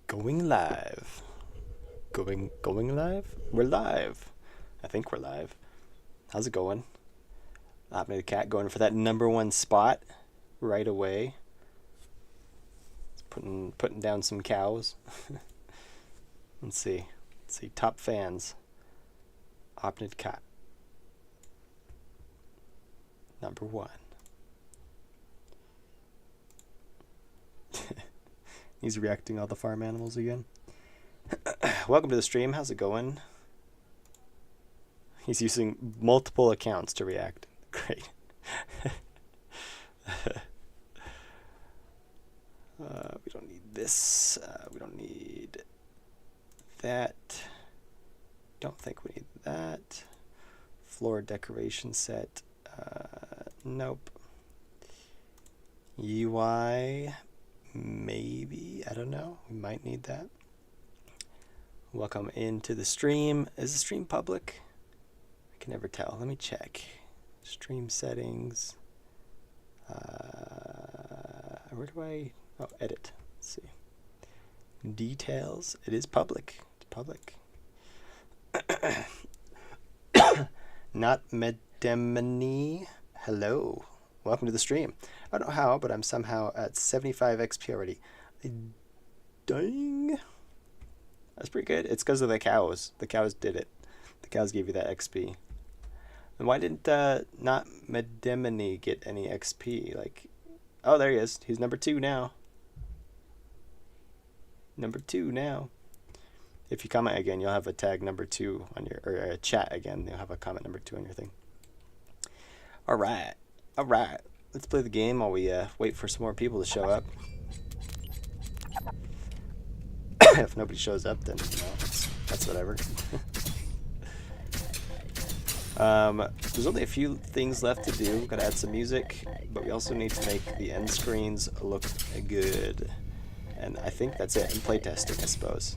Going live. Going live? We're live. I think we're live. How's it going? Operated Cat going for that #1 spot right away. Putting down some cows. Let's see. Top fans. Operated Cat. #1. He's reacting all the farm animals again. Welcome to the stream. How's it going? He's using multiple accounts to react. Great. We don't need this. We don't need that. Don't think we need that. Floor decoration set. Nope. UI. Maybe. I don't know. We might need that. Welcome into the stream. Is the stream public? I can never tell. Let me check. Stream settings. Where do I... Oh, edit. Let's see. Details. It is public. It's public. Not Medemini. Hello. Welcome to the stream. I don't know how, but I'm somehow at 75 XP already. Dang. That's pretty good. It's because of the cows. The cows did it. The cows gave you that XP. And why didn't not Medemini get any XP? Like, oh, there he is. He's #2 now. #2 now. If you comment again, you'll have a tag #2 on your, or a chat again. You'll have a comment #2 on your thing. All right. All right. Let's play the game while we wait for some more people to show up. If nobody shows up, then you know, that's whatever. There's only a few things left to do. We've got to add some music, but we also need to make the end screens look good. And I think that's it. And playtesting, I suppose.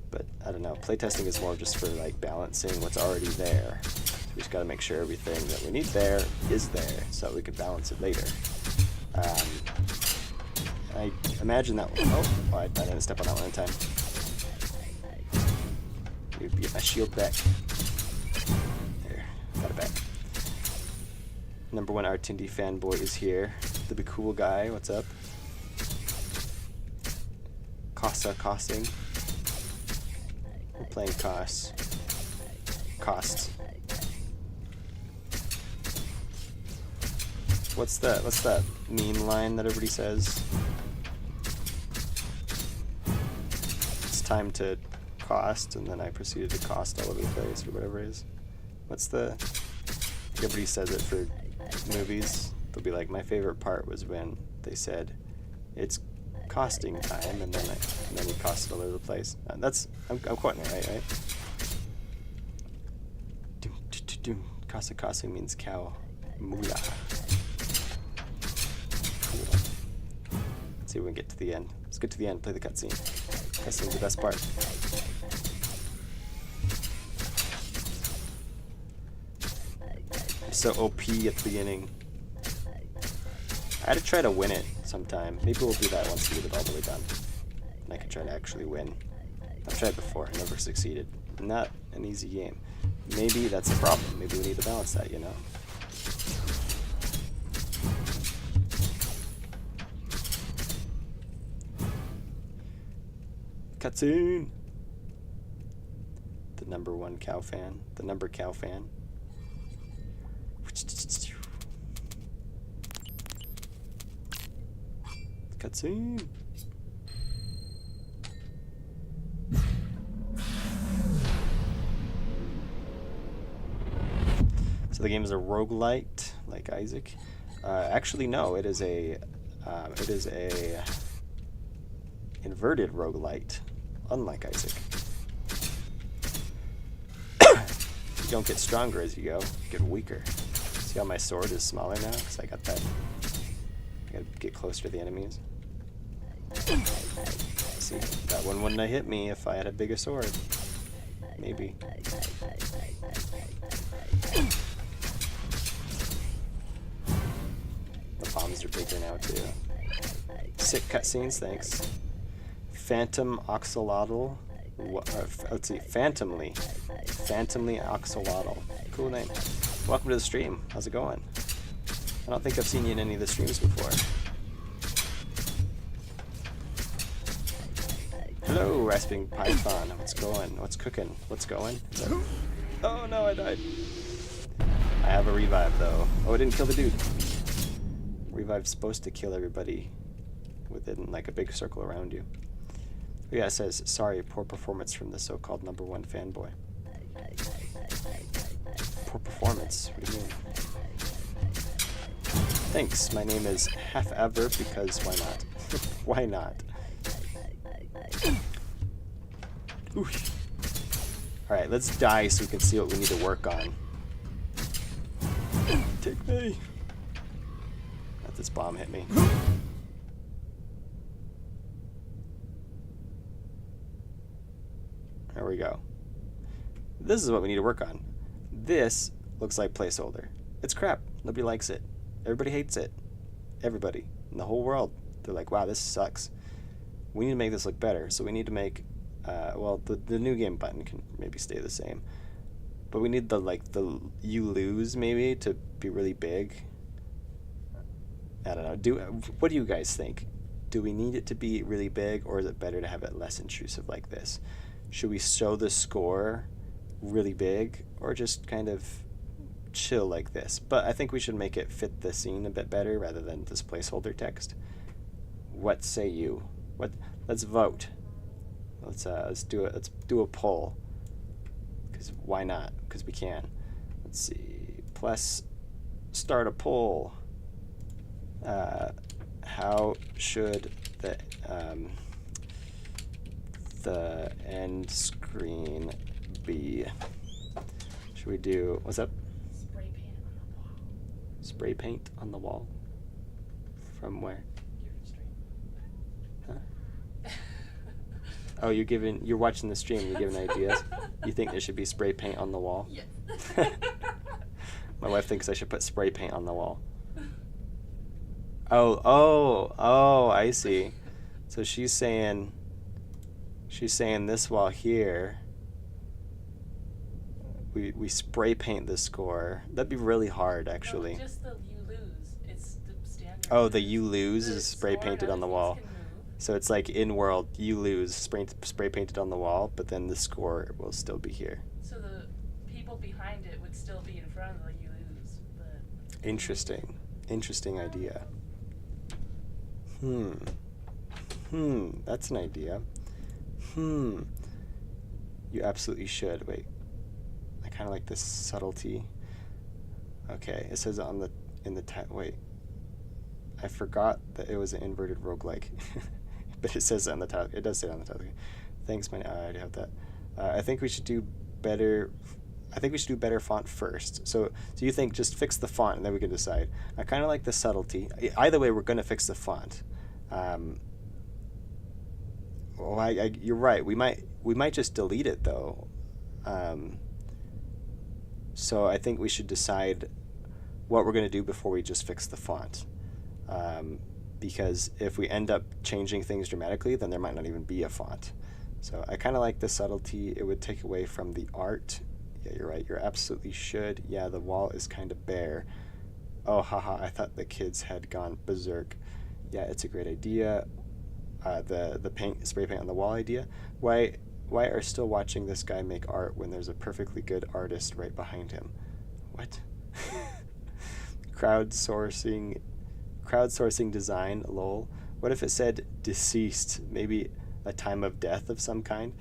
But I don't know. Playtesting is more just for like balancing what's already there. So we just got to make sure everything that we need there is there, so that we could balance it later. I imagine that one. Oh, I didn't step on that one in time. Let me get my shield back. There, got it back. #1 Artindi fanboy is here. The big cool guy, what's up? Cossing. We're playing Costs. What's that meme line that everybody says? It's time to cost, and then I proceeded to cost all over the place, or whatever it is. What's the... Everybody says it for movies. They'll be like, my favorite part was when they said, it's costing time, and then you cost it all over the place. That's... I'm quoting it right? Costing means cow. Moolah. Let's see if we can get to the end. Let's get to the end, play the cutscene. Cutscene's the best part. I'm so OP at the beginning. I had to try to win it sometime. Maybe we'll do that once we get it all the way done. And I can try to actually win. I've tried before, I never succeeded. Not an easy game. Maybe that's a problem. Maybe we need to balance that, you know? Cutscene! The #1 cow fan. The cow fan. Cutscene! So the game is a roguelite, like Isaac. Actually, no, it is a inverted roguelite, unlike Isaac. You don't get stronger as you go, you get weaker. See how my sword is smaller now? Because I got that. I gotta get closer to the enemies. See, that one wouldn't have hit me if I had a bigger sword. Maybe. The bombs are bigger now too. Sick cutscenes, thanks. Phantom Oxalotl. Let's see, Phantomly Oxalotl. Cool name. Welcome to the stream. How's it going? I don't think I've seen you in any of the streams before. Hello, Rasping Python. What's going? What's cooking? What's going? Oh no, I died. I have a revive though. Oh, it didn't kill the dude. Revive's supposed to kill everybody within like a big circle around you. Oh, yeah, it says, sorry, poor performance from the so-called #1 fanboy. Poor performance? What do you mean? Thanks, my name is Half Ever because why not? Why not? Alright, let's die so we can see what we need to work on. Take me! Let this bomb hit me. There we go. This is what we need to work on. This looks like placeholder. It's crap. Nobody likes it. Everybody hates it. Everybody in the whole world. They're like, wow, this sucks. We need to make this look better. So we need to make, well, the new game button can maybe stay the same. But we need the you lose maybe to be really big. I don't know. What do you guys think? Do we need it to be really big, or is it better to have it less intrusive like this? Should we show the score really big, or just kind of chill like this? But I think we should make it fit the scene a bit better rather than this placeholder text. What say you? Let's vote. Let's do it. Let's do a poll. Because why not? Because we can. Let's see. Plus, start a poll. How should the end screen be? Should we do, what's up? Spray paint on the wall. Spray paint on the wall? From where? Huh? Oh, you're watching the stream, you're giving ideas? You think there should be spray paint on the wall? Yes. My wife thinks I should put spray paint on the wall. Oh, I see. So she's saying this wall here, we spray paint the score. That'd be really hard, actually. No, just the you lose. It's the standard. Oh, the you lose is spray painted on the wall. So it's like in world, you lose, spray painted on the wall, but then the score will still be here. So the people behind it would still be in front of the you lose. But Interesting idea. That's an idea. You absolutely should. Wait. I kind of like this subtlety. Okay, it says in the wait. I forgot that it was an inverted roguelike. But it says on the title. It does say it on the title. Thanks, man. I already have that. I think we should do better. I think we should do better font first. So do you think just fix the font and then we can decide? I kind of like the subtlety. Either way, we're going to fix the font. You're right. We might just delete it though. So I think we should decide what we're going to do before we just fix the font. Because if we end up changing things dramatically, then there might not even be a font. So I kind of like the subtlety. It would take away from the art. Yeah, you're right. You're absolutely should. Yeah, the wall is kind of bare. Oh, haha, I thought the kids had gone berserk. Yeah, it's a great idea. The spray paint on the wall idea. Why are still watching this guy make art when there's a perfectly good artist right behind him? What? Crowdsourcing design, lol. What if it said deceased? Maybe a time of death of some kind?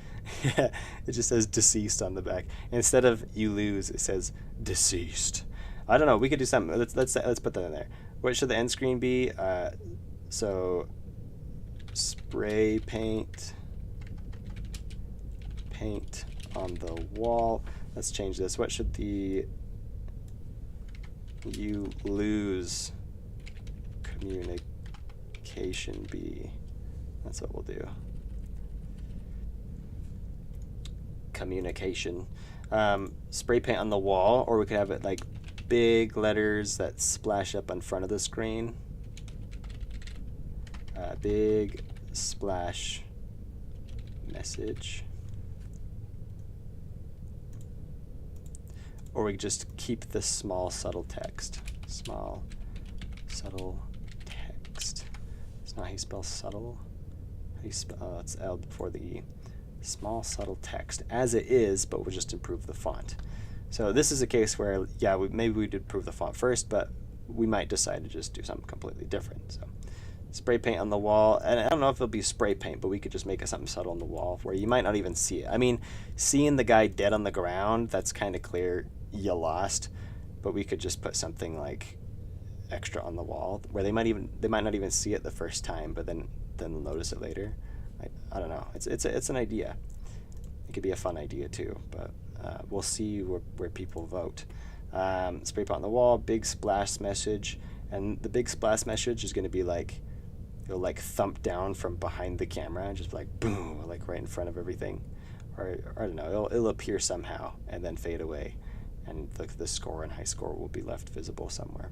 Yeah, it just says deceased on the back. Instead of you lose, it says deceased. I don't know. We could do something. Let's put that in there. What should the end screen be? So spray paint on the wall. Let's change this. What should the you lose communication be? That's what we'll do. Communication. Spray paint on the wall, or we could have it like big letters that splash up in front of the screen. Big splash message. Or we just keep the small subtle text. Small subtle text. It's not how you spell subtle. How you spell? Oh, it's L before the E. Small subtle text as it is, but we'll just improve the font. So this is a case where, yeah, maybe we did improve the font first, but we might decide to just do something completely different. So spray paint on the wall, and I don't know if it'll be spray paint, but we could just make it something subtle on the wall where you might not even see it. I mean, seeing the guy dead on the ground, that's kind of clear you lost, but we could just put something like extra on the wall where they might not even see it the first time, but then they'll notice it later. I don't know. It's an idea. It could be a fun idea too, but we'll see where people vote. Spray paint on the wall, big splash message, and the big splash message is going to be like, it'll like thump down from behind the camera, just like boom, like right in front of everything, or I don't know, it'll appear somehow and then fade away, and the score and high score will be left visible somewhere,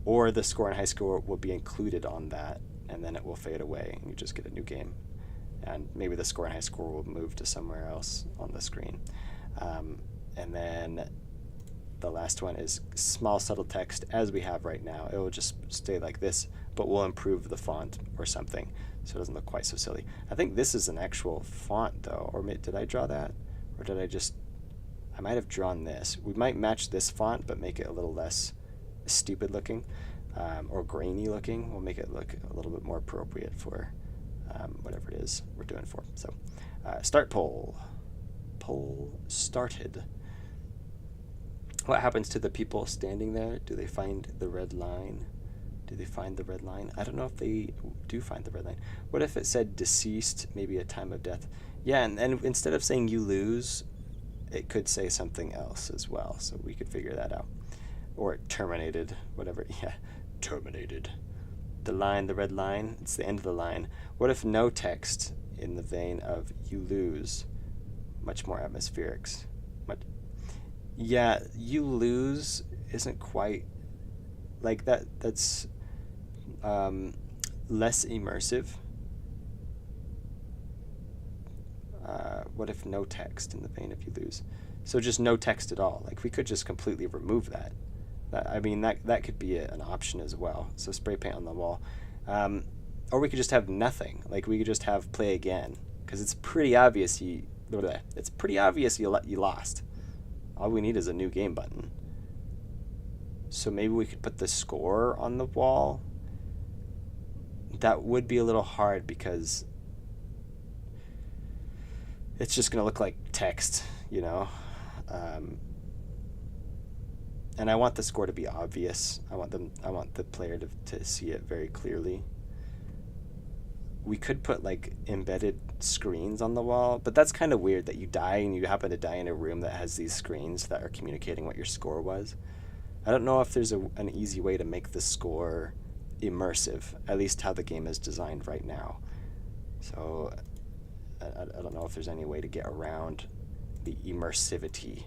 or the score and high score will be included on that, and then it will fade away, and you just get a new game, and maybe the score and high score will move to somewhere else on the screen, and then the last one is small subtle text as we have right now. It will just stay like this, but we'll improve the font or something so it doesn't look quite so silly. I think this is an actual font though, or did I draw that? Or did I might have drawn this. We might match this font but make it a little less stupid looking, or grainy looking. We'll make it look a little bit more appropriate for whatever it is we're doing for. So start poll. Poll started. What happens to the people standing there? Do they find the red line? Do they find the red line? I don't know if they do find the red line. What if it said deceased, maybe a time of death? Yeah, and instead of saying you lose, it could say something else as well. So we could figure that out. Or terminated, whatever. Yeah, terminated. The line, the red line, it's the end of the line. What if no text in the vein of you lose? Much more atmospherics. Yeah, you lose isn't quite like that. That's less immersive. What if no text in the vein of you lose? So just no text at all. Like we could just completely remove that. I mean, that could be an option as well. So spray paint on the wall. Or we could just have nothing. Like we could just have play again. Because it's pretty obvious you lost. All we need is a new game button. So maybe we could put the score on the wall. That would be a little hard because it's just going to look like text, you know. And I want the score to be obvious. I want the player to see it very clearly. We could put like embedded screens on the wall, but that's kind of weird that you die and you happen to die in a room that has these screens that are communicating what your score was. I don't know if there's an easy way to make the score immersive, at least how the game is designed right now. So I don't know if there's any way to get around the immersivity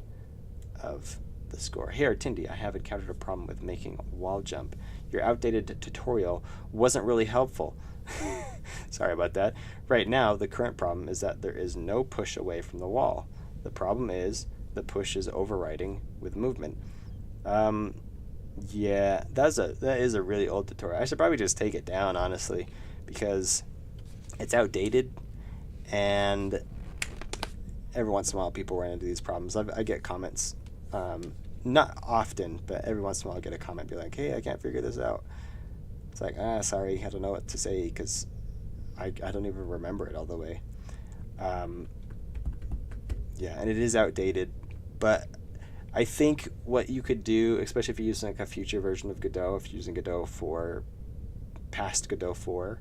of the score. Hey Artindi, I have encountered a problem with making wall jump. Your outdated tutorial wasn't really helpful. Sorry about that. Right now, the current problem is that there is no push away from the wall. The problem is the push is overriding with movement. Yeah, that is a really old tutorial. I should probably just take it down, honestly, because it's outdated, and every once in a while people run into these problems. I get comments, not often, but every once in a while I get a comment be like, hey, I can't figure this out. It's like, sorry, I don't know what to say because I don't even remember it all the way. Yeah, and it is outdated, but I think what you could do, especially if you're using like a future version of Godot, if you're using Godot 4, past Godot 4,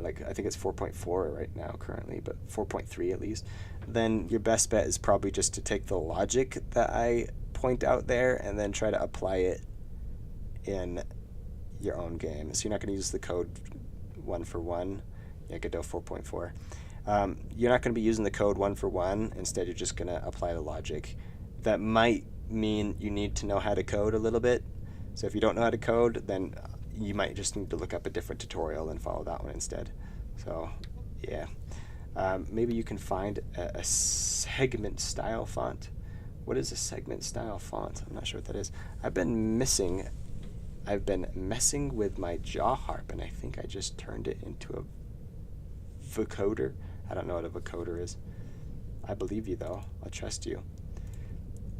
like I think it's 4.4 right now currently, but 4.3 at least, then your best bet is probably just to take the logic that I point out there and then try to apply it in your own game. So you're not going to use the code one for one, yeah, Godot 4.4. You're not going to be using the code one for one. Instead, you're just going to apply the logic. That might mean you need to know how to code a little bit. So if you don't know how to code, then you might just need to look up a different tutorial and follow that one instead. So, yeah. Maybe you can find a segment style font. What is a segment style font? I'm not sure what that is. I've been messing with my jaw harp, and I think I just turned it into a vocoder. I don't know what a vocoder is. I believe you, though. I'll trust you.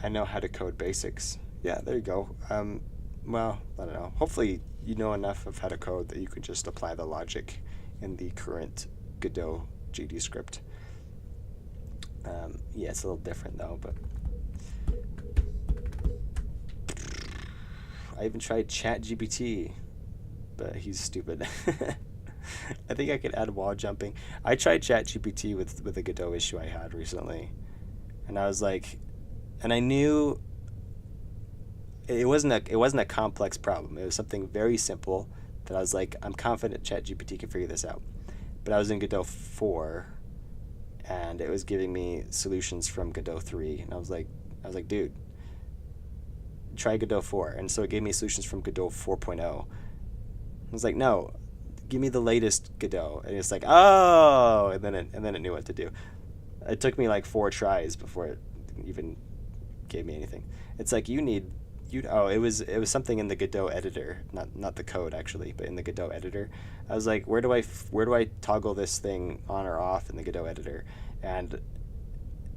I know how to code basics. Yeah, there you go. Well, I don't know. Hopefully you know enough of how to code that you can just apply the logic in the current Godot GD script. Yeah, it's a little different, though, but... I even tried ChatGPT, but he's stupid. I think I could add wall jumping. I tried ChatGPT with a Godot issue I had recently, and I was like, and I knew it wasn't a complex problem. It was something very simple that I was like, I'm confident ChatGPT can figure this out. But I was in Godot 4, and it was giving me solutions from Godot 3, and I was like, dude, try Godot 4. And so it gave me solutions from Godot 4.0. I was like, no, give me the latest Godot. And it's like, oh, and then it knew what to do. It took me like 4 tries before it even gave me anything. It's like it was something in the Godot editor, not the code actually, but in the Godot editor. I was like, where do I toggle this thing on or off in the Godot editor? And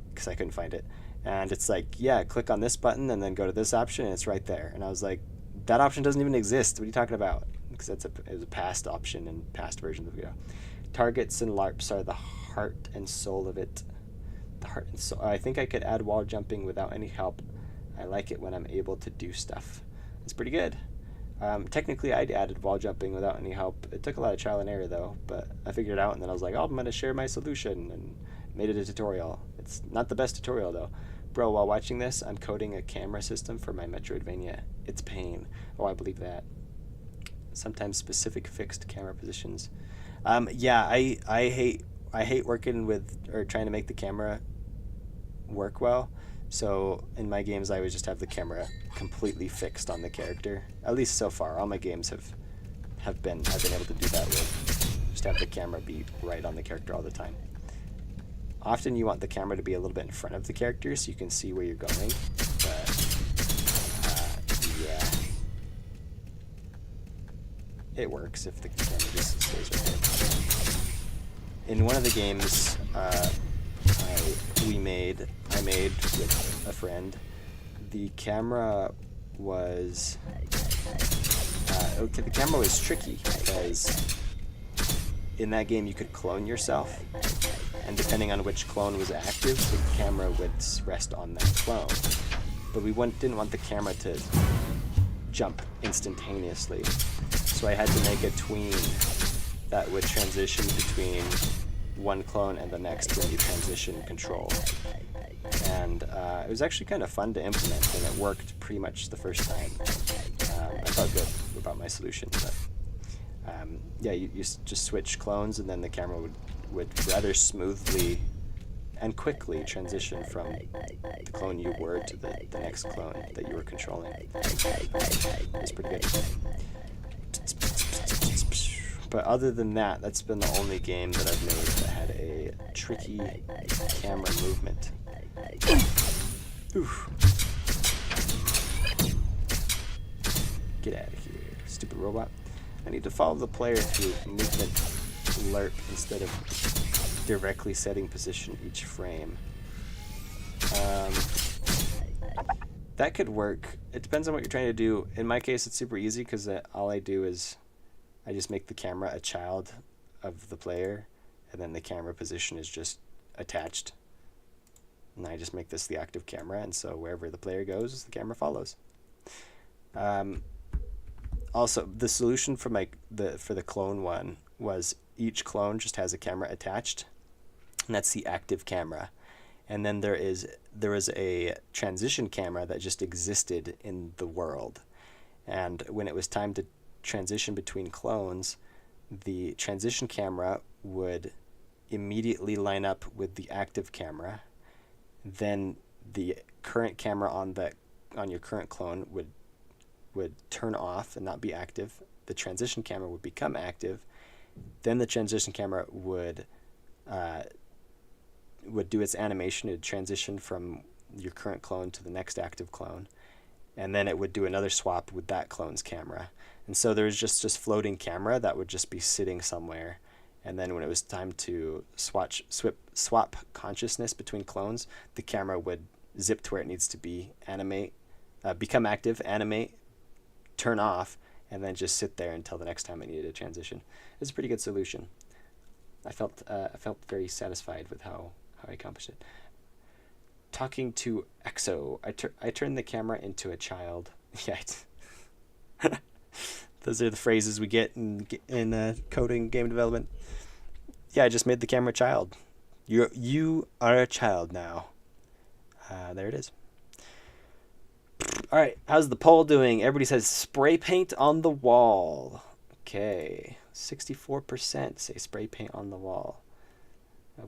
because I couldn't find it. And it's like, yeah, click on this button and then go to this option, and it's right there. And I was like, that option doesn't even exist. What are you talking about? Because it was a past option in past versions of Godot. Targets and LARPs are the heart and soul of it. The heart and soul. I think I could add wall jumping without any help. I like it when I'm able to do stuff. It's pretty good. Technically, I added wall jumping without any help. It took a lot of trial and error, though, but I figured it out, and then I was like, oh, I'm going to share my solution, and made it a tutorial. It's not the best tutorial, though. Bro, while watching this, I'm coding a camera system for my Metroidvania. It's pain. Oh, I believe that. Sometimes specific fixed camera positions. Yeah, I hate working with, or trying to make the camera work well. So in my games, I would just have the camera completely fixed on the character. At least so far, all my games I've been able to do that with. Just have the camera be right on the character all the time. Often you want the camera to be a little bit in front of the character so you can see where you're going. But yeah, it works if the camera just stays right there. In one of the games I made with a friend, the camera was the camera was tricky because in that game you could clone yourself, and depending on which clone was active, the camera would rest on that clone. But we didn't want the camera to jump instantaneously, so I had to make a tween that would transition between one clone and the next when you transition control. And it was actually kind of fun to implement, and it worked pretty much the first time. I felt good about my solution, but yeah, you just switch clones, and then the camera would rather smoothly and quickly transition from the clone you were to the next clone that you were controlling. It's pretty good. But other than that, that's been the only game that I've made that had a tricky camera movement. Oof. Get out of here, stupid robot. I need to follow the player through movement lerp instead of directly setting position each frame. That could work. It depends on what you're trying to do. In my case, it's super easy because all I do is I just make the camera a child of the player, and then the camera position is just attached. And I just make this the active camera, and so wherever the player goes, the camera follows. Also, the solution for the clone one was each clone just has a camera attached, and that's the active camera. And then there was a transition camera that just existed in the world. And when it was time to transition between clones, the transition camera would immediately line up with the active camera. Then the current camera on your current clone would turn off and not be active. The transition camera would become active. Then the transition camera would would do its animation. It would transition from your current clone to the next active clone, and then it would do another swap with that clone's camera. And so there was just this floating camera that would just be sitting somewhere. And then when it was time to swap consciousness between clones, the camera would zip to where it needs to be, animate, become active, animate, turn off, and then just sit there until the next time it needed a transition. It's a pretty good solution. I felt very satisfied with how I accomplished it. Talking to EXO, I turned the camera into a child. Yeah, those are the phrases we get in coding game development. Yeah, I just made the camera a child. You are a child now. There it is. All right, how's the poll doing? Everybody says spray paint on the wall. Okay, 64% say spray paint on the wall.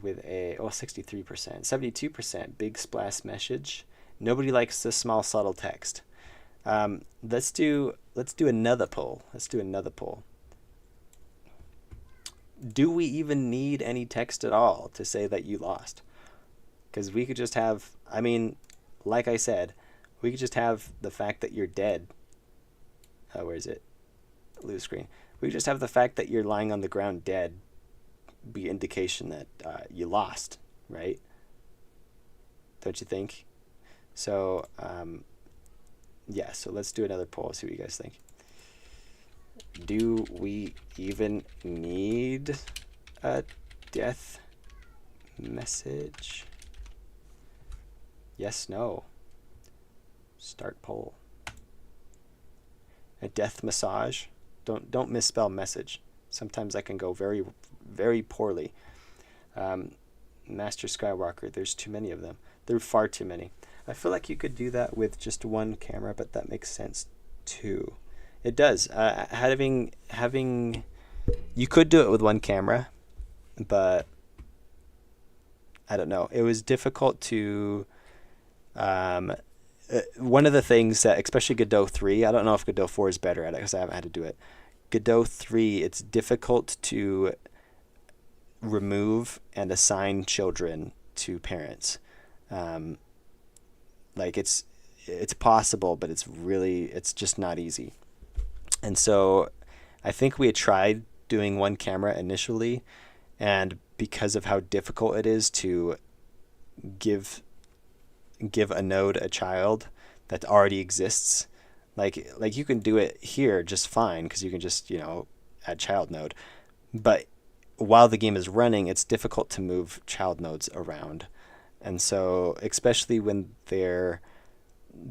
With 63%, 72% big splash message. Nobody likes the small subtle text. Let's do another poll. Do we even need any text at all to say that you lost? Because we could just have, I mean, like I said, we could just have the fact that you're dead. Where is it? Lose screen. We could just have the fact that you're lying on the ground dead be indication that you lost, right? Don't you think? So, yeah, so let's do another poll, see what you guys think. Do we even need a death message? Yes, no. Start poll. A death massage? Don't misspell message. Sometimes I can go very, very poorly. Master Skywalker, there's too many of them. There are far too many. I feel like you could do that with just one camera, but that makes sense too. It does. Having you could do it with one camera, but I don't know. It was difficult to. One of the things that, especially Godot 3, I don't know if Godot 4 is better at it because I haven't had to do it. Godot 3, it's difficult to remove and assign children to parents. Like it's possible, but it's just not easy. And so I think we had tried doing one camera initially, and because of how difficult it is to give a node a child that already exists, like you can do it here just fine because you can just, add child node, but while the game is running, it's difficult to move child nodes around. And so especially when they're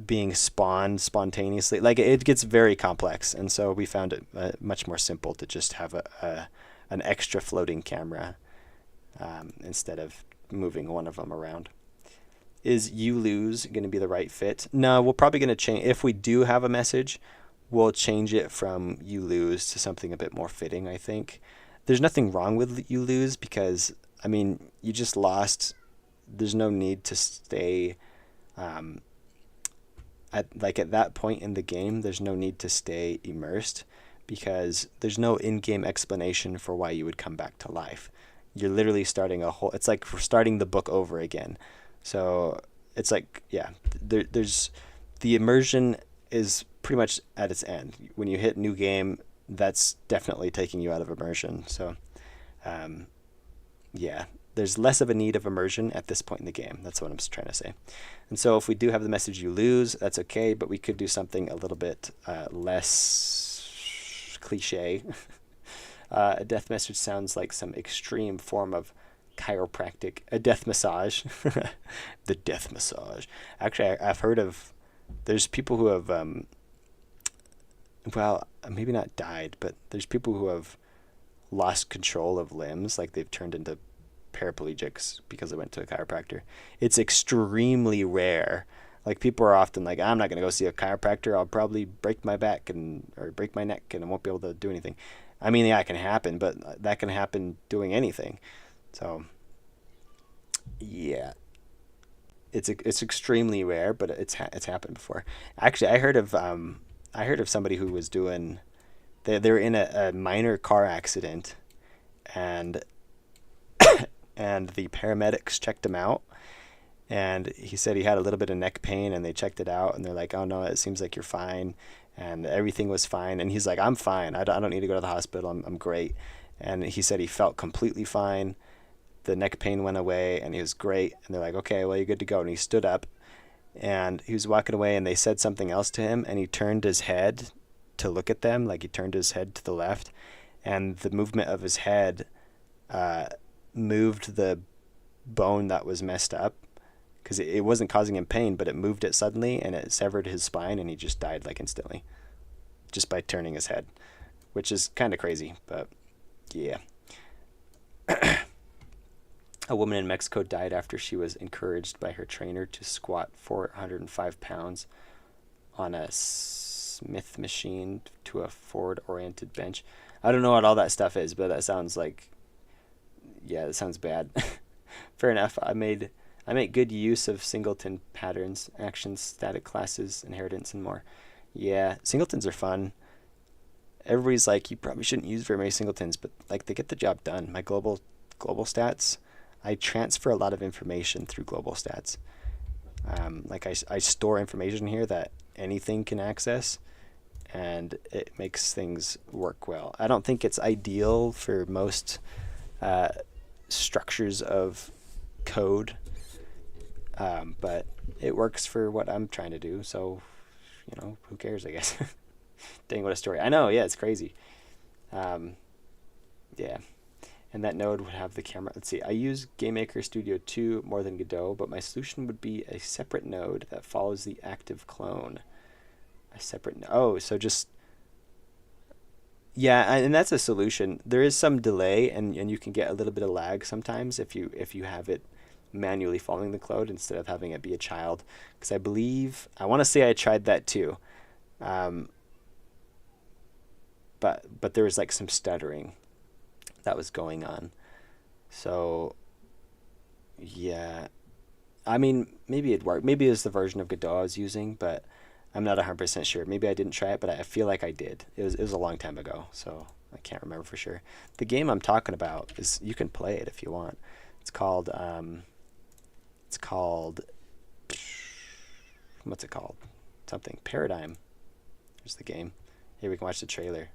being spawned spontaneously, like it gets very complex. And so we found it much more simple to just have an extra floating camera instead of moving one of them around. Is you lose going to be the right fit? No, we're probably going to change. If we do have a message, we'll change it from you lose to something a bit more fitting, I think. There's nothing wrong with you lose because, I mean, you just lost. There's no need to stay at that point in the game. There's no need to stay immersed because there's no in-game explanation for why you would come back to life. You're literally starting it's like we're starting the book over again. So it's like, yeah, there's the immersion is pretty much at its end. When you hit new game, that's definitely taking you out of immersion. So, yeah, there's less of a need of immersion at this point in the game. That's what I'm trying to say. And so if we do have the message you lose, that's okay, but we could do something a little bit less cliche. A death message sounds like some extreme form of chiropractic, a death massage. The death massage. Actually, I've heard of, there's people who have, well, maybe not died, but there's people who have lost control of limbs, like they've turned into paraplegics because they went to a chiropractor. It's extremely rare. Like people are often like, I'm not going to go see a chiropractor. I'll probably break my back or break my neck and I won't be able to do anything. I mean, yeah, it can happen, but that can happen doing anything. So, yeah, it's extremely rare, but it's happened before. Actually, I heard of somebody who was doing, they were in a minor car accident, and and the paramedics checked him out. And he said he had a little bit of neck pain, and they checked it out, and they're like, "Oh no, it seems like you're fine," and everything was fine. And he's like, "I'm fine. I don't need to go to the hospital. I'm great." And he said he felt completely fine. The neck pain went away, and he was great. And they're like, "Okay, well, you're good to go." And he stood up, and he was walking away, and they said something else to him, and he turned his head to look at them, like he turned his head to the left, and the movement of his head moved the bone that was messed up, because it wasn't causing him pain, but it moved it suddenly, and it severed his spine, and he just died like instantly, just by turning his head, which is kind of crazy, but yeah. A woman in Mexico died after she was encouraged by her trainer to squat 405 pounds on a Smith machine to a forward-oriented bench. I don't know what all that stuff is, but that sounds like, yeah, that sounds bad. Fair enough. I make good use of singleton patterns, actions, static classes, inheritance, and more. Yeah, singletons are fun. Everybody's like, you probably shouldn't use very many singletons, but like they get the job done. My global stats, I transfer a lot of information through global stats. Like I store information here that anything can access, and it makes things work well. I don't think it's ideal for most structures of code, but it works for what I'm trying to do, so who cares, I guess. Dang, what a story. I know, yeah, it's crazy. Yeah, and that node would have the camera. Let's see, I use GameMaker Studio 2 more than Godot, but my solution would be a separate node that follows the active clone. A separate so just, yeah, and that's a solution. There is some delay, and you can get a little bit of lag sometimes if you have it manually following the code instead of having it be a child, because I want to say I tried that too, but there was like some stuttering that was going on. So yeah, I mean, maybe it worked. Maybe it's the version of Godot I was using, but I'm not 100% sure. Maybe I didn't try it, but I feel like I did. It was a long time ago, so I can't remember for sure. The game I'm talking about is, you can play it if you want. It's called what's it called? Something Paradigm. There's the game. Here, we can watch the trailer.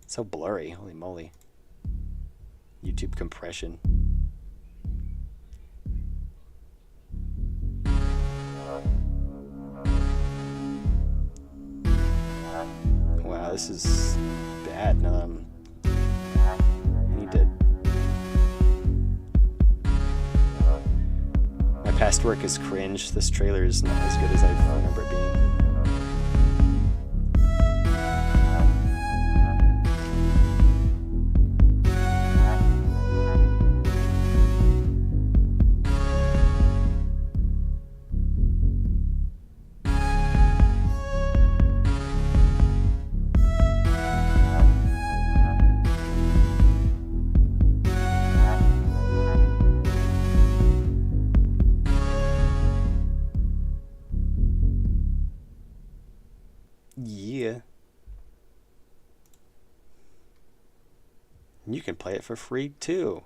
It's so blurry, holy moly. YouTube compression. Wow, this is bad. Now I need to. My past work is cringe. This trailer is not as good as I remember it being. Yeah. You can play it for free too.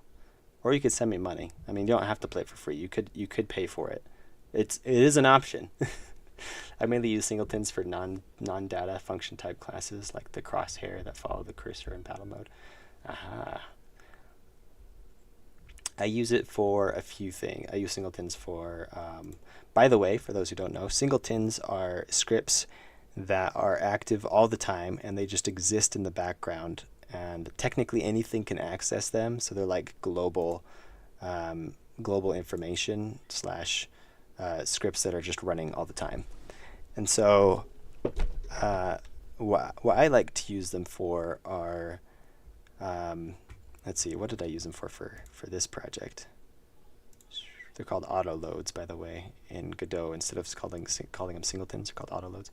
Or you could send me money. I mean, you don't have to play it for free. You could pay for it. It is an option. I mainly use singletons for non-data function type classes, like the crosshair that follow the cursor in battle mode. Aha. I use it for a few things. I use singletons for, by the way, for those who don't know, singletons are scripts that are active all the time, and they just exist in the background, and technically anything can access them, so they're like global information slash scripts that are just running all the time. And so what I like to use them for are, let's see, what did I use them for this project? They're called auto loads, by the way, in Godot. Instead of calling them singletons, they're called auto loads.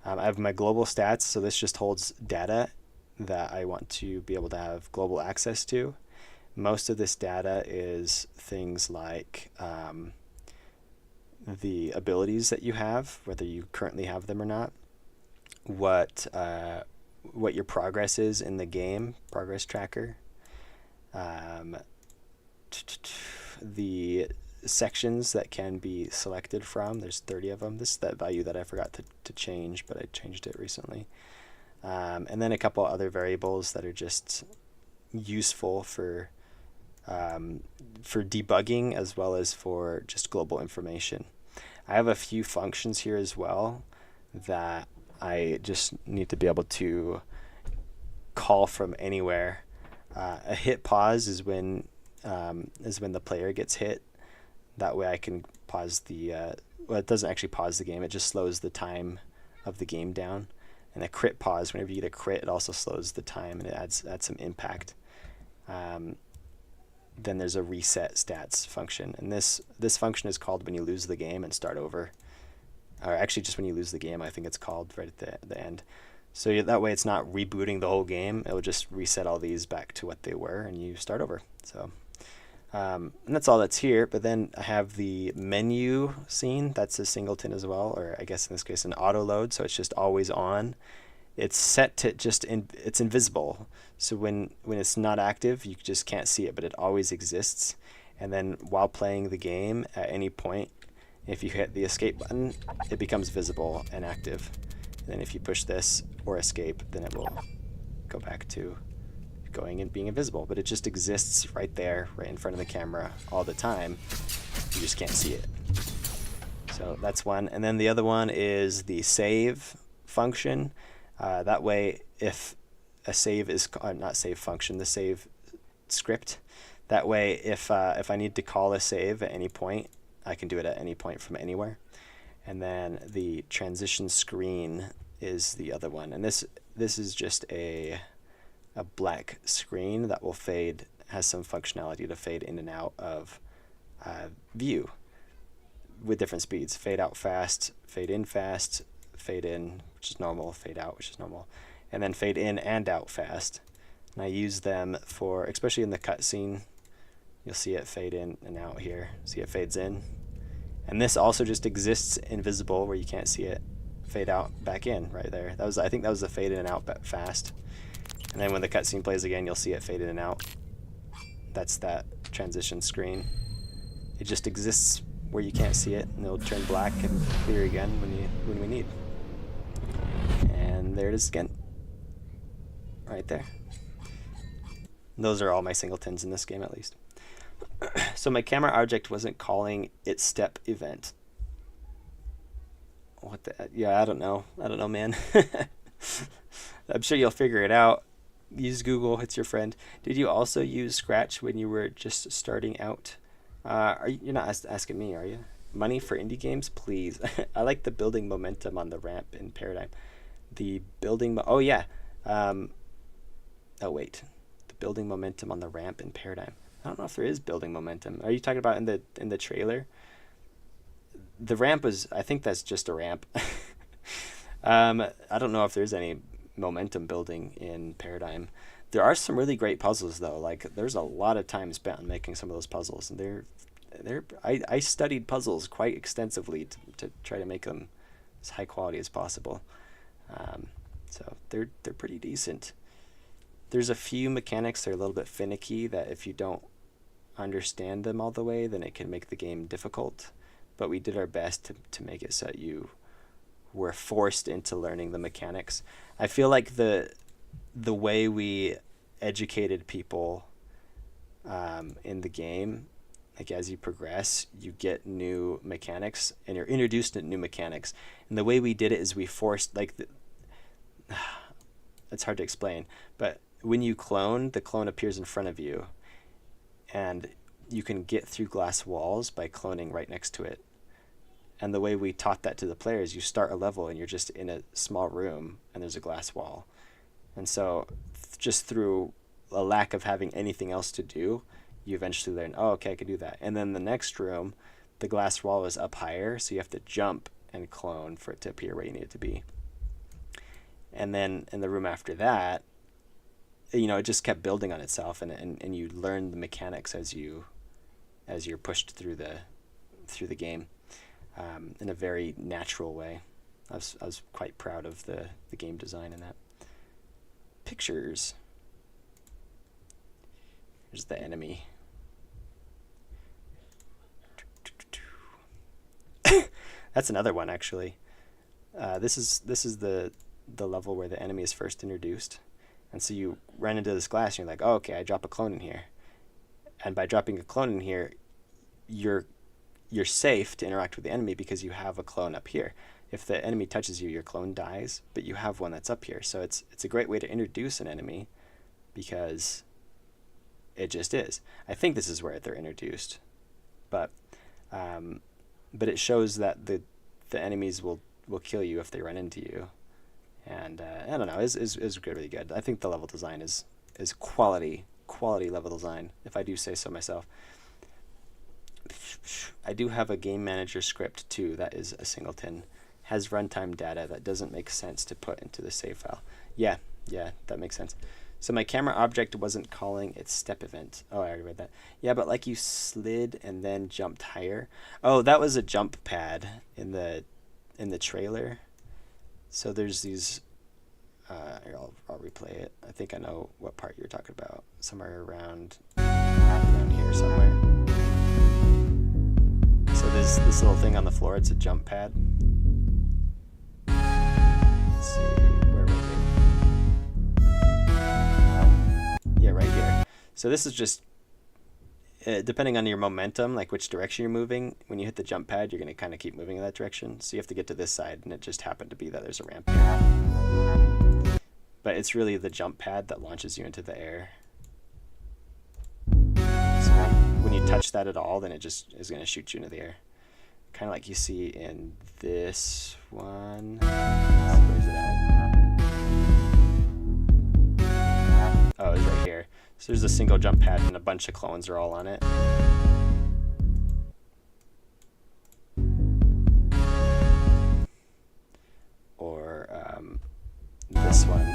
I have my global stats, so this just holds data that I want to be able to have global access to. Most of this data is things like the abilities that you have, whether you currently have them or not, what your progress is in the game, progress tracker, Um, the sections that can be selected from, there's 30 of them. This is that value that I forgot to change, but I changed it recently. And then a couple other variables that are just useful for debugging as well as for just global information. I have a few functions here as well that I just need to be able to call from anywhere. A hit pause is when the player gets hit. That way I can pause the, well, it doesn't actually pause the game, it just slows the time of the game down. And a crit pause, whenever you get a crit, it also slows the time and it adds some impact. Then there's a reset stats function, and this function is called when you lose the game and start over. Or actually just when you lose the game, I think it's called right at the end. So that way it's not rebooting the whole game, it'll just reset all these back to what they were and you start over. So and that's all that's here. But then I have the menu scene, that's a singleton as well, or I guess in this case an auto load, so it's just always on. It's set to just it's invisible, so when it's not active you just can't see it, but it always exists. And then while playing the game, at any point if you hit the escape button, it becomes visible and active. And then if you push this or escape, then it will go back to going and being invisible, but it just exists right there, right in front of the camera all the time. You just can't see it. So that's one. And then the other one is the save function. That way, if a save is not save function, the save script. That way, if I need to call a save at any point, I can do it at any point from anywhere. And then the transition screen is the other one, and this is just a black screen that will fade, has some functionality to fade in and out of view with different speeds. Fade out fast, fade in, which is normal, fade out, which is normal, and then fade in and out fast. And I use them for, especially in the cutscene, you'll see it fade in and out here. See it fades in. And this also just exists invisible where you can't see it. Fade out, back in, right there. I think that was the fade in and out fast. And then when the cutscene plays again, you'll see it fade in and out. That's that transition screen. It just exists where you can't see it, and it'll turn black and clear again when we need. And there it is again, right there. And those are all my singletons in this game, at least. So my camera object wasn't calling its step event. What the? Yeah, I don't know, man. I'm sure you'll figure it out. Use Google, it's your friend. Did you also use Scratch when you were just starting out? You're not asking me, are you? Money for indie games, please. I like the building momentum on the ramp in Paradigm. The building, oh yeah. Oh wait, the building momentum on the ramp in Paradigm. I don't know if there is building momentum. Are you talking about in the trailer? The ramp is, I think that's just a ramp. I don't know if there's any momentum building in Paradigm. There are some really great puzzles though. Like there's a lot of time spent on making some of those puzzles, and I studied puzzles quite extensively to try to make them as high quality as possible. So they're pretty decent. There's a few mechanics that are a little bit finicky that if you don't understand them all the way, then it can make the game difficult. But we did our best to make it so that you were forced into learning the mechanics. I feel like the way we educated people in the game, like as you progress, you get new mechanics and you're introduced to new mechanics. And the way we did it is we forced, like, it's hard to explain, but when you clone, the clone appears in front of you, and you can get through glass walls by cloning right next to it. And the way we taught that to the players, you start a level and you're just in a small room and there's a glass wall. And so just through a lack of having anything else to do, you eventually learn, oh, okay, I can do that. And then the next room, the glass wall is up higher, so you have to jump and clone for it to appear where you need it to be. And then in the room after that, it just kept building on itself, and you learn the mechanics as you're pushed through the game in a very natural way. I was quite proud of the game design in that. Pictures. Here's the enemy. That's another one, actually. This is the level where the enemy is first introduced, and so you run into this glass and you're like, oh, okay, I drop a clone in here, and by dropping a clone in here, you're safe to interact with the enemy because you have a clone up here. If the enemy touches you, your clone dies, but you have one that's up here. So it's a great way to introduce an enemy because it just is. I think this is where they're introduced, but it shows that the enemies will kill you if they run into you, and I don't know, is really good. I think the level design is quality level design, if I do say so myself. I do have a game manager script too that is a singleton, has runtime data that doesn't make sense to put into the save file. Yeah, that makes sense. So my camera object wasn't calling its step event. Oh, I already read that. Yeah, but like you slid and then jumped higher. Oh, that was a jump pad in the trailer. So there's these. Here, I'll replay it. I think I know what part you're talking about. Somewhere around here somewhere. So there's this little thing on the floor. It's a jump pad. Let's see, where was it? Yeah, right here. So this is just, depending on your momentum, like which direction you're moving, when you hit the jump pad, you're going to kind of keep moving in that direction. So you have to get to this side, and it just happened to be that there's a ramp here. But it's really the jump pad that launches you into the air. So when you touch that at all, then it just is going to shoot you into the air. Kind of like you see in this one. Where is it at? Oh, it's right here. So there's a single jump pad and a bunch of clones are all on it. Or this one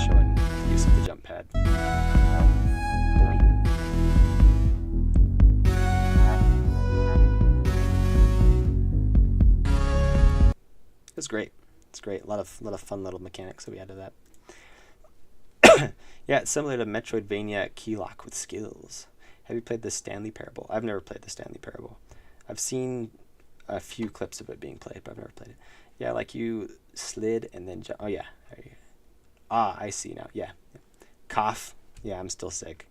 showing the use of the jump pad. Boing. It's great. It's great. A lot of fun little mechanics that we added to that. Yeah, it's similar to Metroidvania key lock with skills. Have you played the Stanley Parable? I've never played the Stanley Parable. I've seen a few clips of it being played, but I've never played it. Yeah, like you slid and then oh yeah. There you go. Ah, I see now. Yeah. Cough. Yeah, I'm still sick.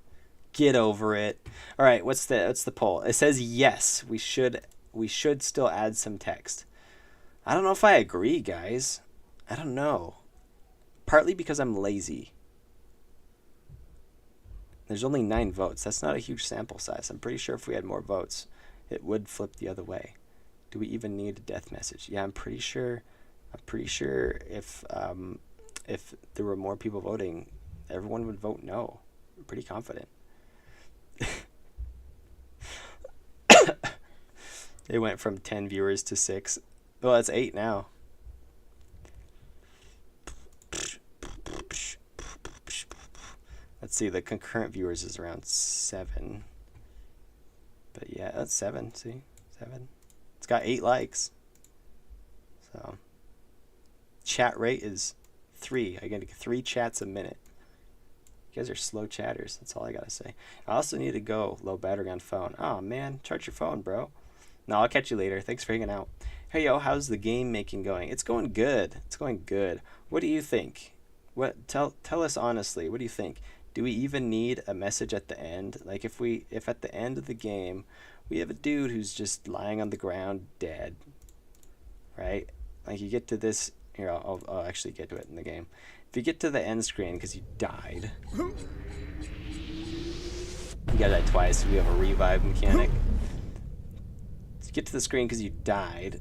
Get over it. All right, what's the poll? It says yes. We should still add some text. I don't know if I agree, guys. I don't know. Partly because I'm lazy. There's only 9 votes. That's not a huge sample size. I'm pretty sure if we had more votes, it would flip the other way. Do we even need a death message? Yeah, I'm pretty sure if there were more people voting, everyone would vote no. I'm pretty confident. It went from 10 viewers to 6. Well, it's 8 now. Let's see, the concurrent viewers is around 7. But yeah, that's 7, see? 7. It's got 8 likes. So, chat rate is 3. I get 3 chats a minute. You guys are slow chatters, that's all I gotta say. I also need to go. Low battery on phone. Oh man, charge your phone, bro. No, I'll catch you later. Thanks for hanging out. Hey yo, how's the game making going? It's going good. It's going good. What do you think? Tell us honestly, what do you think? Do we even need a message at the end? Like if at the end of the game we have a dude who's just lying on the ground dead, right? Like you get to this, here I'll actually get to it in the game. If you get to the end screen because you died, you gotta die twice. We have a revive mechanic. So you get to the screen because you died.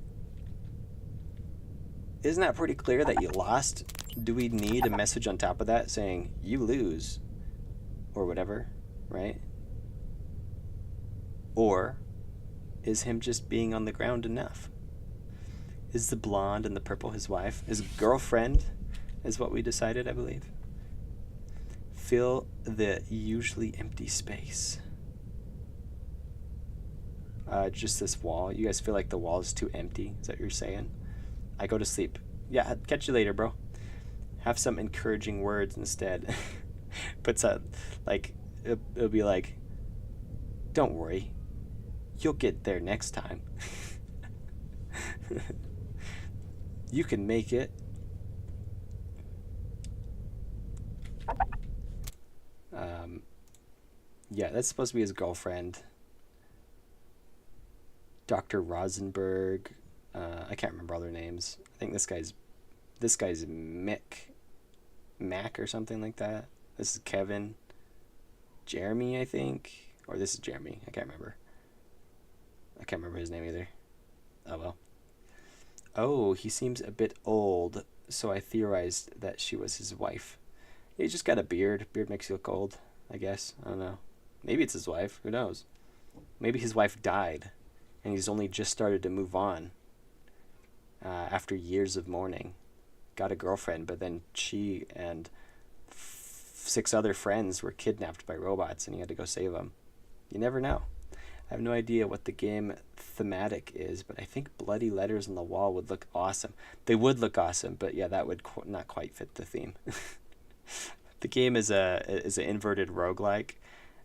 Isn't that pretty clear that you lost? Do we need a message on top of that saying you lose? Or whatever, right? Or is him just being on the ground enough? Is the blonde and the purple his wife? His girlfriend is what we decided, I believe. Fill the usually empty space. Just this wall. You guys feel like the wall is too empty? Is that what you're saying? I go to sleep. Yeah, catch you later, bro. Have some encouraging words instead. Puts out, like, it'll be like, Don't worry. You'll get there next time. You can make it. Yeah, that's supposed to be his girlfriend. Dr. Rosenberg. I can't remember all their names. I think this guy's Mac or something like that. This is Kevin. Jeremy, I think. Or this is Jeremy. I can't remember. I can't remember his name either. Oh well. Oh, he seems a bit old, so I theorized that she was his wife. He just got a beard. Beard makes you look old, I guess. I don't know. Maybe it's his wife. Who knows? Maybe his wife died, and he's only just started to move on after years of mourning. Got a girlfriend, but then she and 6 other friends were kidnapped by robots, and he had to go save them. You never know. I have no idea what the game thematic is, but I think bloody letters on the wall would look awesome. They would look awesome, but yeah, that would not quite fit the theme. The game is an inverted roguelike,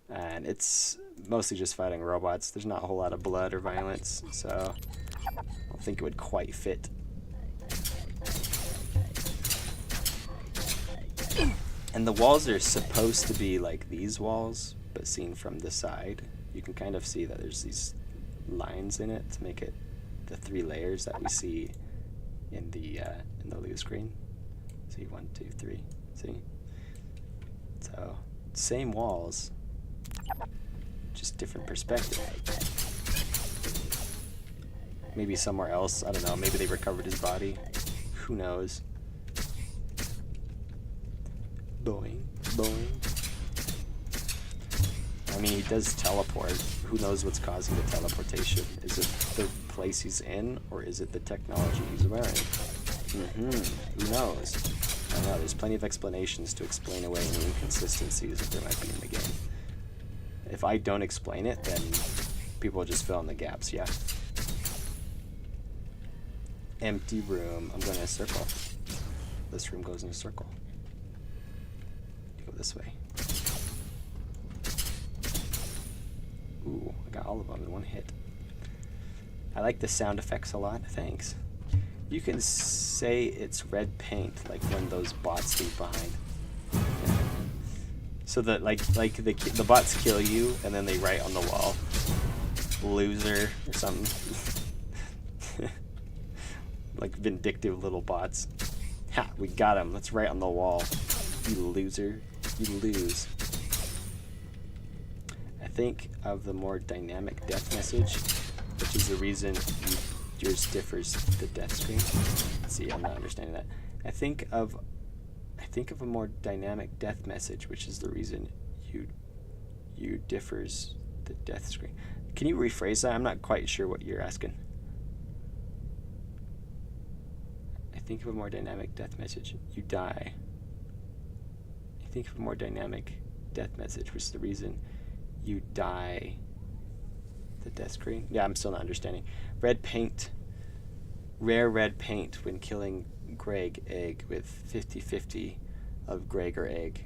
and it's mostly just fighting robots. There's not a whole lot of blood or violence, so I don't think it would quite fit. And the walls are supposed to be like these walls, but seen from the side. You can kind of see that there's these lines in it to make it the 3 layers that we see in the loot screen. See, 1, 2, 3. See? So, same walls, just different perspective. Maybe somewhere else, I don't know, maybe they recovered his body. Who knows? Boing, boing. I mean, he does teleport. Who knows what's causing the teleportation? Is it the place he's in, or is it the technology he's wearing? Who knows? I don't know. There's plenty of explanations to explain away any inconsistencies that there might be in the game. If I don't explain it, then people will just fill in the gaps, yeah. Empty room. I'm going in a circle. This room goes in a circle. Go this way. Ooh, I got all of them in one hit. I like the sound effects a lot. Thanks. You can say it's red paint, like when those bots leave behind. So that like the bots kill you, and then they write on the wall, "loser" or something. Like vindictive little bots. Ha! We got him. Let's write on the wall. You loser. You lose. I think of the more dynamic death message, which is the reason yours differs the death screen. See, I'm not understanding that. I think of a more dynamic death message, which is the reason you differs the death screen. Can you rephrase that? I'm not quite sure what you're asking. I think of a more dynamic death message. You die. I think of a more dynamic death message, which is the reason you die the death screen. Yeah, I'm still not understanding. Red paint. Rare red paint when killing Greg Egg with 50-50 of Greg or Egg.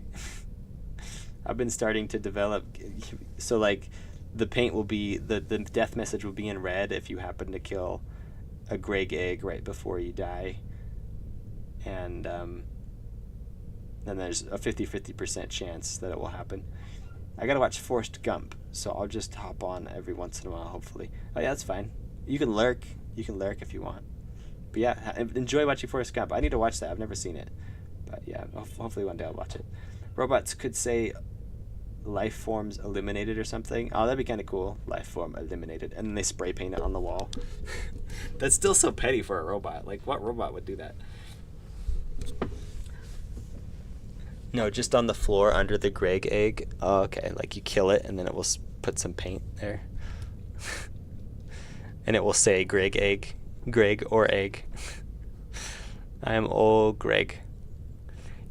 I've been starting to develop, so like the paint will be, the death message will be in red if you happen to kill a Greg Egg right before you die. And then there's a 50-50% chance that it will happen. I gotta watch Forrest Gump, so I'll just hop on every once in a while, hopefully. Oh yeah, that's fine. You can lurk if you want. But yeah, enjoy watching Forrest Gump. I need to watch that. I've never seen it. But yeah, hopefully one day I'll watch it. Robots could say life forms eliminated or something. Oh, that'd be kind of cool. Life form eliminated. And then they spray paint it on the wall. That's still so petty for a robot. Like, what robot would do that? No, just on the floor under the Greg Egg. Oh, okay. Like you kill it and then it will put some paint there. And it will say Greg Egg. Greg or Egg. I am old Greg.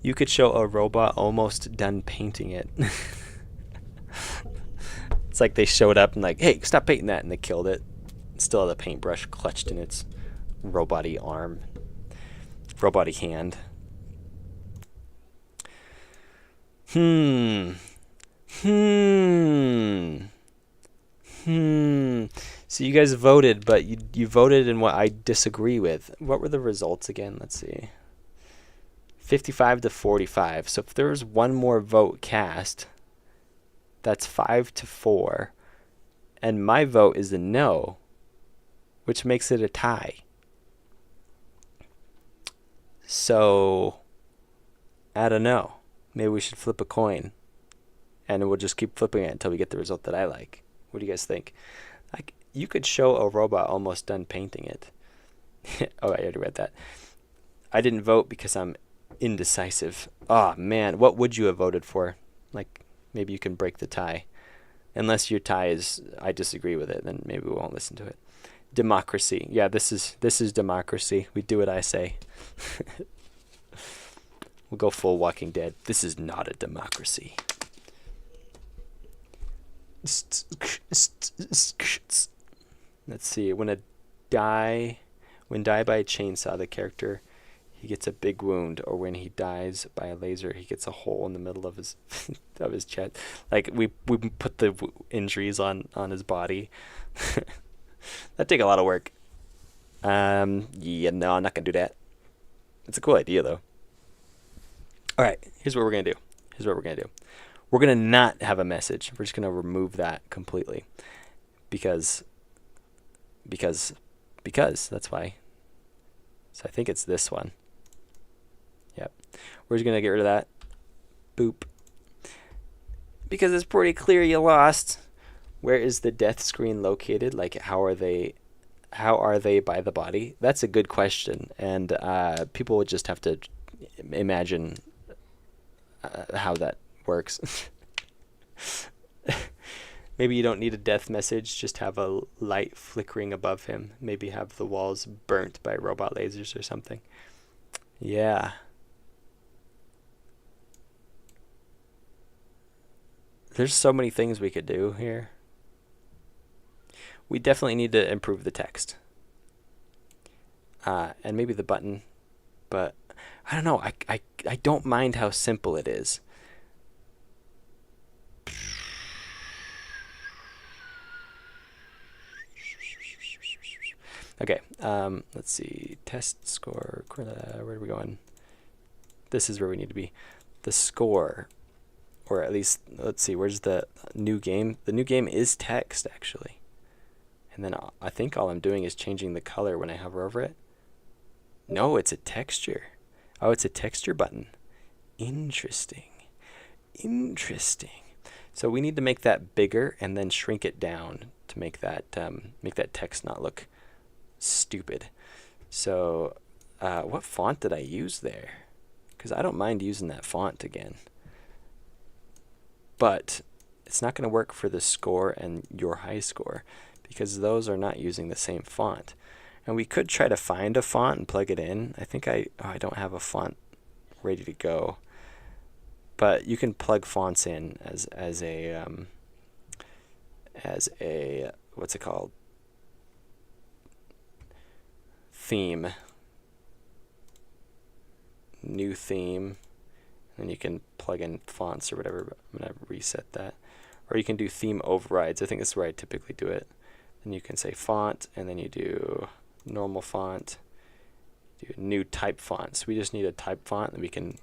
You could show a robot almost done painting it. It's like they showed up and like, hey, stop painting that, and they killed it. Still had the paintbrush clutched in its robot-y arm. Robot-y hand. So you guys voted, but you voted in what I disagree with. What were the results again? Let's see. 55 to 45. So if there was one more vote cast, that's 5 to 4. And my vote is a no, which makes it a tie. So, I don't know. Maybe we should flip a coin. And we'll just keep flipping it until we get the result that I like. What do you guys think? Like, you could show a robot almost done painting it. Oh, I already read that. I didn't vote because I'm indecisive. Oh, man. What would you have voted for? Like, maybe you can break the tie. Unless your tie is, I disagree with it, then maybe we won't listen to it. Democracy. Yeah, this is democracy. We do what I say. We'll go full Walking Dead. This is not a democracy. Let's see. When die by a chainsaw, the character, he gets a big wound, or when he dies by a laser, he gets a hole in the middle of his of his chest. Like we put the injuries on his body. That'd take a lot of work. Yeah, no, I'm not gonna do that. It's a cool idea though. All right, here's what we're gonna do. We're gonna not have a message. We're just gonna remove that completely, because that's why. So I think it's this one. Yep. We're just gonna get rid of that. Boop. Because it's pretty clear you lost. Where is the death screen located? Like, how are they by the body? That's a good question, and people would just have to imagine how that works. Maybe you don't need a death message, just have a light flickering above him. Maybe have the walls burnt by robot lasers or something. Yeah. There's so many things we could do here. We definitely need to improve the text. And maybe the button, but I don't know. I don't mind how simple it is. Okay, let's see. Test score. Where are we going? This is where we need to be. The score, or at least, let's see, where's the new game? The new game is text, actually. And then I think all I'm doing is changing the color when I hover over it. No, it's a texture. Oh, it's a texture button. Interesting. So we need to make that bigger and then shrink it down to make that text not look stupid. So what font did I use there? Because I don't mind using that font again. But it's not going to work for the score and your high score, because those are not using the same font. And we could try to find a font and plug it in. I think I don't have a font ready to go. But you can plug fonts in as a what's it called? Theme. New theme. And you can plug in fonts or whatever. But I'm going to reset that. Or you can do theme overrides. I think that's where I typically do it. Then you can say font, and then you do normal font. Do new type font. So we just need a type font, and we can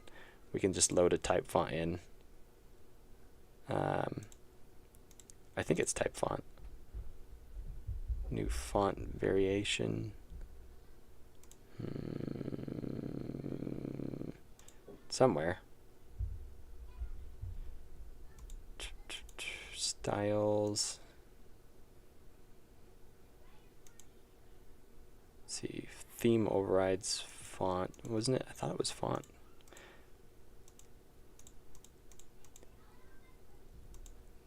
just load a type font in. I think it's type font. New font variation. Somewhere. Styles. Let's see, theme overrides font, wasn't it? I thought it was font.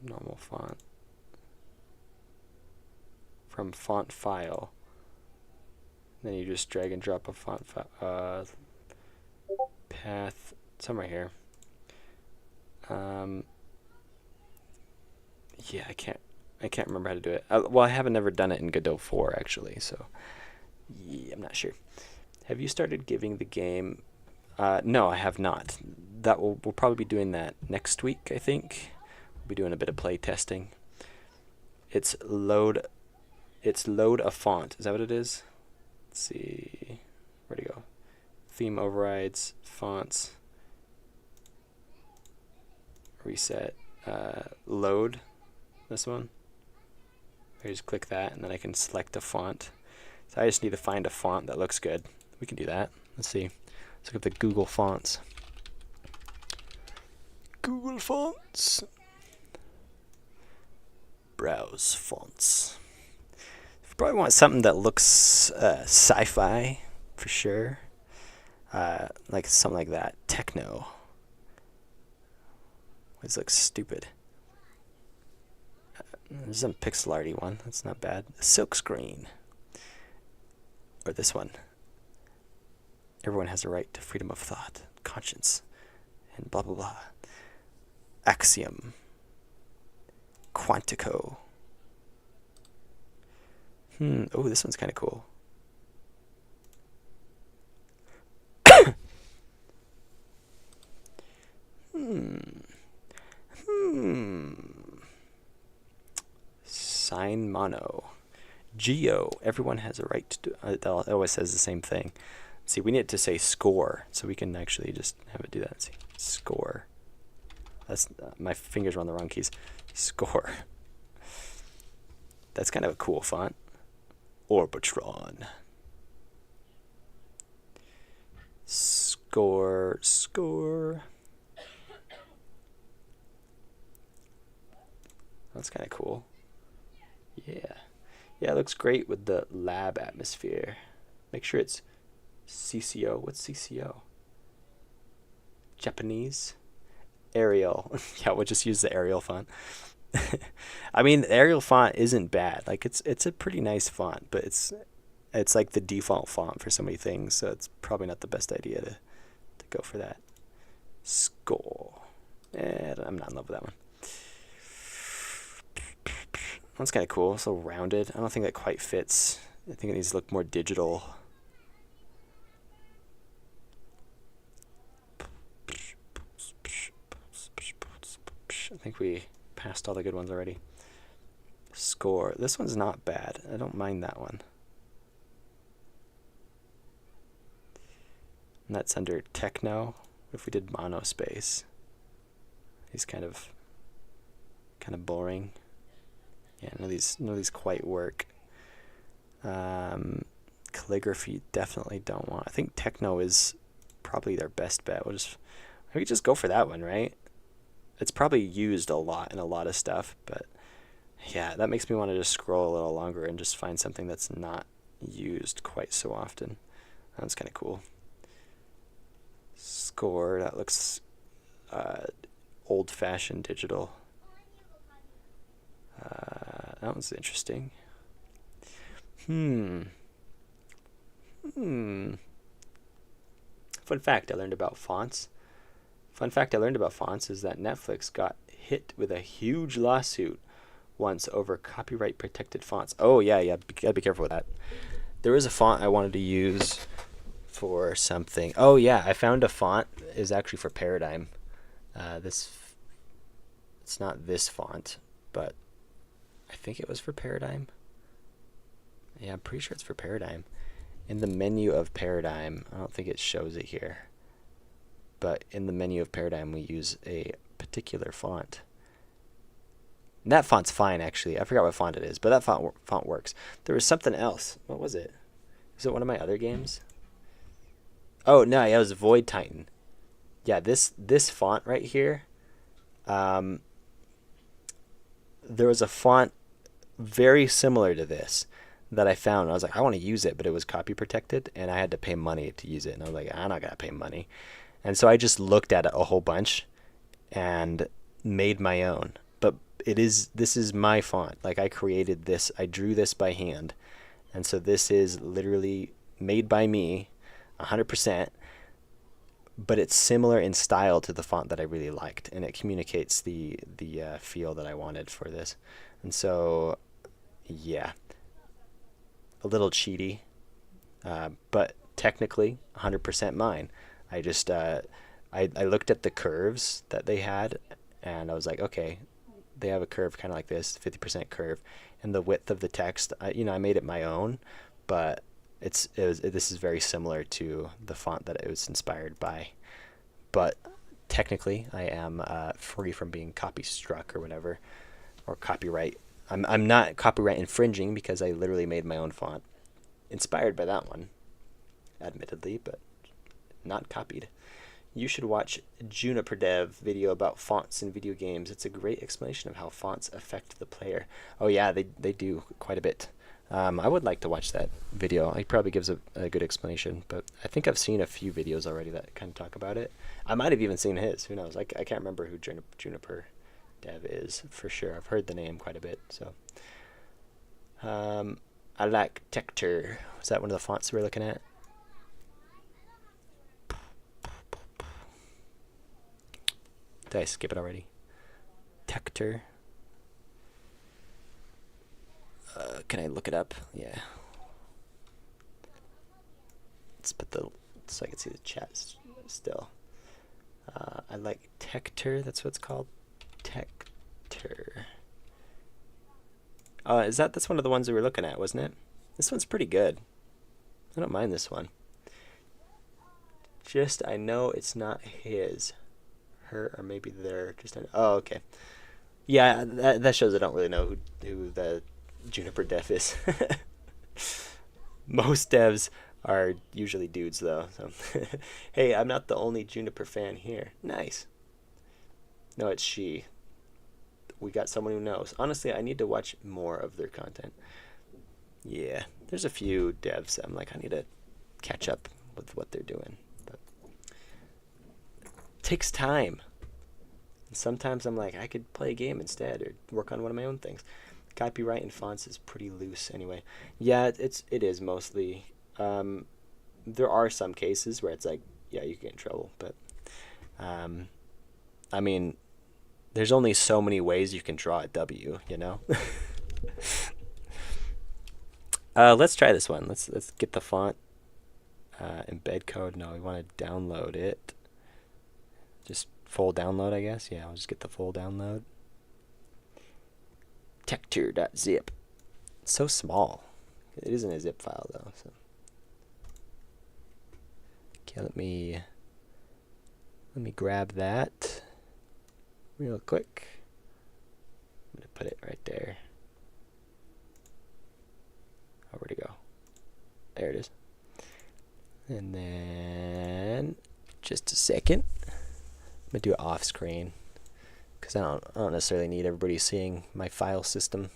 Normal font. From font file. Then you just drag and drop a font path somewhere here. Yeah, I can't remember how to do it. Well, I haven't never done it in Godot 4 actually, so yeah, I'm not sure. Have you started giving the game? No, I have not. We'll probably be doing that next week, I think. We'll be doing a bit of play testing. It's load a font. Is that what it is? Let's see. Where'd it go? Theme overrides, fonts, reset, load, this one. I just click that and then I can select a font. So I just need to find a font that looks good. We can do that. Let's see. Let's look up the Google fonts. Google fonts. Browse fonts. You probably want something that looks sci-fi for sure. Like something like that. Techno. This looks stupid. There's some pixel arty one. That's not bad. Silk screen. Or this one. Everyone has a right to freedom of thought, conscience, and blah blah blah. Axiom. Quantico. Oh, this one's kind of cool. Sign mono. Geo. Everyone has a right to do. It always says the same thing. See, we need it to say score, so we can actually just have it do that. Let's see, score. That's my fingers were on the wrong keys. Score. That's kind of a cool font. Orbitron. Score. That's kind of cool. Yeah. Yeah, it looks great with the lab atmosphere. Make sure it's CCO. What's CCO? Japanese? Arial. Yeah, we'll just use the Arial font. I mean, the Arial font isn't bad. Like it's a pretty nice font, but it's like the default font for so many things, so it's probably not the best idea to go for that. Skull. I'm not in love with that one. That's kind of cool. So rounded. I don't think that quite fits. I think it needs to look more digital. I think we passed all the good ones already. Score. This one's not bad. I don't mind that one. And that's under techno. What if we did monospace? He's kind of boring. Yeah, none of these quite work. Calligraphy definitely don't want. I think techno is probably their best bet. We just go for that one, right? It's probably used a lot in a lot of stuff, but yeah, that makes me want to just scroll a little longer and just find something that's not used quite so often. That's kind of cool. Score, that looks old-fashioned digital. That one's interesting. Fun fact I learned about fonts. Fun fact I learned about fonts is that Netflix got hit with a huge lawsuit once over copyright protected fonts. Oh yeah, gotta be careful with that. There was a font I wanted to use for something. Oh yeah, I found a font is actually for Paradigm. It's not this font, but I think it was for Paradigm. Yeah, I'm pretty sure it's for Paradigm. In the menu of Paradigm, I don't think it shows it here, but in the menu of Paradigm we use a particular font. And that font's fine, actually. I forgot what font it is, but that font works. There was something else. What was it? Was it one of my other games? Oh, no, yeah, it was Void Titan. Yeah, this font right here, there was a font very similar to this that I found. I was like, I want to use it, but it was copy protected, and I had to pay money to use it. And I was like, I'm not going to pay money. And so I just looked at it a whole bunch and made my own. But this is my font. Like, I created this. I drew this by hand. And so this is literally made by me, 100%. But it's similar in style to the font that I really liked, and it communicates the feel that I wanted for this. And so, yeah, a little cheaty, but technically 100% mine. I just I looked at the curves that they had, and I was like, okay, they have a curve kind of like this, 50% curve, and the width of the text, I made it my own, but this is very similar to the font that it was inspired by. But technically, I am free from being copy struck or whatever, or copyright. I'm not copyright infringing because I literally made my own font, inspired by that one, admittedly, but not copied. You should watch Juniper Dev video about fonts in video games. It's a great explanation of how fonts affect the player. Oh yeah, they do quite a bit. I would like to watch that video. He probably gives a good explanation, but I think I've seen a few videos already that kind of talk about it. I might have even seen his. Who knows? I can't remember who Juniper Dev is for sure. I've heard the name quite a bit. So I like Tector. Is that one of the fonts we're looking at? Did I skip it already? Tector. Can I look it up? Yeah. Let's put so I can see the chat still. I like Tector. That's what it's called. Tector. That's one of the ones we were looking at, wasn't it? This one's pretty good. I don't mind this one. I know it's not his, her, or maybe their. Oh, okay. Yeah, that shows I don't really know who the Juniper Dev is. Most devs are usually dudes, though. So, hey, I'm not the only Juniper fan here. Nice. No, it's she. We got someone who knows. Honestly, I need to watch more of their content. Yeah, there's a few devs that I'm like, I need to catch up with what they're doing. But it takes time. And sometimes I'm like, I could play a game instead or work on one of my own things. Copyright in fonts is pretty loose anyway. Yeah, it is mostly. There are some cases where it's like, yeah, you get in trouble, but I mean, there's only so many ways you can draw a W, you know? Let's try this one. Let's get the font embed code. No, we want to download it. Just full download, I guess. Yeah, I'll just get the full download. Tector.zip. It's so small. It isn't a zip file though. So. Okay, let me grab that real quick. I'm gonna put it right there. Oh, where'd it go? There it is. And then just a second. I'm gonna do it off screen because I don't necessarily need everybody seeing my file system.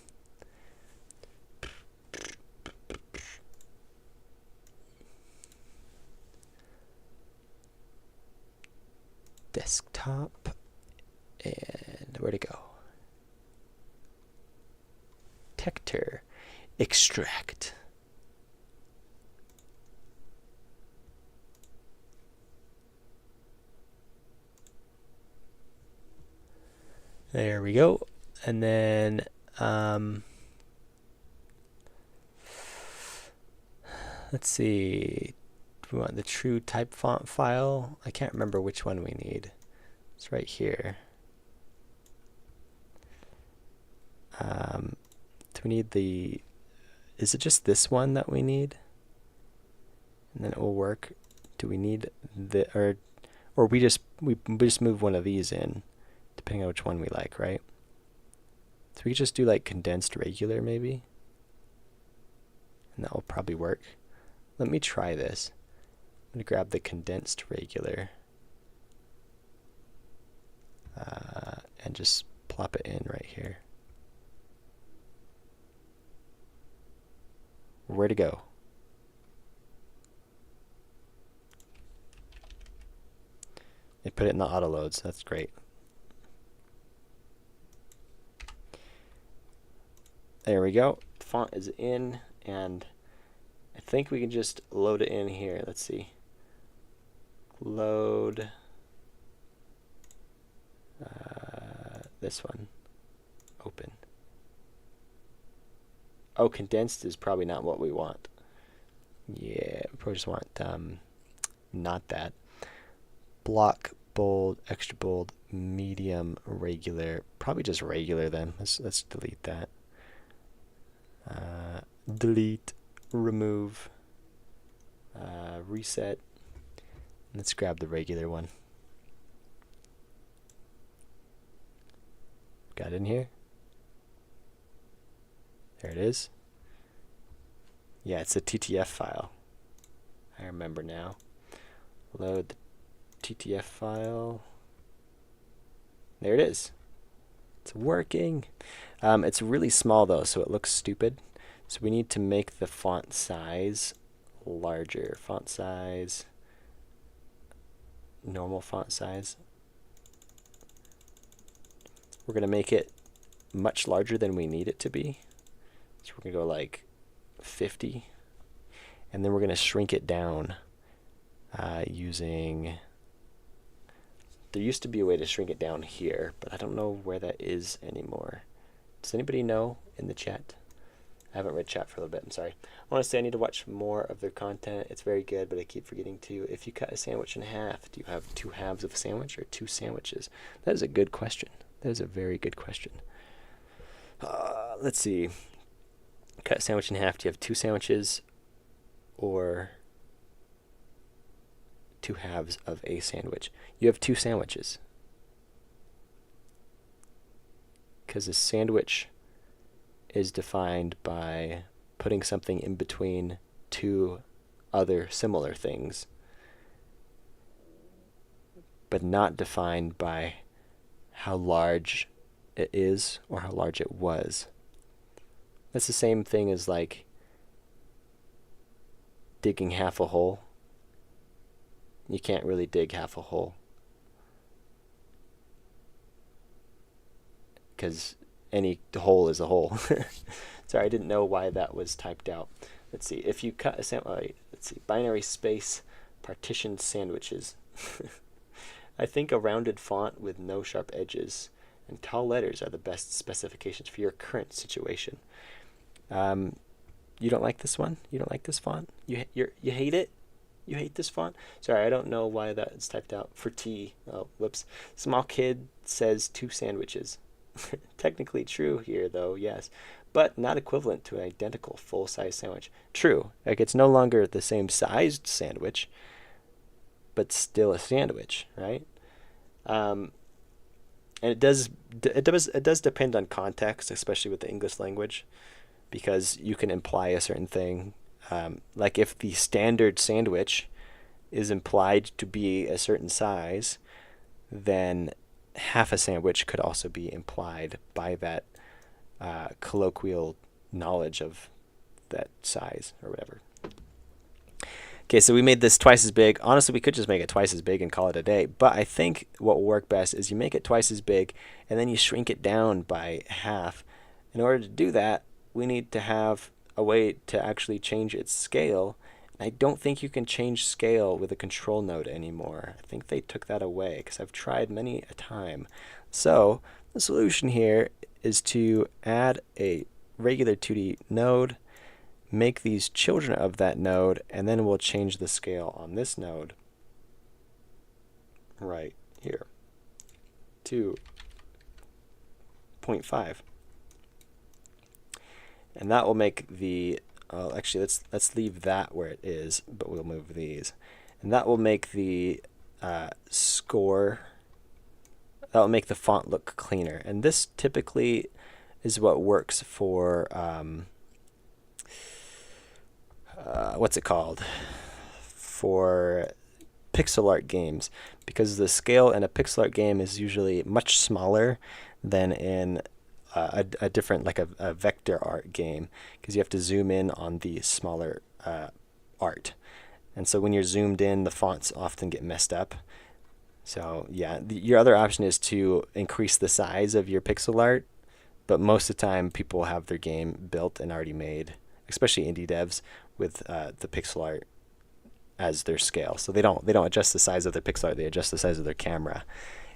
Desktop, and where'd it go? Tector, extract. There we go. And then let's see. We want the true type font file. I can't remember which one we need. It's right here. Do we need is it just this one that we need? And then it will work. Do we need or we just move one of these in, depending on which one we like, right? So we could just do like condensed regular maybe. And that will probably work. Let me try this. I'm going to grab the condensed regular and just plop it in right here. Where to go? It put it in the auto loads. That's great. There we go. The font is in, and I think we can just load it in here. Let's see. Load this one. Open. Oh, condensed is probably not what we want. Yeah, we probably just want not that. Block, bold, extra bold, medium, regular, Probably just regular then. Let's delete that. Delete, remove, reset. Let's grab the regular one. Got it in here? There it is. Yeah, it's a TTF file. I remember now. Load the TTF file. There it is. It's working. It's really small though, so it looks stupid. So we need to make the font size larger. Font size, normal font size. We're gonna make it much larger than we need it to be. So we're gonna go like 50, and then we're gonna shrink it down using. There used to be a way to shrink it down here, but I don't know where that is anymore. Does anybody know in the chat? I haven't read chat for a little bit, I'm sorry. I want to say I need to watch more of their content. It's very good, but I keep forgetting to. If you cut a sandwich in half, do you have 2 halves of a sandwich or 2 sandwiches? That is a good question. That is a very good question. Let's see. Cut a sandwich in half. Do you have 2 sandwiches or 2 halves of a sandwich? You have 2 sandwiches. Because a sandwich is defined by putting something in between 2 other similar things, but not defined by how large it is or how large it was. That's the same thing as like digging half a hole. You can't really dig half a hole because any hole is a hole. Sorry, I didn't know why that was typed out. Let's see. If you cut a sandwich, let's see. Binary space partitioned sandwiches. I think a rounded font with no sharp edges and tall letters are the best specifications for your current situation. You don't like this one? You don't like this font? You hate it? You hate this font? Sorry, I don't know why that's typed out. For T. Oh, whoops. Small kid says 2 sandwiches. Technically true here, though, yes. But not equivalent to an identical full-size sandwich. True. Like, it's no longer the same sized sandwich, but still a sandwich, right? And it does depend on context, especially with the English language, because you can imply a certain thing. Like if the standard sandwich is implied to be a certain size, then half a sandwich could also be implied by that colloquial knowledge of that size or whatever. Okay, so we made this twice as big. Honestly, we could just make it twice as big and call it a day, but I think what will work best is you make it twice as big and then you shrink it down by half. In order to do that, we need to have a way to actually change its scale. I don't think you can change scale with a control node anymore. I think they took that away because I've tried many a time. So the solution here is to add a regular 2D node, make these children of that node, and then we'll change the scale on this node right here to 0.5. And that will make the, actually let's leave that where it is, but we'll move these. And that will make the score, that will make the font look cleaner. And this typically is what works for, what's it called? For pixel art games, because the scale in a pixel art game is usually much smaller than in a different, like a vector art game, because you have to zoom in on the smaller art. And so when you're zoomed in, the fonts often get messed up. So yeah, your other option is to increase the size of your pixel art, but most of the time people have their game built and already made, especially indie devs, with the pixel art as their scale. So they don't adjust the size of their pixel art, they adjust the size of their camera.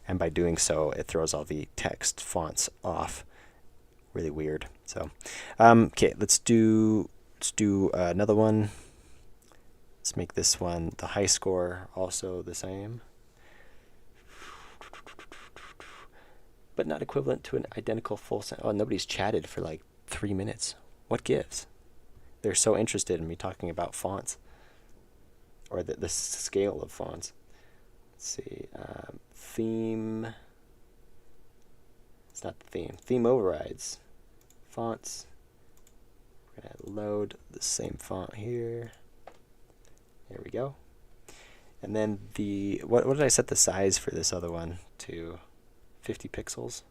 And by doing so, it throws all the text fonts off. Really weird. So, okay, let's do another one. Let's make this one the high score also the same. but not equivalent to an identical full sentence. Oh, nobody's chatted for like 3 minutes. What gives? They're so interested in me talking about fonts, or the scale of fonts. Let's see. Theme. It's not the theme. Theme overrides. Fonts. We're going to load the same font here. There we go. And then the, what did I set the size for this other one to? 50 pixels.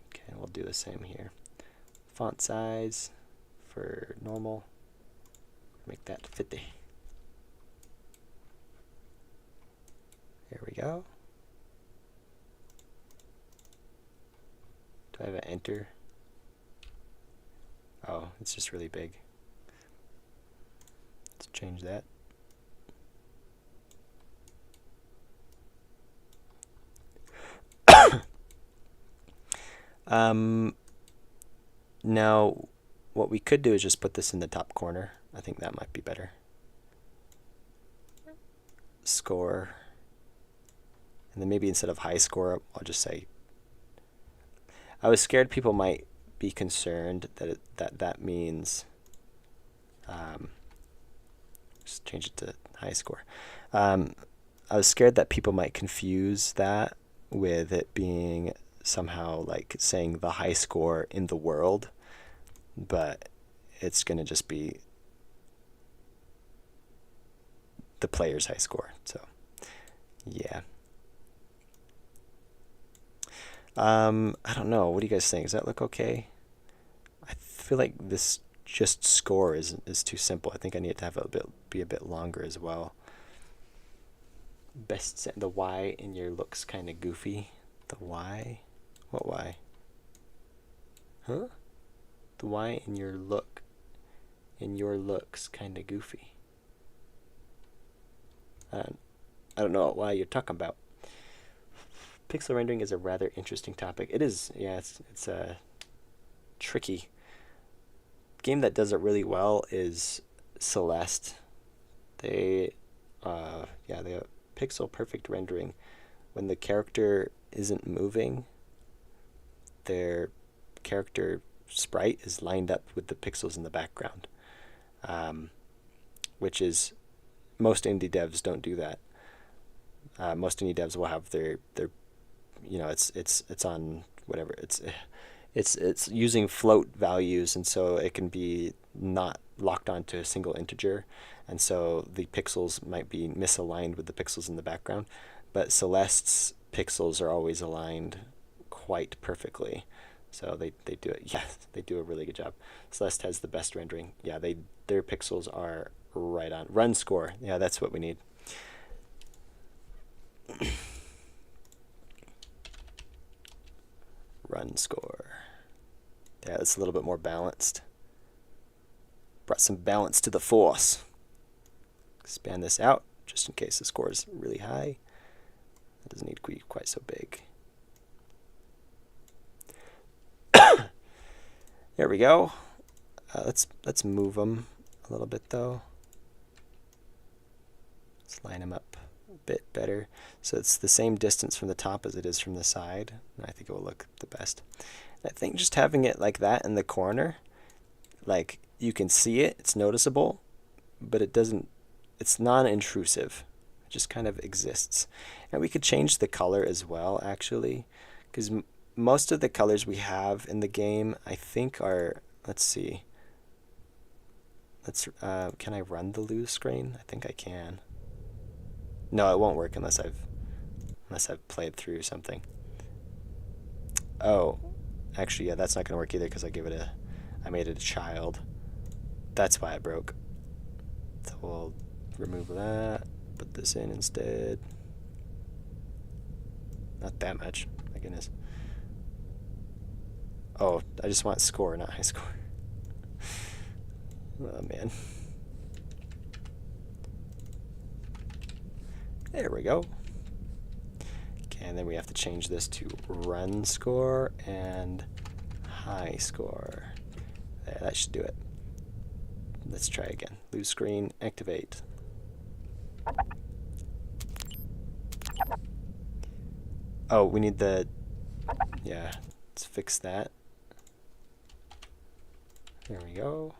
Okay, we'll do the same here. Font size for normal, make that 50. There we go. Do I have an enter? Oh, it's just really big. Let's change that. Now, what we could do is just put this in the top corner. I think that might be better. Score. And then maybe instead of high score, I'll just say... I was scared people might be concerned that that means... just change it to high score. I was scared that people might confuse that with it being somehow like saying the high score in the world, but it's going to just be the player's high score. So yeah. I don't know, what do you guys think? Does that look okay? I feel like this just score is too simple. I think I need to have be a bit longer as well. The Y in your looks kind of goofy. The Y? What Y? Huh? The Y in your looks kind of goofy. I don't know what Y you're talking about. Pixel rendering is a rather interesting topic. It is, yeah, it's tricky. Game that does it really well is Celeste. They have pixel perfect rendering. When the character isn't moving, their character sprite is lined up with the pixels in the background, which is, most indie devs don't do that. Most indie devs will have their it's on whatever, it's using float values, and so it can be not locked onto a single integer, and so the pixels might be misaligned with the pixels in the background. But Celeste's pixels are always aligned quite perfectly, so they do it. Yeah, they do a really good job. Celeste has the best rendering. Yeah, their pixels are right on. Run score. Yeah, that's what we need. Run score. Yeah, it's a little bit more balanced. Brought some balance to the force. Expand this out just in case the score is really high. It doesn't need to be quite so big. There we go. Let's move them a little bit though. Let's line them up a bit better, so it's the same distance from the top as it is from the side, and I think it will look the best. And I think just having it like that in the corner, like you can see it, it's noticeable, but it's non-intrusive. It just kind of exists. And we could change the color as well, actually, because most of the colors we have in the game, I think, are, let's see. Can I run the lose screen? I think I can. No, it won't work unless I've played through something. Oh, actually, yeah, that's not gonna work either because I made it a child. That's why it broke. So we'll remove that, put this in instead. Not that much, my goodness. Oh, I just want score, not high score. Oh man. There we go. Okay, and then we have to change this to run score and high score. There, that should do it. Let's try again. Lose screen, activate. Oh, we need the Yeah, let's fix that. There we go.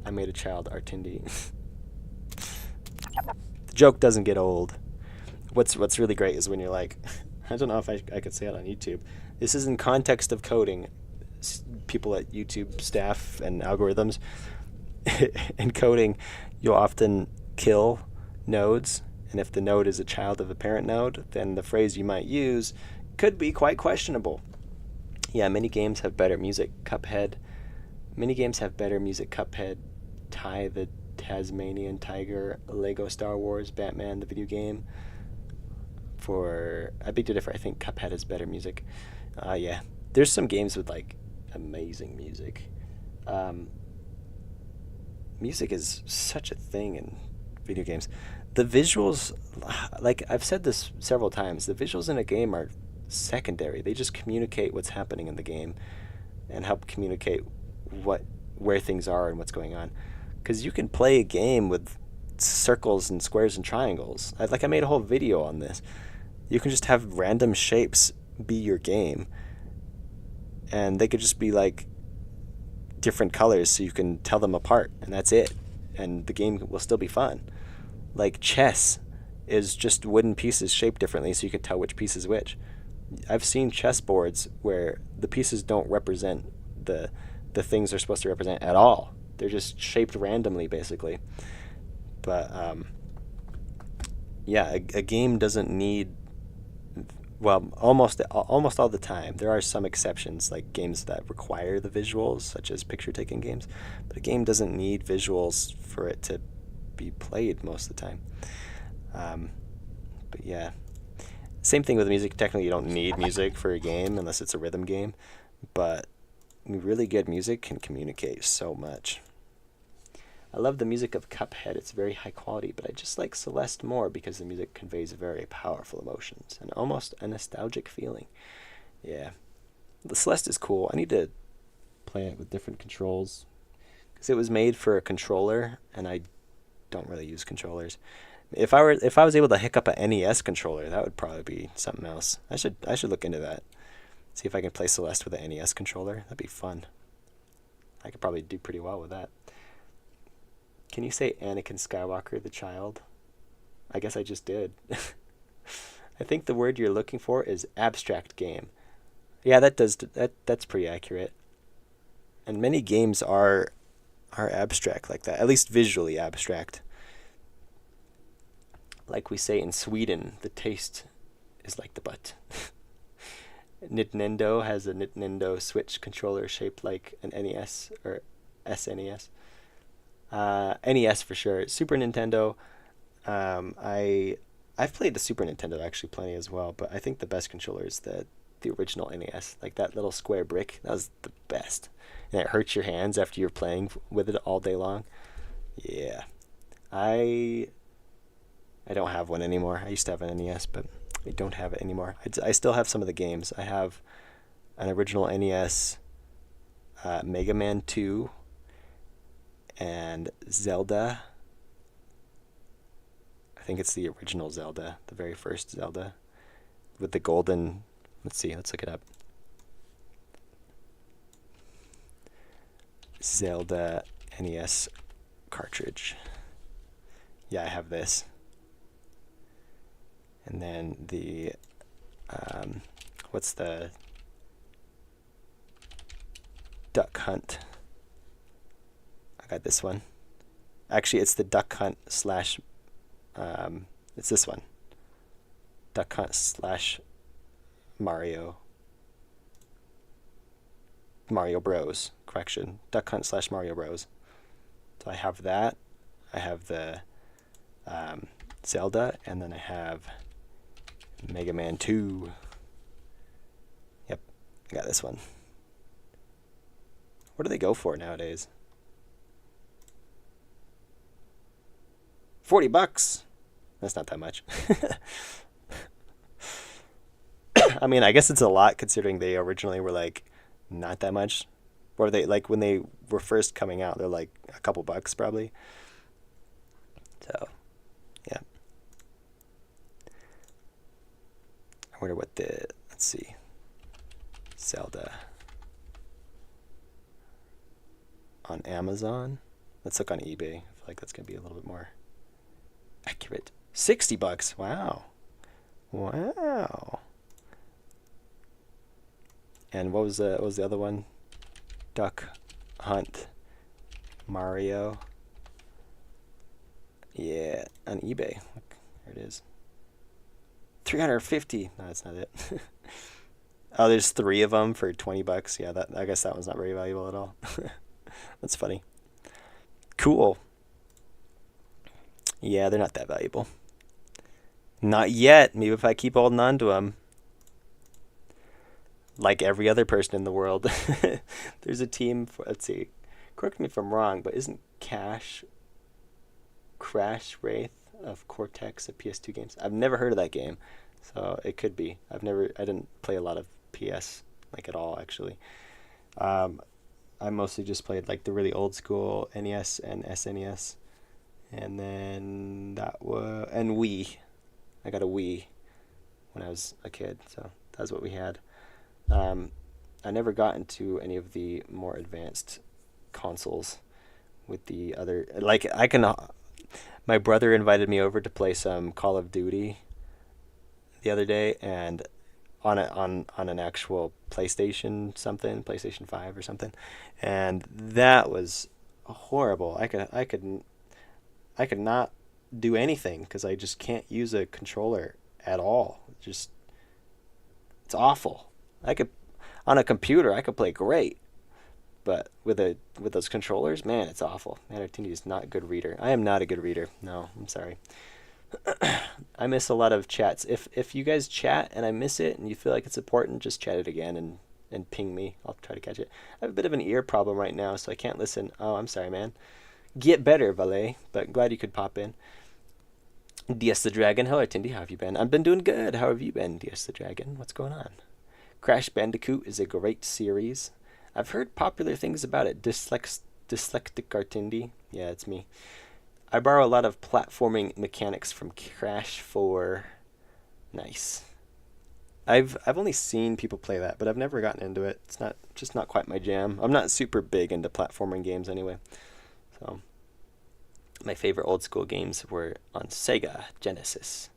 I made a child, Artindi. The joke doesn't get old. What's really great is when you're like, I don't know if I could say it on YouTube. This is in context of coding. People at YouTube staff and algorithms. In coding, you'll often kill nodes, and if the node is a child of a parent node, then the phrase you might use could be quite questionable. Yeah, many games have better music. Cuphead. Many games have better music. Cuphead, Ty the Tasmanian Tiger, Lego Star Wars, Batman the video game. For I beg to differ. I think Cuphead has better music. Yeah, there's some games with like amazing music. Music is such a thing in video games. The visuals, like I've said this several times, the visuals in a game are secondary. They just communicate what's happening in the game and help communicate where things are and what's going on. Because you can play a game with circles and squares and triangles. I made a whole video on this. You can just have random shapes be your game, and they could just be like different colors so you can tell them apart, and that's it, and the game will still be fun. Like chess is just wooden pieces shaped differently so you can tell which piece is which. I've seen chess boards where the pieces don't represent the things they're supposed to represent at all. They're just shaped randomly, basically. But yeah, a game doesn't need, well, almost all the time. There are some exceptions, like games that require the visuals, such as picture-taking games. But a game doesn't need visuals for it to be played most of the time. But yeah, same thing with music. Technically, you don't need music for a game unless it's a rhythm game. But really good music can communicate so much. I love the music of Cuphead. It's very high quality, but I just like Celeste more because the music conveys very powerful emotions and almost a nostalgic feeling. Yeah. The Celeste is cool. I need to play it with different controls because it was made for a controller, and I don't really use controllers. If I was able to hook up an NES controller, that would probably be something else. I should look into that. See if I can play Celeste with an NES controller. That'd be fun. I could probably do pretty well with that. Can you say Anakin Skywalker the child? I guess I just did. I think the word you're looking for is abstract game. Yeah, that's pretty accurate. And many games are abstract like that, at least visually abstract. Like we say in Sweden, the taste is like the butt. Nintendo has a Nintendo Switch controller shaped like an NES or SNES. NES for sure. Super Nintendo. I've played the Super Nintendo actually plenty as well, but I think the best controller is the original NES. Like that little square brick, that was the best. And it hurts your hands after you're playing with it all day long. Yeah, I don't have one anymore. I used to have an NES, but I don't have it anymore. I still have some of the games. I have an original NES, Mega Man 2, and Zelda. I think it's the original Zelda, the very first Zelda, with the golden, let's look it up. Zelda NES cartridge. Yeah, I have this. And then the, what's the Duck Hunt? I got this one. Actually, it's the Duck Hunt slash, it's this one. Duck Hunt slash Mario Bros. Correction. Duck Hunt slash Mario Bros. So I have that. I have the Zelda, and then I have Mega Man 2. Yep, I got this one. What do they go for nowadays? $40. That's not that much. I mean, I guess it's a lot considering they originally were like not that much. Or they like when they were first coming out, they're like a couple bucks probably. So, yeah. wonder what the, let's see, Zelda on Amazon. Let's look on eBay. I feel like that's gonna be a little bit more accurate. $60. Wow. Wow. And what was the other one? Duck Hunt Mario. Yeah, on eBay. Look, there it is. 350. No, that's not it. Oh, there's 3 of them for $20. Yeah, that, I guess that one's not very valuable at all. That's funny. Cool. Yeah, they're not that valuable. Not yet. Maybe if I keep holding on to them. Like every other person in the world. There's a team for, let's see, correct me if I'm wrong, but isn't Crash Wraith of Cortex a PS2 games? I've never heard of that game, so it could be. I didn't play a lot of PS like at all actually. I mostly just played like the really old school NES and SNES, and then and Wii. I got a Wii when I was a kid, so that's what we had. I never got into any of the more advanced consoles with the other, like my brother invited me over to play some Call of Duty the other day, and on an actual PlayStation 5 or something, and that was horrible. I could not do anything because I just can't use a controller at all. It's awful. On a computer I could play great, but with those controllers, man, it's awful. Man, Artindi is not a good reader. I am not a good reader. No, I'm sorry. I miss a lot of chats. If you guys chat and I miss it and you feel like it's important, just chat it again and ping me. I'll try to catch it. I have a bit of an ear problem right now, so I can't listen. Oh, I'm sorry, man. Get better, Valet. But glad you could pop in. DS the Dragon. Hello, Artindi. How have you been? I've been doing good. How have you been, DS the Dragon? What's going on? Crash Bandicoot is a great series. I've heard popular things about it. Dyslexic Artindi. Yeah, it's me. I borrow a lot of platforming mechanics from Crash 4. Nice. I've only seen people play that, but I've never gotten into it. It's just not quite my jam. I'm not super big into platforming games anyway. So my favorite old school games were on Sega Genesis.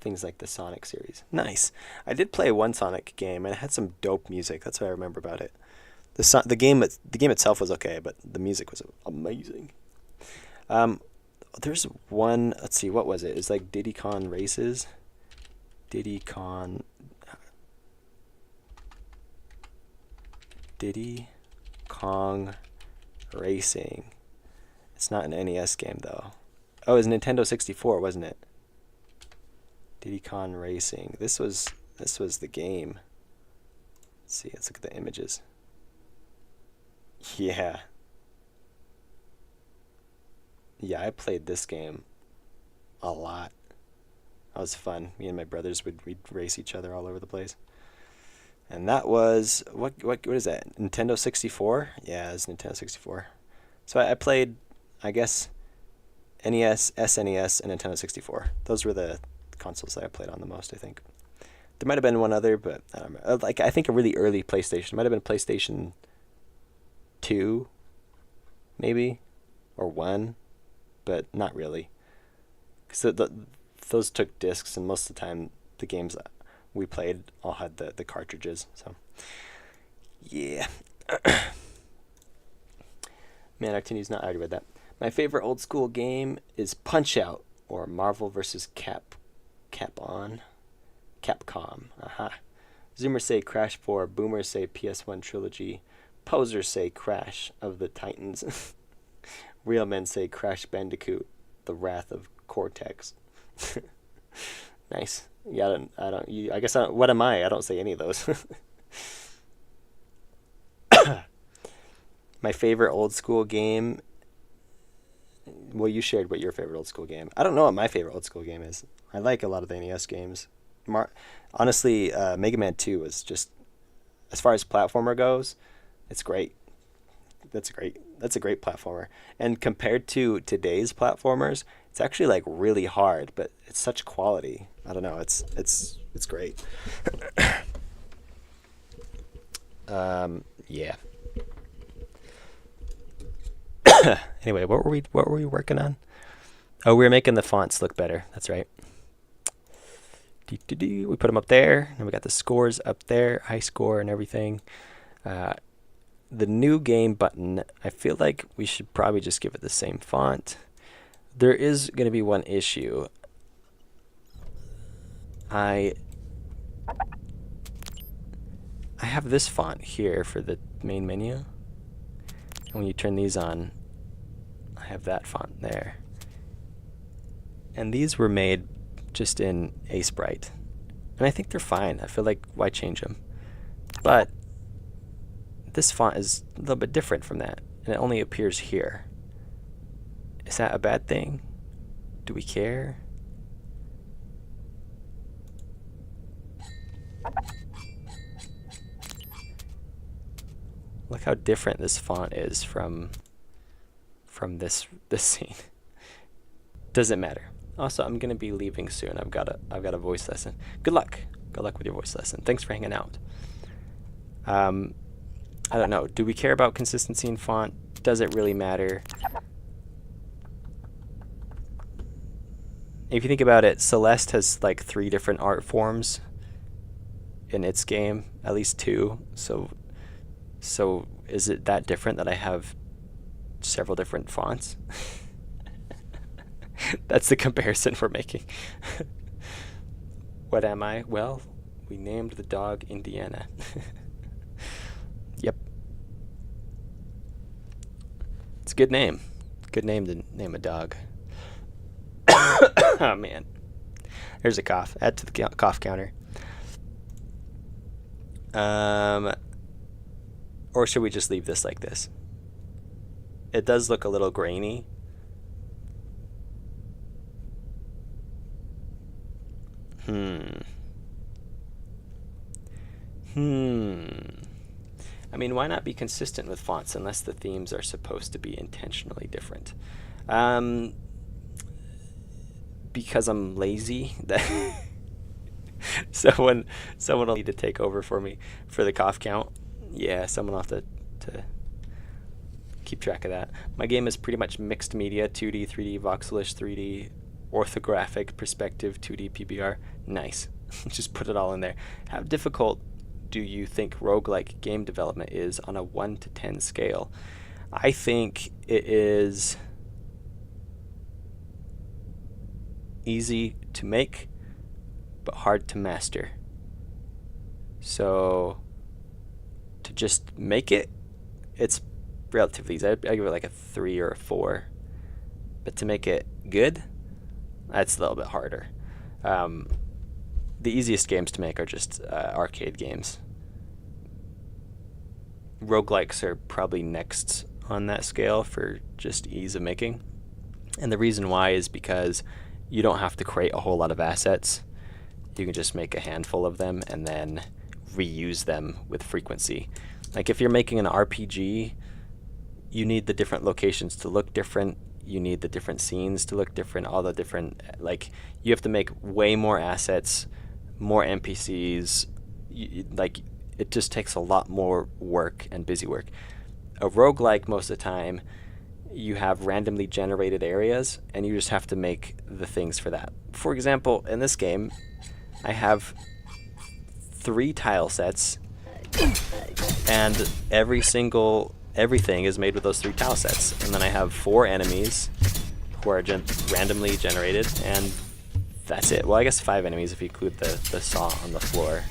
Things like the Sonic series. Nice. I did play one Sonic game and it had some dope music. That's what I remember about it. The game itself was okay, but the music was amazing. There's one, let's see, what was it? It's like Diddy Kong Races. Diddy Kong Racing. It's not an NES game though. Oh, it was Nintendo 64, wasn't it? Diddy Kong Racing. This was the game. Let's see, let's look at the images. Yeah. Yeah, I played this game a lot. That was fun. Me and my brothers we'd race each other all over the place. And that was what is that? Nintendo 64? Yeah, it's Nintendo 64. So I played, I guess, NES, SNES, and Nintendo 64. Those were the consoles that I played on the most, I think. There might have been one other, but I don't remember. Like, I think a really early PlayStation. Might have been PlayStation 2, maybe, or 1, but not really. Because those took discs, and most of the time the games that we played all had the cartridges. So, yeah. Man, Artindi's not. I already read that. My favorite old school game is Punch-Out! Or Marvel vs. Capcom. Aha. Zoomers say Crash 4. Boomers say PS1 trilogy. Posers say Crash of the Titans. Real men say Crash Bandicoot, The Wrath of Cortex. Nice. Yeah, I guess what am I? I don't say any of those. My favorite old school game. Well, you shared what your favorite old school game. I don't know what my favorite old school game is. I like a lot of the NES games. Honestly, Mega Man 2 was just, as far as platformer goes, it's great. That's a great platformer. And compared to today's platformers, it's actually like really hard, but it's such quality. I don't know. It's It's great. Yeah. Anyway, what were we working on? Oh, we were making the fonts look better. That's right. We put them up there, and we got the scores up there, high score and everything. The new game button, I feel like we should probably just give it the same font. There is going to be one issue. I have this font here for the main menu. And when you turn these on, I have that font there. And these were made just in Sprite. And I think they're fine. I feel like, why change them? But this font is a little bit different from that. And it only appears here. Is that a bad thing? Do we care? Look how different this font is from this scene. Doesn't matter. Also, I'm gonna be leaving soon. I've got a voice lesson. Good luck. Good luck with your voice lesson. Thanks for hanging out. I don't know. Do we care about consistency in font? Does it really matter? If you think about it, Celeste has like 3 different art forms in its game, at least 2. So is it that different that I have several different fonts? That's the comparison we're making. What am I? Well, we named the dog Indiana. Yep. It's a good name. Good name to name a dog. Oh, man. There's a cough. Add to the cough counter. Or should we just leave this like this? It does look a little grainy. I mean, why not be consistent with fonts unless the themes are supposed to be intentionally different? Because I'm lazy. Someone will need to take over for me for the cough count. Yeah, someone will have to keep track of that. My game is pretty much mixed media, 2D, 3D, voxelish, 3D, orthographic, perspective, 2D, PBR. Nice. Just put it all in there. How difficult do you think roguelike game development is on a 1 to 10 scale? I think it is easy to make, but hard to master. So to just make it, it's relatively easy. I give it like a 3 or a 4. But to make it good, that's a little bit harder. The easiest games to make are just arcade games. Roguelikes are probably next on that scale for just ease of making. And the reason why is because you don't have to create a whole lot of assets. You can just make a handful of them and then reuse them with frequency. Like if you're making an RPG, you need the different locations to look different. You need the different scenes to look different, all the different, like, you have to make way more assets, more NPCs. Like, it just takes a lot more work and busy work. A roguelike, most of the time, you have randomly generated areas, and you just have to make the things for that. For example, in this game, I have 3 tile sets, and everything is made with those 3 tile sets. And then I have 4 enemies who are randomly generated, and that's it. Well, I guess 5 enemies if you include the saw on the floor.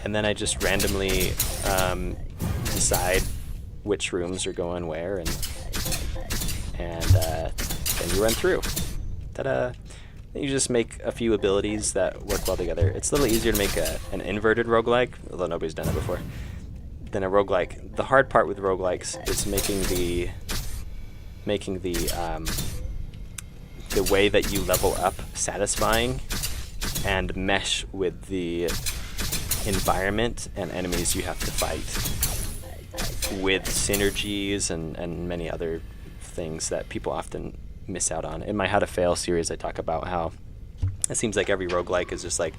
And then I just randomly decide which rooms are going where, and then you run through. Ta-da! Then you just make a few abilities that work well together. It's a little easier to make an inverted roguelike, although nobody's done it before, than a roguelike. The hard part with roguelikes is making the way that you level up satisfying and mesh with the environment and enemies you have to fight, with synergies and many other things that people often miss out on. In my How to Fail series, I talk about how It seems like every roguelike is just like,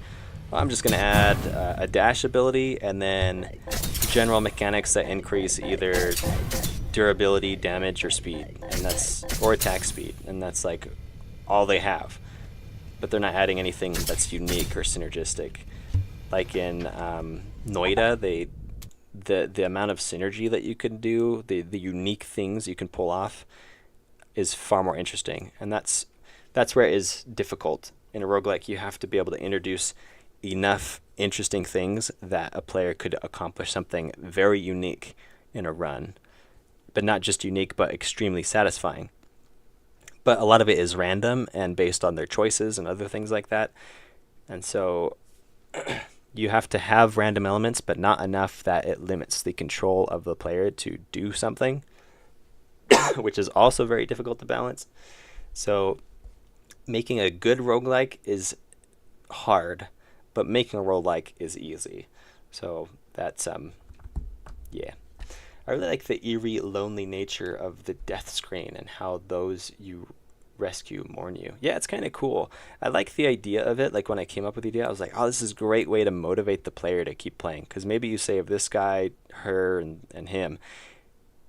well, I'm just going to add a dash ability and then general mechanics that increase either durability, damage, or speed, and or attack speed, and that's like all they have. But they're not adding anything that's unique or synergistic. Like in Noida, the amount of synergy that you can do, the unique things you can pull off, is far more interesting, and that's where it is difficult. In a roguelike, you have to be able to introduce enough interesting things that a player could accomplish something very unique in a run, but not just unique, but extremely satisfying. But a lot of it is random and based on their choices and other things like that, and so you have to have random elements, but not enough that it limits the control of the player to do something, which is also very difficult to balance. So making a good roguelike is hard, but making a roguelike is easy. So that's yeah. I really like the eerie, lonely nature of the death screen and how those you rescue mourn you. Yeah, it's kind of cool. I like the idea of it. Like when I came up with the idea, I was like, oh, this is a great way to motivate the player to keep playing. Because maybe you save this guy, her, and him.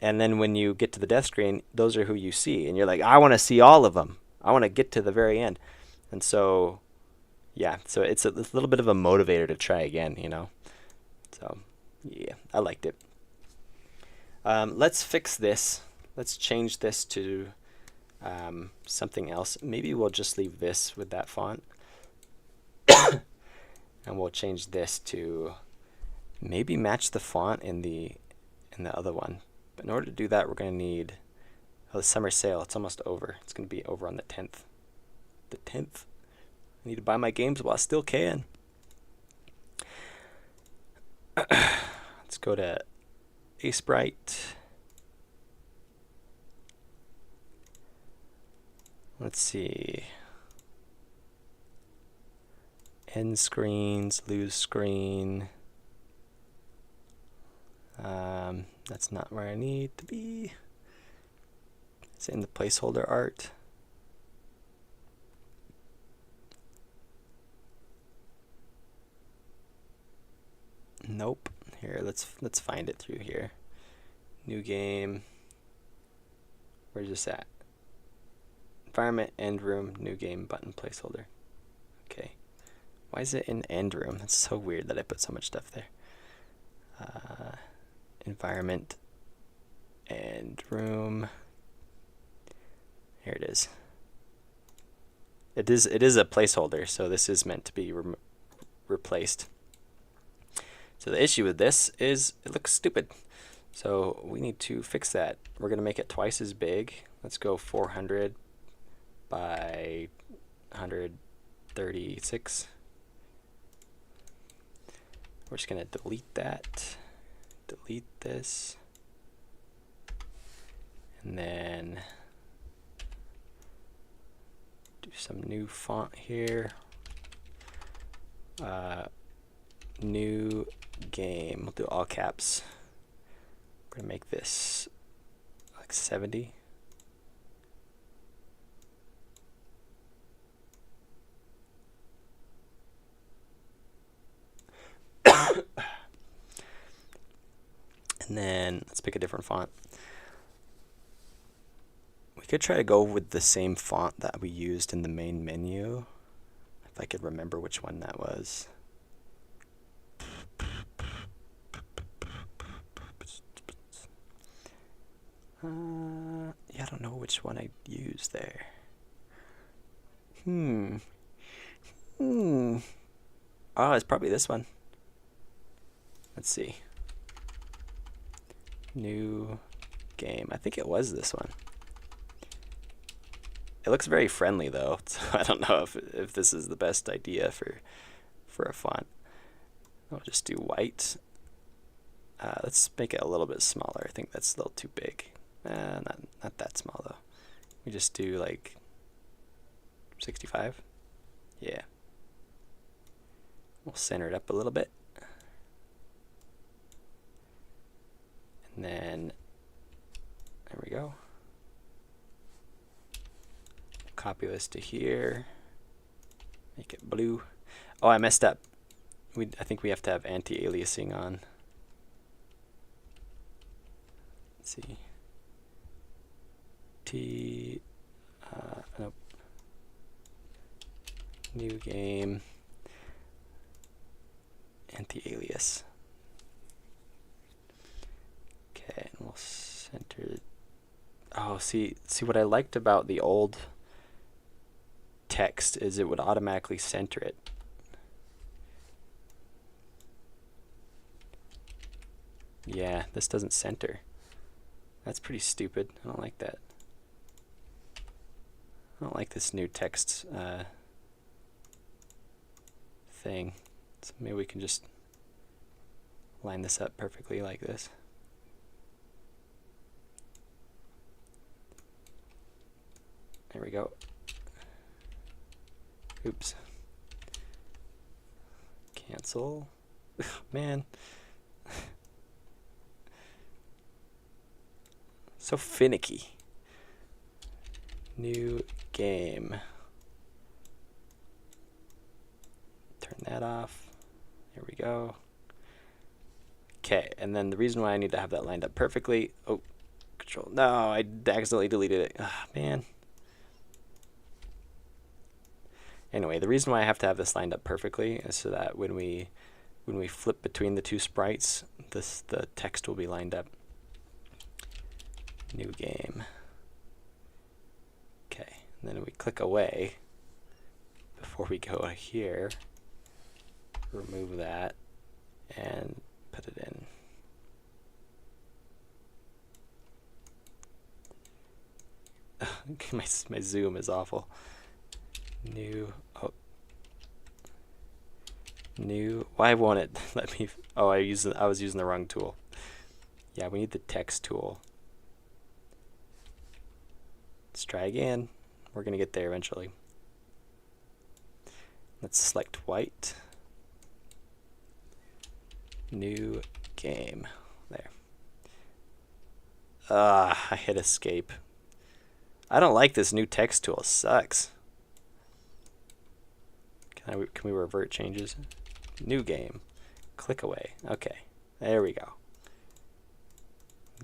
And then when you get to the death screen, those are who you see. And you're like, I want to see all of them. I want to get to the very end. And so, yeah, so it's a little bit of a motivator to try again, you know? So, yeah, I liked it. Let's fix this. Let's change this to something else. Maybe we'll just leave this with that font. And we'll change this to maybe match the font in the other one. But in order to do that, we're going to need the summer sale. It's almost over. It's going to be over on the 10th. The 10th. I need to buy my games while I still can. Let's go to Sprite. Let's see. End screens, lose screen. That's not where I need to be. It's in the placeholder art. Nope. Here, let's find it through here. New game. Where's this at? Environment, end room, new game, button, placeholder. Okay. Why is it in end room? That's so weird that I put so much stuff there. Environment, end room. Here it is. It is a placeholder, so this is meant to be replaced. So the issue with this is it looks stupid. So we need to fix that. We're going to make it twice as big. Let's go 400 by 136. We're just going to delete that. Delete this. And then do some new font here. New game. We'll do all caps. We're going to make this like 70. And then let's pick a different font. We could try to go with the same font that we used in the main menu. If I could remember which one that was. Yeah, I don't know which one I used there. Oh, it's probably this one. Let's see. New game. I think it was this one. It looks very friendly though, so I don't know if this is the best idea for a font. I'll just do white. Let's make it a little bit smaller. I think that's a little too big. Not that small though. We just do like 65. Yeah. We'll center it up a little bit. And then, there we go. Copy this to here. Make it blue. Oh, I messed up. I think we have to have anti-aliasing on. Let's see. Nope. New game. Anti-alias. Okay, and we'll center it. Oh, see what I liked about the old text is it would automatically center it. Yeah, this doesn't center. That's pretty stupid. I don't like that. I don't like this new text thing. So maybe we can just line this up perfectly like this. There we go. Oops. Cancel. Man. So finicky. New game. Turn that off. Here we go. Okay, and then the reason why I need to have that lined up perfectly. Oh, control. No, I accidentally deleted it. Ah, man. Anyway, the reason why I have to have this lined up perfectly is so that when we flip between the two sprites, the text will be lined up. New game. Okay, and then we click away before we go here. Remove that and put it in. my zoom is awful. New. Why won't it let me? Oh, I was using the wrong tool. Yeah, we need the text tool. Let's try again. We're gonna get there eventually. Let's select white. New game. There. I hit escape. I don't like this new text tool. It sucks. Can we revert changes? New game. Click away. Okay. There we go.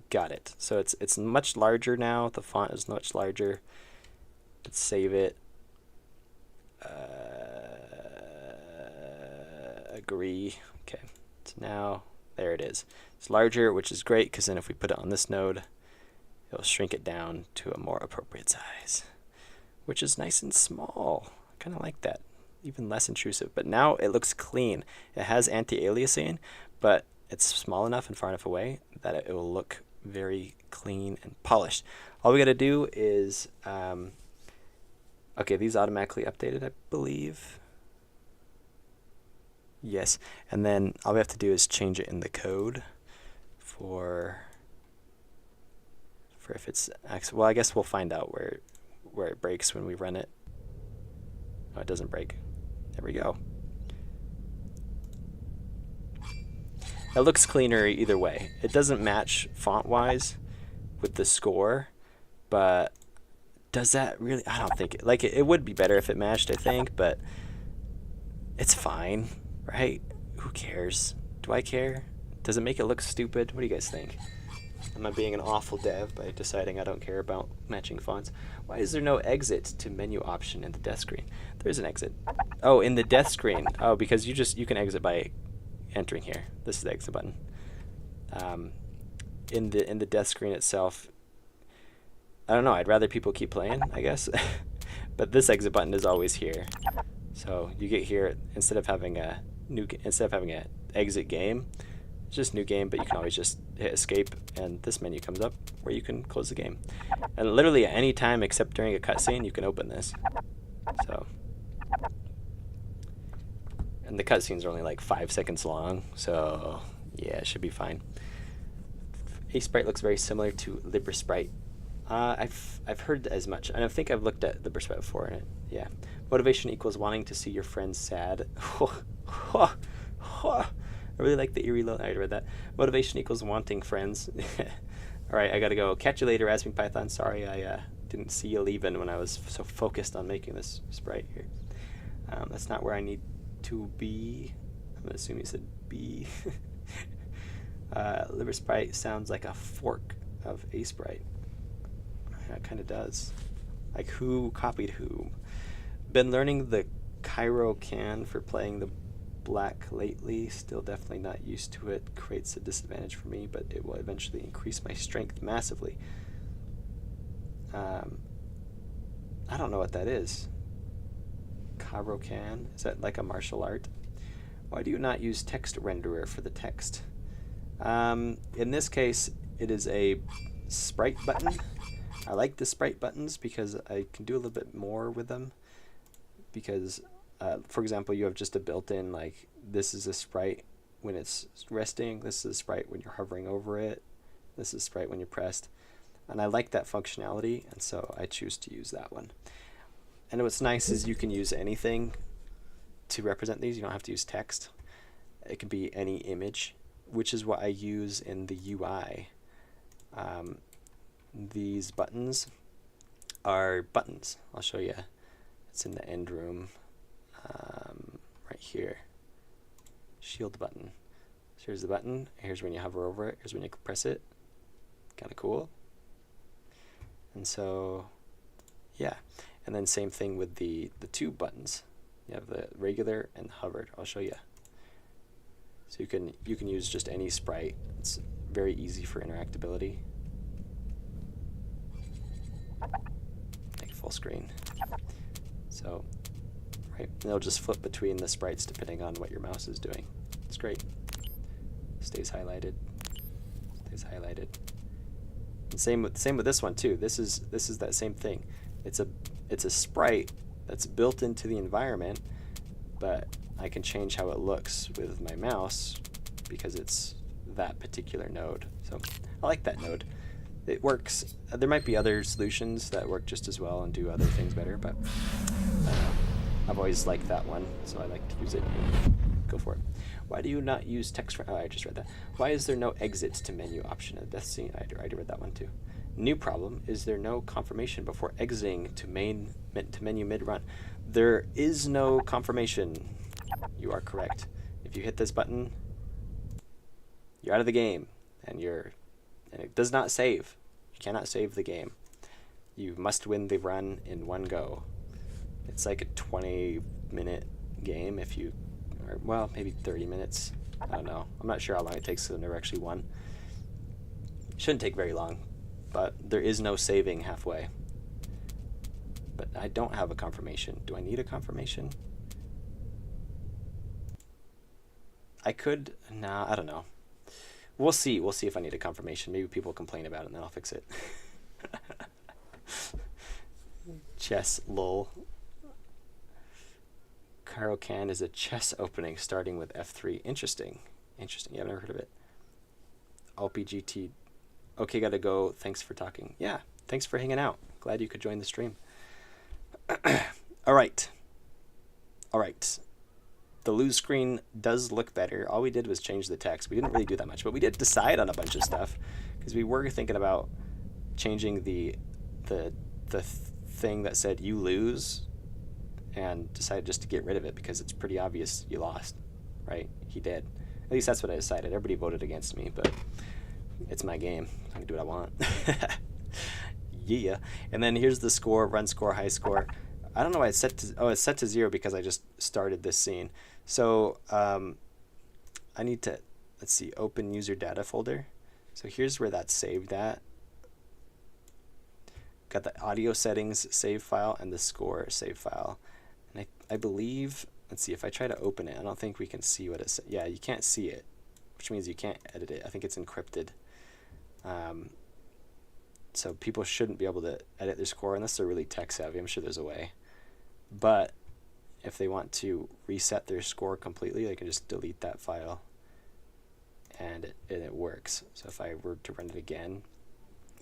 Got it. So it's much larger now. The font is much larger. Let's save it. Agree. Okay. So now there it is. It's larger, which is great because then if we put it on this node, it'll shrink it down to a more appropriate size, which is nice and small. I kind of like that. Even less intrusive. But now it looks clean. It has anti-aliasing, but it's small enough and far enough away that it will look very clean and polished. All we got to do is, okay, these automatically updated, I believe. Yes, and then all we have to do is change it in the code for if it's, well, I guess we'll find out where it breaks when we run it. Oh, it doesn't break. There we go. It looks cleaner either way. It doesn't match font-wise with the score, but does that really? I don't think it. Like it would be better if it matched, I think, but it's fine, right? Who cares? Do I care? Does it make it look stupid? What do you guys think? Am I being an awful dev by deciding I don't care about matching fonts? Why is there no exit to menu option in the death screen? There's an exit. Oh, in the death screen. Oh, because you can exit by entering here. This is the exit button. In the death screen itself, I don't know. I'd rather people keep playing, I guess. But this exit button is always here. So you get here instead of having a exit game. It's just new game, but you can always just hit escape, and this menu comes up where you can close the game. And literally at any time except during a cutscene, you can open this. So, and the cutscenes are only like 5 seconds long, so yeah, it should be fine. Sprite looks very similar to LibreSprite. I've heard as much, and I think I've looked at LibreSprite before, and yeah, motivation equals wanting to see your friends sad. I really like the eerie. I read that. Motivation equals wanting friends. All right, I gotta go. Catch you later, Rasping Python. Sorry, I didn't see you leaving when I was so focused on making this sprite here. That's not where I need to be. I'm gonna assume you said B. Liver Sprite sounds like a fork of A Sprite. Yeah, it kind of does. Like who copied who? Been learning the Cairo can for playing the black lately. Still definitely not used to it. Creates a disadvantage for me, but it will eventually increase my strength massively. I don't know what that is. Cairo can? Is that like a martial art? Why do you not use text renderer for the text? In this case, it is a sprite button. I like the sprite buttons because I can do a little bit more with them. Because, for example, you have just a built-in, like, this is a sprite when it's resting, this is a sprite when you're hovering over it, this is a sprite when you're pressed. And I like that functionality, and so I choose to use that one. And what's nice is you can use anything to represent these. You don't have to use text. It can be any image, which is what I use in the UI. These buttons are buttons. I'll show you. It's in the end room right here. Shield button. So here's the button. Here's when you hover over it. Here's when you press it. Kind of cool. And so, yeah. And then same thing with the two buttons. You have the regular and hovered. I'll show you. So you can use just any sprite. It's very easy for interactability. Make it full screen. So, right, and it'll just flip between the sprites depending on what your mouse is doing. It's great. Stays highlighted. Stays highlighted. And same with this one too. This is that same thing. It's a sprite that's built into the environment, but I can change how it looks with my mouse because it's that particular node. So I like that node. It works. There might be other solutions that work just as well and do other things better, but I've always liked that one, so I like to use it. Go for it. Why do you not use text? Oh, I just read that. Why is there no exit to menu option at Death Scene? I already read that one too. New problem, is there no confirmation before exiting to menu mid-run? There is no confirmation. You are correct. If you hit this button, you're out of the game, and it does not save. You cannot save the game. You must win the run in one go. It's like a 20-minute game if you, or well, maybe 30 minutes. I don't know. I'm not sure how long it takes to never actually won. Shouldn't take very long, but there is no saving halfway. But I don't have a confirmation. Do I need a confirmation? I could, nah, I don't know. We'll see. We'll see if I need a confirmation. Maybe people complain about it and then I'll fix it. Chess, lol. Karokan is a chess opening starting with F3. Interesting. Interesting. Yeah, I've never heard of it. LPGT. Okay, gotta go. Thanks for talking. Yeah, thanks for hanging out. Glad you could join the stream. All right. All right. The lose screen does look better. All we did was change the text. We didn't really do that much, but we did decide on a bunch of stuff because we were thinking about changing the thing that said you lose and decided just to get rid of it because it's pretty obvious you lost, right? He did. At least that's what I decided. Everybody voted against me, but it's my game. I can do what I want. Yeah. And then here's the score, run score, high score. I don't know why it's set to, oh, it's set to 0 because I just started this scene. So I need to, let's see, open user data folder. So here's where that's saved at. Got the audio settings save file and the score save file. And I believe, let's see, if I try to open it, I don't think we can see what it says. Yeah, you can't see it, which means you can't edit it. I think it's encrypted. So people shouldn't be able to edit their score unless they're really tech savvy. I'm sure there's a way. But if they want to reset their score completely, they can just delete that file and it works. So if I were to run it again,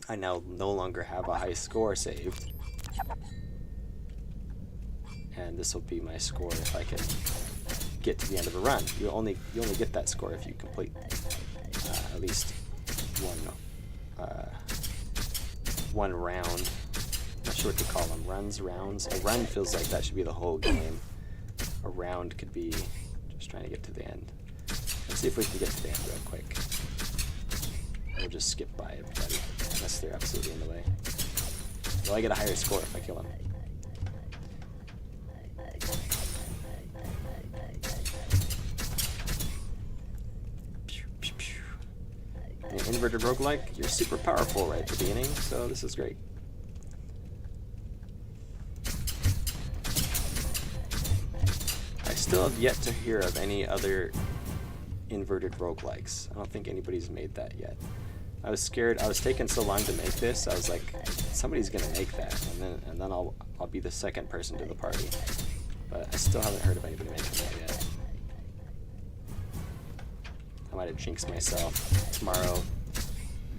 I now no longer have a high score saved. And this will be my score if I can get to the end of a run. You only get that score if you complete at least one round. Not sure what to call them. Runs, rounds. A run feels like that should be the whole game. a round could be just trying to get to the end. Let's see if we can get to the end real quick. We'll just skip by everybody, unless they're absolutely in the way. Will I get a higher score if I kill him? In an inverted roguelike, you're super powerful right at the beginning, so this is great. I still have yet to hear of any other inverted roguelikes. I don't think anybody's made that yet. I was scared. I was taking so long to make this. I was like, somebody's gonna make that, and then I'll be the second person to the party. But I still haven't heard of anybody making that yet. I might have jinxed myself. Tomorrow,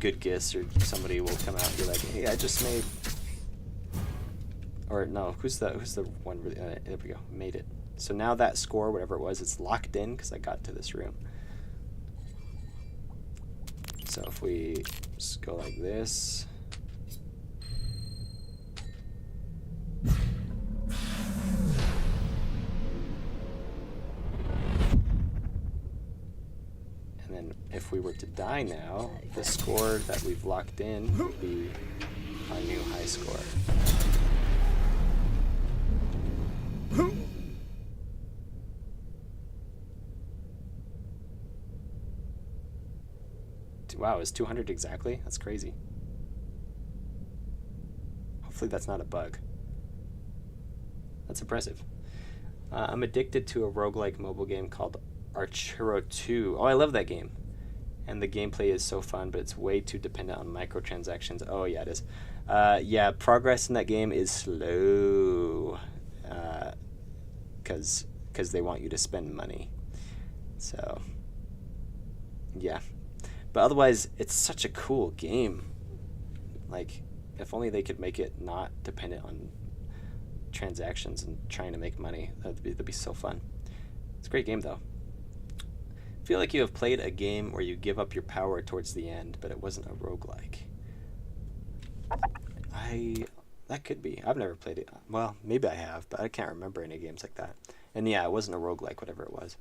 Good Gifts or somebody will come out and be like, "Hey, I just made." Or no, who's the one? There we go. Made it. So now that score, whatever it was, it's locked in because I got to this room. So if we just go like this. And then if we were to die now, the score that we've locked in would be our new high score. Wow, it's 200 exactly? That's crazy. Hopefully that's not a bug. That's impressive. I'm addicted to a roguelike mobile game called Arturo 2. Oh, I love that game. And the gameplay is so fun, but it's way too dependent on microtransactions. Oh, yeah, it is. Yeah, progress in that game is slow. Because they want you to spend money. So, yeah. But otherwise, it's such a cool game. Like, if only they could make it not dependent on transactions and trying to make money. That'd be so fun. It's a great game, though. I feel like you have played a game where you give up your power towards the end, but it wasn't a roguelike. That could be. I've never played it. Well, maybe I have, but I can't remember any games like that. And yeah, it wasn't a roguelike, whatever it was.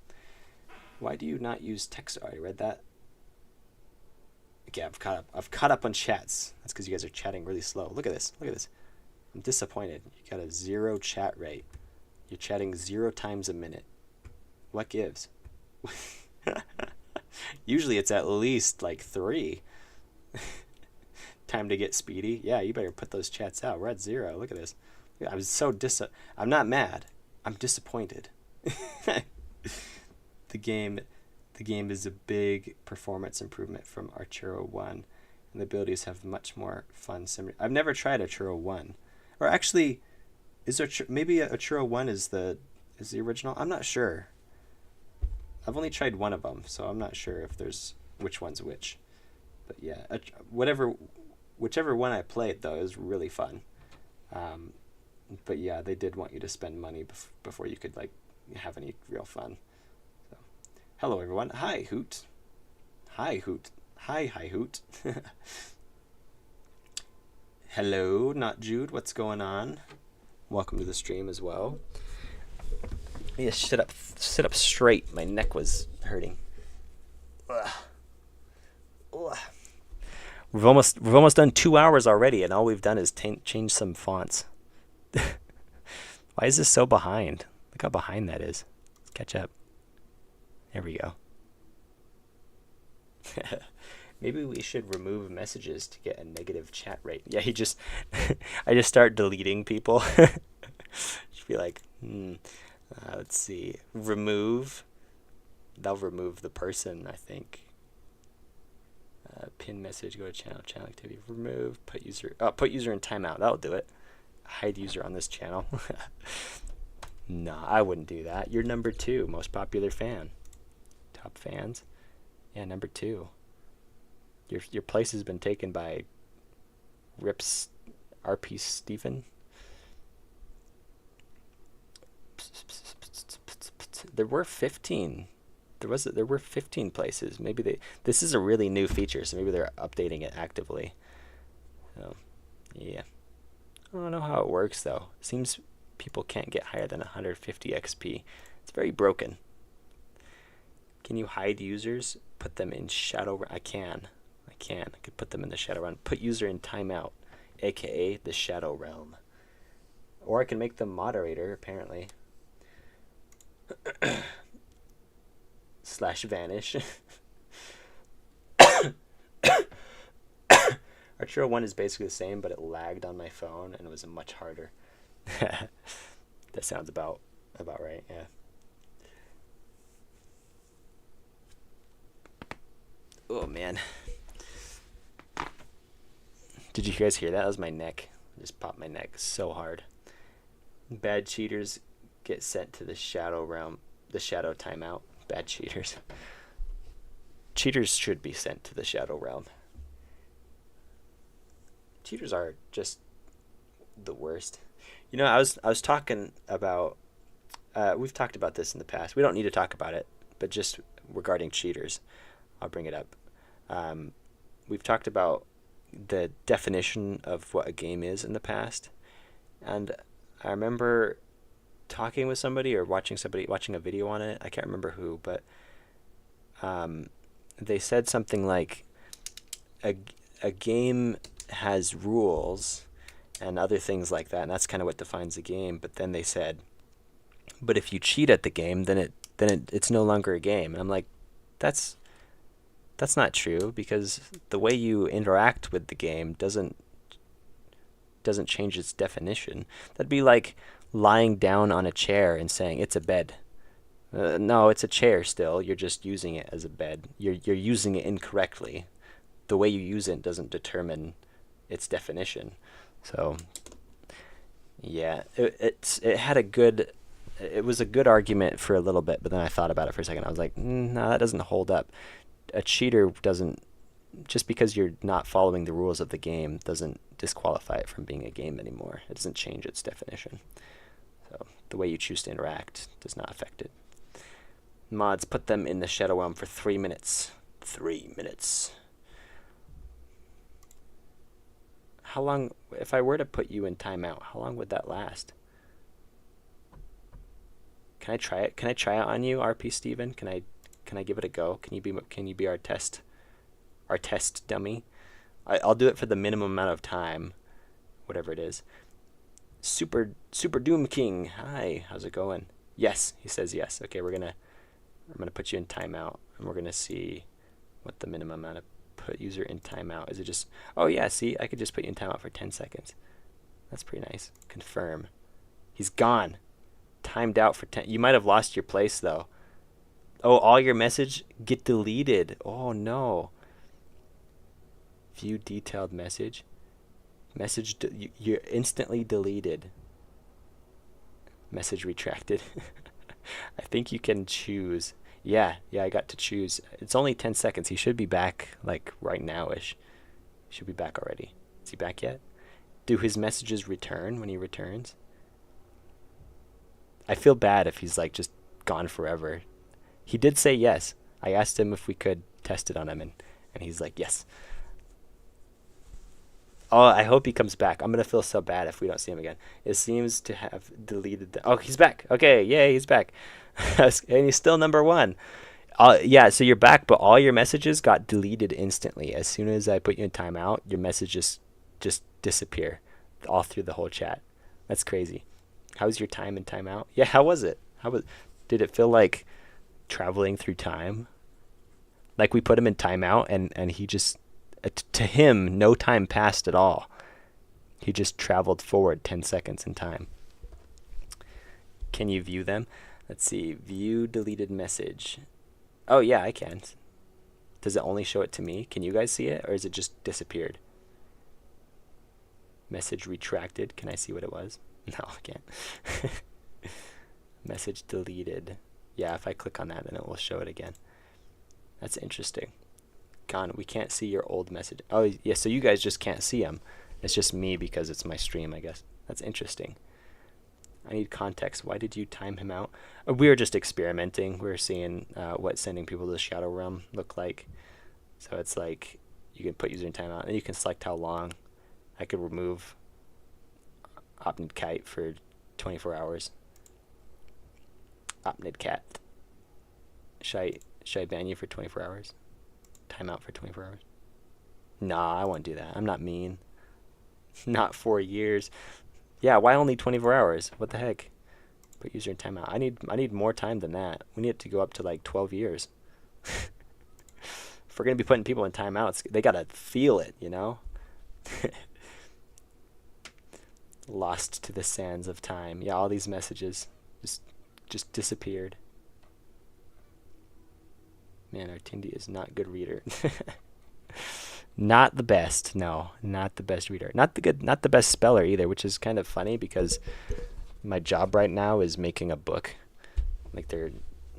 Why do you not use text? Oh, I read that. Okay, I've caught up on chats. That's because you guys are chatting really slow. Look at this. Look at this. I'm disappointed. You got a 0 chat rate. You're chatting 0 times a minute. What gives? Usually it's at least like 3. Time to get speedy. Yeah, you better put those chats out. We're at 0. Look at this. I'm so I'm not mad. I'm disappointed. The game is a big performance improvement from Arturo 1, and the abilities have much more fun. I've never tried Arturo 1. Or actually, maybe Arturo 1 is the original? I'm not sure. I've only tried one of them, so I'm not sure if there's which one's which. But yeah, whichever one I played, though, is really fun. But yeah, they did want you to spend money before you could like have any real fun. So, hello, everyone. Hi, Hoot. Hi, Hoot. Hi, Hoot. Hello, not Jude. What's going on? Welcome to the stream as well. Yeah, sit up straight. My neck was hurting. Ugh. Ugh. We've almost done 2 hours already, and all we've done is change some fonts. Why is this so behind? Look how behind that is. Let's catch up. There we go. Maybe we should remove messages to get a negative chat rate. Yeah, I just start deleting people. Just be like, let's see. Remove. That'll remove the person, I think. Pin message, go to channel activity, remove, put user in timeout. That'll do it. Hide user on this channel. No, I wouldn't do that. You're number 2, most popular fan. Top fans. Yeah, number 2. Your place has been taken by Rips RP Stephen. There were 15. There were 15 places. Maybe this is a really new feature, so maybe they're updating it actively. So, yeah. I don't know how it works though. It seems people can't get higher than 150 XP. It's very broken. Can you hide users? Put them in shadow. I can. I could put them in the shadow realm. Put user in timeout, aka the shadow realm. Or I can make them moderator, apparently. / vanish. Arturo 1 is basically the same, but it lagged on my phone and it was much harder. That sounds about right, yeah. Oh man. Did you guys hear that? That was my neck. I just popped my neck so hard. Bad cheaters get sent to the shadow realm, the shadow timeout. Bad cheaters. Cheaters should be sent to the shadow realm. Cheaters are just the worst. You know, I was talking about, we've talked about this in the past. We don't need to talk about it, but just regarding cheaters, I'll bring it up. We've talked about the definition of what a game is in the past, and I remember talking with somebody or watching a video on it. I can't remember who, but they said something like a game has rules and other things like that, and that's kind of what defines a game. But then they said, but if you cheat at the game, then it's no longer a game. And I'm like, that's not true, because the way you interact with the game doesn't change its definition. That'd be like lying down on a chair and saying it's a bed. No, it's a chair still. You're just using it as a bed. You're using it incorrectly. The way you use it doesn't determine its definition. So yeah, it was a good argument for a little bit, but then I thought about it for a second. I was like, no, that doesn't hold up. A cheater doesn't, just because you're not following the rules of the game doesn't disqualify it from being a game anymore. It doesn't change its definition. So the way you choose to interact does not affect it. Mods, put them in the shadow realm for 3 minutes. 3 minutes. How long, if I were to put you in timeout, how long would that last? Can I try it? Can I try it on you, RP Steven? Can I give it a go? Can you be our test dummy? I'll do it for the minimum amount of time, whatever it is. Super Doom King, hi, how's it going? Yes, he says yes. Okay, I'm gonna put you in timeout, and we're gonna see what the minimum amount of put user in timeout is. It just, oh yeah, see, I could just put you in timeout for 10 seconds. That's pretty nice. Confirm. He's gone. Timed out for 10. You might have lost your place though. Oh, all your message get deleted. Oh no. View detailed message. You're instantly deleted. Message retracted. I think you can choose. Yeah, I got to choose. It's only 10 seconds. He should be back like right now-ish. He should be back already. Is he back yet? Do his messages return when he returns? I feel bad if he's like just gone forever. He did say yes. I asked him if we could test it on him, and he's like, yes. Oh, I hope he comes back. I'm going to feel so bad if we don't see him again. It seems to have deleted oh, he's back. Okay, yay, he's back. And he's still number 1. Yeah, so you're back, but all your messages got deleted instantly. As soon as I put you in timeout, your messages just disappear all through the whole chat. That's crazy. How was your time in timeout? Yeah, how was it? Did it feel like traveling through time? Like we put him in timeout and he just, to him, no time passed at all. He just traveled forward 10 seconds in time. Can you view them? Let's see. View deleted message. Oh, yeah, I can. Does it only show it to me? Can you guys see it? Or is it just disappeared? Message retracted. Can I see what it was? No, I can't. Message deleted. Yeah, if I click on that, then it will show it again. That's interesting. Gone. We can't see your old message. Oh, yeah, so you guys just can't see them. It's just me because it's my stream, I guess. That's interesting. I need context. Why did you time him out? We were just experimenting. We were seeing what sending people to the shadow realm looked like. So it's like you can put user in timeout, and you can select how long. I could remove Opted Kite for 24 hours. Opnidcat. Should I ban you for 24 hours? Timeout for 24 hours? Nah, I won't do that. I'm not mean. Not 4 years. Yeah, why only 24 hours? What the heck? Put user in timeout. I need more time than that. We need it to go up to like 12 years. If we're gonna be putting people in timeouts, they gotta feel it, you know? Lost to the sands of time. Yeah, all these messages just disappeared. Man, Artindi is not a good reader. Not the best. No, not the best reader. Not the best speller either, which is kind of funny because my job right now is making a book. Like they're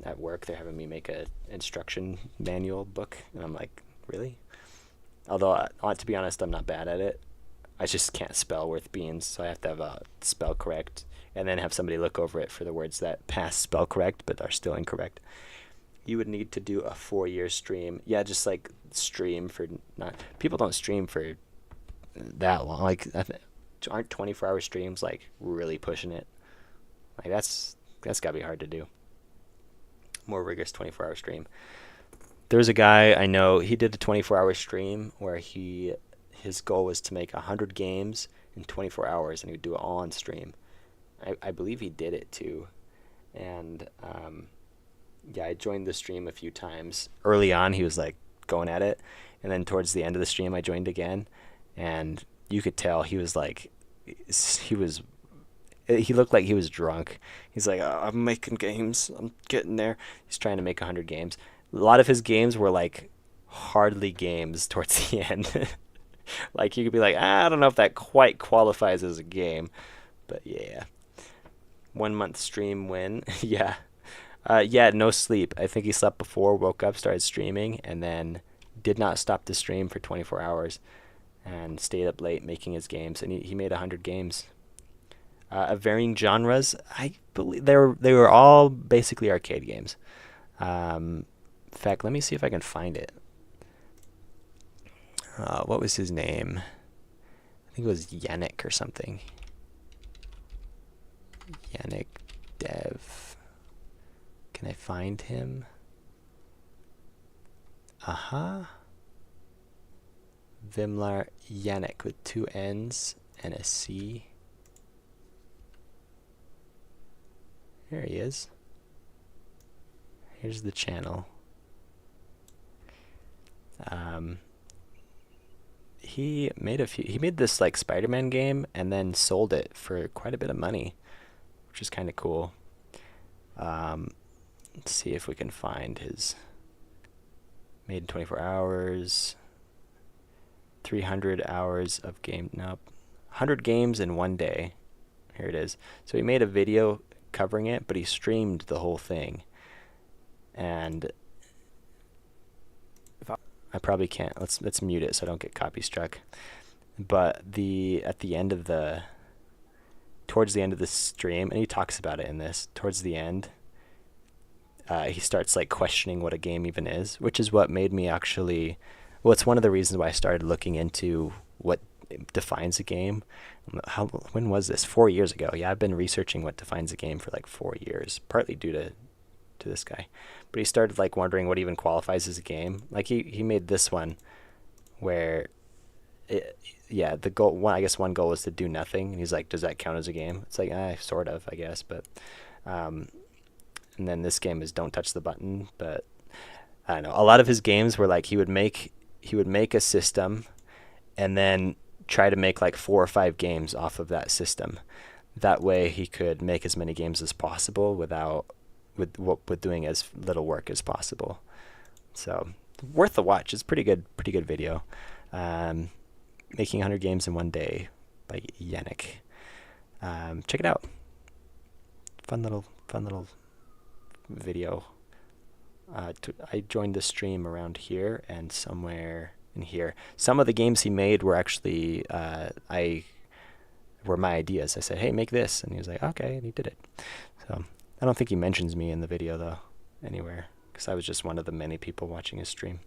at work, they're having me make a instruction manual book, and I'm like, really? Although, to be honest, I'm not bad at it. I just can't spell worth beans, so I have to have a spell correct, and then have somebody look over it for the words that pass spell correct but are still incorrect. You would need to do a 4-year stream. Yeah, just like stream for not. People don't stream for that long. Like, aren't 24-hour streams like really pushing it? Like that's gotta be hard to do. More rigorous 24-hour stream. There's a guy I know. He did a 24-hour stream where his goal was to make 100 games in 24 hours, and he would do it all on stream. I believe he did it too, and yeah, I joined the stream a few times. Early on, he was like going at it, and then towards the end of the stream, I joined again, and you could tell he was like, he looked like he was drunk. He's like, oh, I'm making games. I'm getting there. He's trying to make 100 games. A lot of his games were like hardly games towards the end. Like you could be like, I don't know if that quite qualifies as a game, but yeah. 1 month stream win. Yeah. Yeah, no sleep. I think he slept before, woke up, started streaming, and then did not stop the stream for 24 hours and stayed up late making his games. And he made 100 games. Of varying genres. I believe they were all basically arcade games. In fact, let me see if I can find it. What was his name? I think it was Yannick or something. Yannick Dev. Can I find him? Vimlar Yannick with 2 N's and a C. Here he is. Here's the channel. He made this like Spider-Man game and then sold it for quite a bit of money, which is kind of cool. Let's see if we can find his made in 24 hours, 300 hours of game. Nope. 100 games in 1 day. Here it is. So he made a video covering it, but he streamed the whole thing. And I probably can't. Let's mute it so I don't get copy struck. But towards the end of the stream, and he talks about it in this, towards the end, he starts like questioning what a game even is, which is what made me actually, well, it's one of the reasons why I started looking into what defines a game. When was this? 4 years ago. Yeah, I've been researching what defines a game for like 4 years, partly due to this guy. But he started like wondering what even qualifies as a game. Like he made this one where the goal, I guess one goal was to do nothing, and he's like, does that count as a game? It's like, sort of, I guess, but and then this game is don't touch the button. But I don't know, a lot of his games were like he would make a system and then try to make like 4 or 5 games off of that system. That way he could make as many games as possible with doing as little work as possible. So worth a watch. It's pretty good video. Making 100 games in 1 day by Yannick. Check it out. Fun little video. I joined the stream around here and somewhere in here. Some of the games he made were actually were my ideas. I said, hey, make this, and he was like, okay, and he did it. So I don't think he mentions me in the video though anywhere, because I was just one of the many people watching his stream.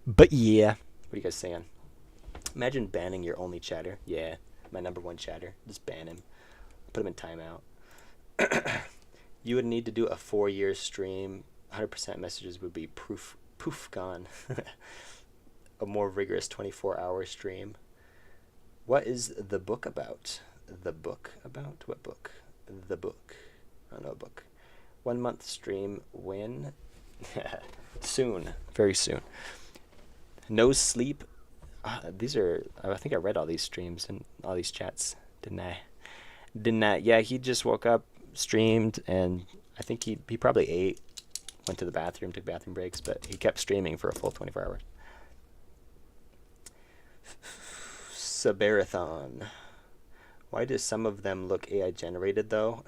But yeah, what are you guys saying? Imagine banning your only chatter. Yeah, my #1 chatter. Just ban him. Put him in timeout. You would need to do a 4-year stream. 100% messages would be poof gone. A more rigorous 24-hour stream. What is the book about? The book about? What book? The book. I don't know a book. 1 month stream when? Soon. Very soon. No sleep. These are, I think I read all these streams and all these chats, didn't I? Didn't I? Yeah, he just woke up, streamed, and I think he probably ate, went to the bathroom, took bathroom breaks, but he kept streaming for a full 24 hours. Sabarathon. Why do some of them look AI generated though?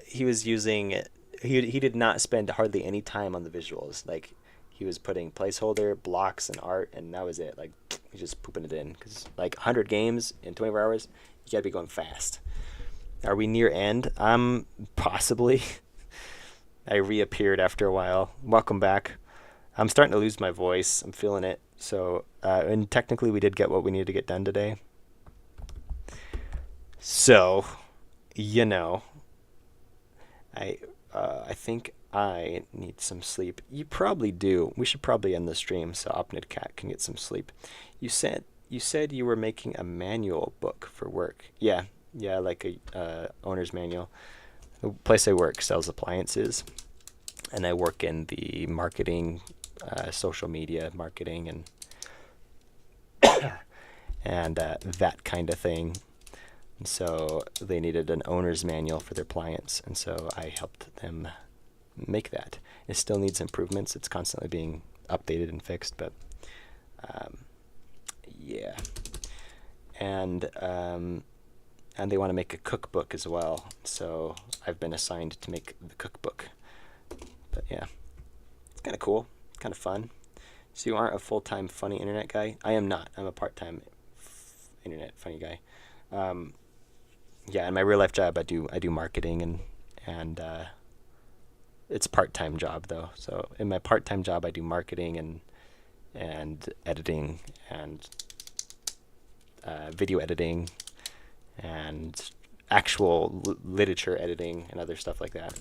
He was using, he did not spend hardly any time on the visuals. Like, he was putting placeholder, blocks, and art, and that was it. Like, he's just pooping it in. Because, like, 100 games in 24 hours, you gotta be going fast. Are we near end? Possibly. I reappeared after a while. Welcome back. I'm starting to lose my voice. I'm feeling it. So, and technically we did get what we needed to get done today. So, you know, I think I need some sleep. You probably do. We should probably end the stream so Opnid Cat can get some sleep. You said you were making a manual book for work. Yeah, like a owner's manual. The place I work sells appliances, and I work in the marketing, social media marketing, and that kind of thing. And so they needed an owner's manual for their clients, and so I helped them make that. It still needs improvements. It's constantly being updated and fixed, but yeah. And they want to make a cookbook as well, so I've been assigned to make the cookbook. But yeah, it's kind of cool, kind of fun. So you aren't a full-time funny internet guy? I am not. I'm a part-time internet funny guy. Yeah, in my real life job, I do marketing and it's a part-time job though. So in my part-time job, I do marketing and editing and video editing and actual literature editing and other stuff like that.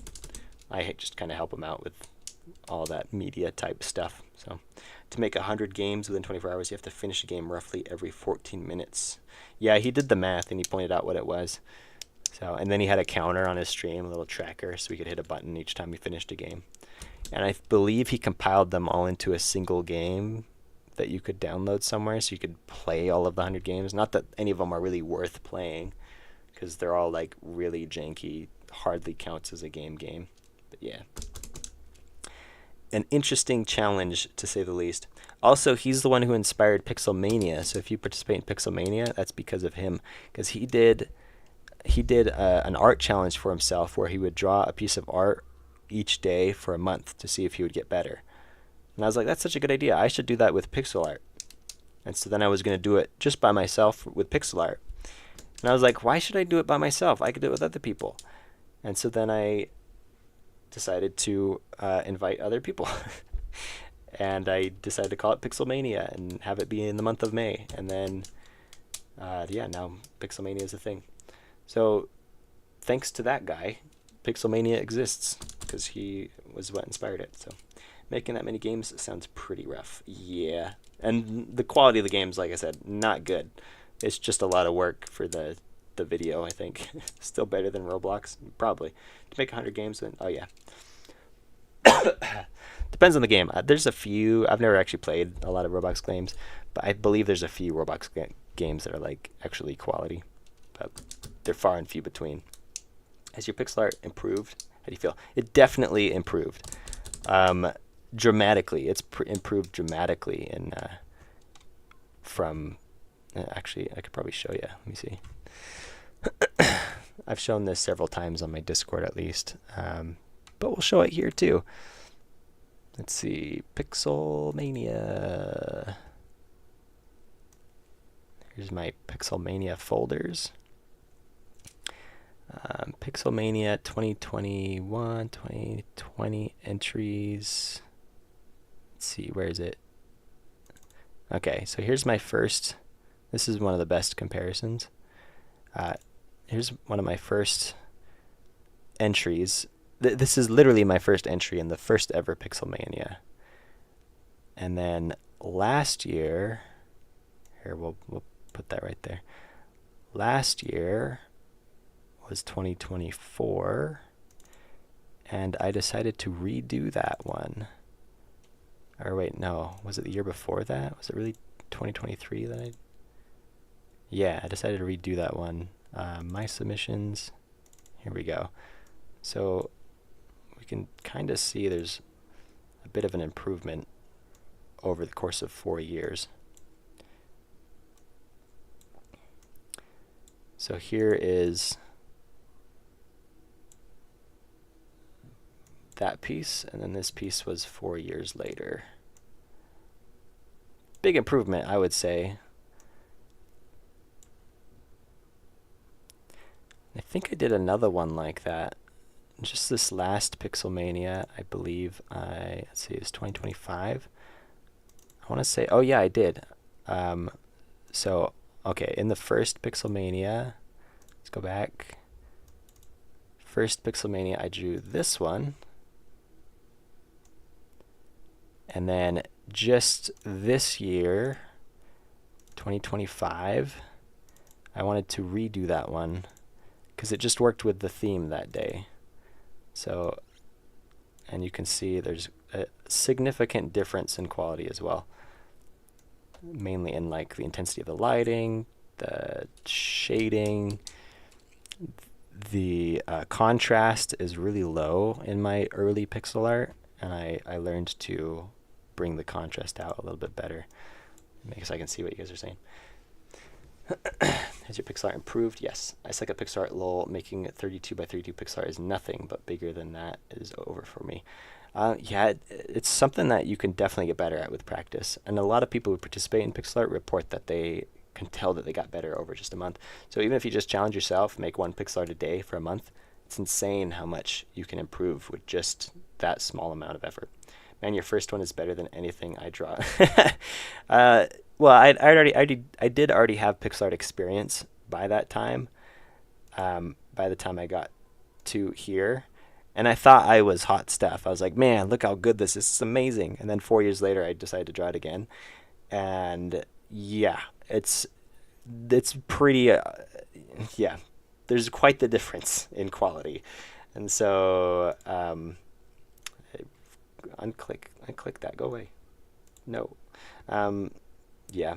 I just kind of help them out with all that media type stuff. So to make 100 games within 24 hours, you have to finish a game roughly every 14 minutes. Yeah, he did the math and he pointed out what it was. So, and then he had a counter on his stream, a little tracker, so we could hit a button each time we finished a game. And I believe he compiled them all into a single game that you could download somewhere, so you could play all of the 100 games. Not that any of them are really worth playing, because they're all like really janky, hardly counts as a game. But yeah. An interesting challenge, to say the least. Also, he's the one who inspired Pixelmania, so if you participate in Pixelmania, that's because of him. Because he did an art challenge for himself where he would draw a piece of art each day for a month to see if he would get better. And I was like, that's such a good idea. I should do that with pixel art. And so then I was going to do it just by myself with pixel art. And I was like, why should I do it by myself? I could do it with other people. And so then I decided to invite other people. And I decided to call it Pixelmania and have it be in the month of May. And then, yeah, now Pixelmania is a thing. So thanks to that guy, Pixelmania exists because he was what inspired it. So making that many games sounds pretty rough. Yeah. And the quality of the games, like I said, not good. It's just a lot of work for the video, I think. Still better than Roblox, probably. To make 100 games, then, oh yeah. Depends on the game. There's a few. I've never actually played a lot of Roblox games, but I believe there's a few Roblox games that are like actually quality, but they're far and few between. Has your pixel art improved? How do you feel? It definitely improved. Dramatically. It's improved dramatically in from actually I could probably show you. Let me see. I've shown this several times on my Discord at least, but we'll show it here too. Let's see, Pixelmania. Here's my Pixelmania folders. Pixelmania 2021, 2020 entries. Let's see, where is it? Okay, so here's my first. This is one of the best comparisons. Here's one of my first entries. This is literally my first entry in the first ever Pixelmania. And then last year, here we'll put that right there. Last year was 2024, and I decided to redo that one. Or wait, no, was it the year before that? Was it really 2023 that I? Yeah, I decided to redo that one. My submissions, here we go. So we can kind of see there's a bit of an improvement over the course of 4 years. So here is that piece, and then this piece was 4 years later. Big improvement, I would say. I think I did another one like that. Just this last Pixelmania, I believe let's see, it's 2025. I want to say, oh yeah, I did. So, okay, in the first Pixelmania, let's go back. First Pixelmania, I drew this one. And then just this year, 2025, I wanted to redo that one because it just worked with the theme that day. So, and you can see there's a significant difference in quality as well. Mainly in like the intensity of the lighting, the shading, the contrast is really low in my early pixel art, and I learned to bring the contrast out a little bit better. Because I can see what you guys are saying. Has your pixel art improved? Yes. I suck at pixel art, lol. Making 32 by 32 pixel art is nothing, but bigger than that is over for me. Yeah, it's something that you can definitely get better at with practice. And a lot of people who participate in pixel art report that they can tell that they got better over just a month. So even if you just challenge yourself, make 1 pixel art a day for a month, it's insane how much you can improve with just that small amount of effort. Man, your first one is better than anything I draw. Well, I did already have pixel art experience by that time. By the time I got to here, and I thought I was hot stuff. I was like, man, look how good this is. This is amazing. And then 4 years later, I decided to draw it again, and yeah, it's pretty. Yeah, there's quite the difference in quality, and so unclick that. Go away. No. Yeah.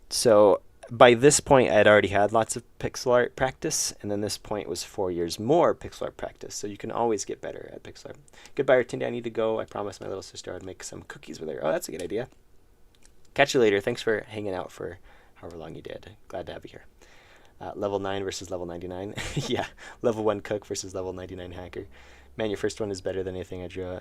So by this point, I'd already had lots of pixel art practice, and then this point was 4 years more pixel art practice. So you can always get better at pixel art. Goodbye, Artindi. I need to go. I promised my little sister I'd make some cookies with her. Oh, that's a good idea. Catch you later. Thanks for hanging out for however long you did. Glad to have you here. Level 9 versus level 99. Yeah, level 1 cook versus level 99 hacker. Man, your first one is better than anything I drew.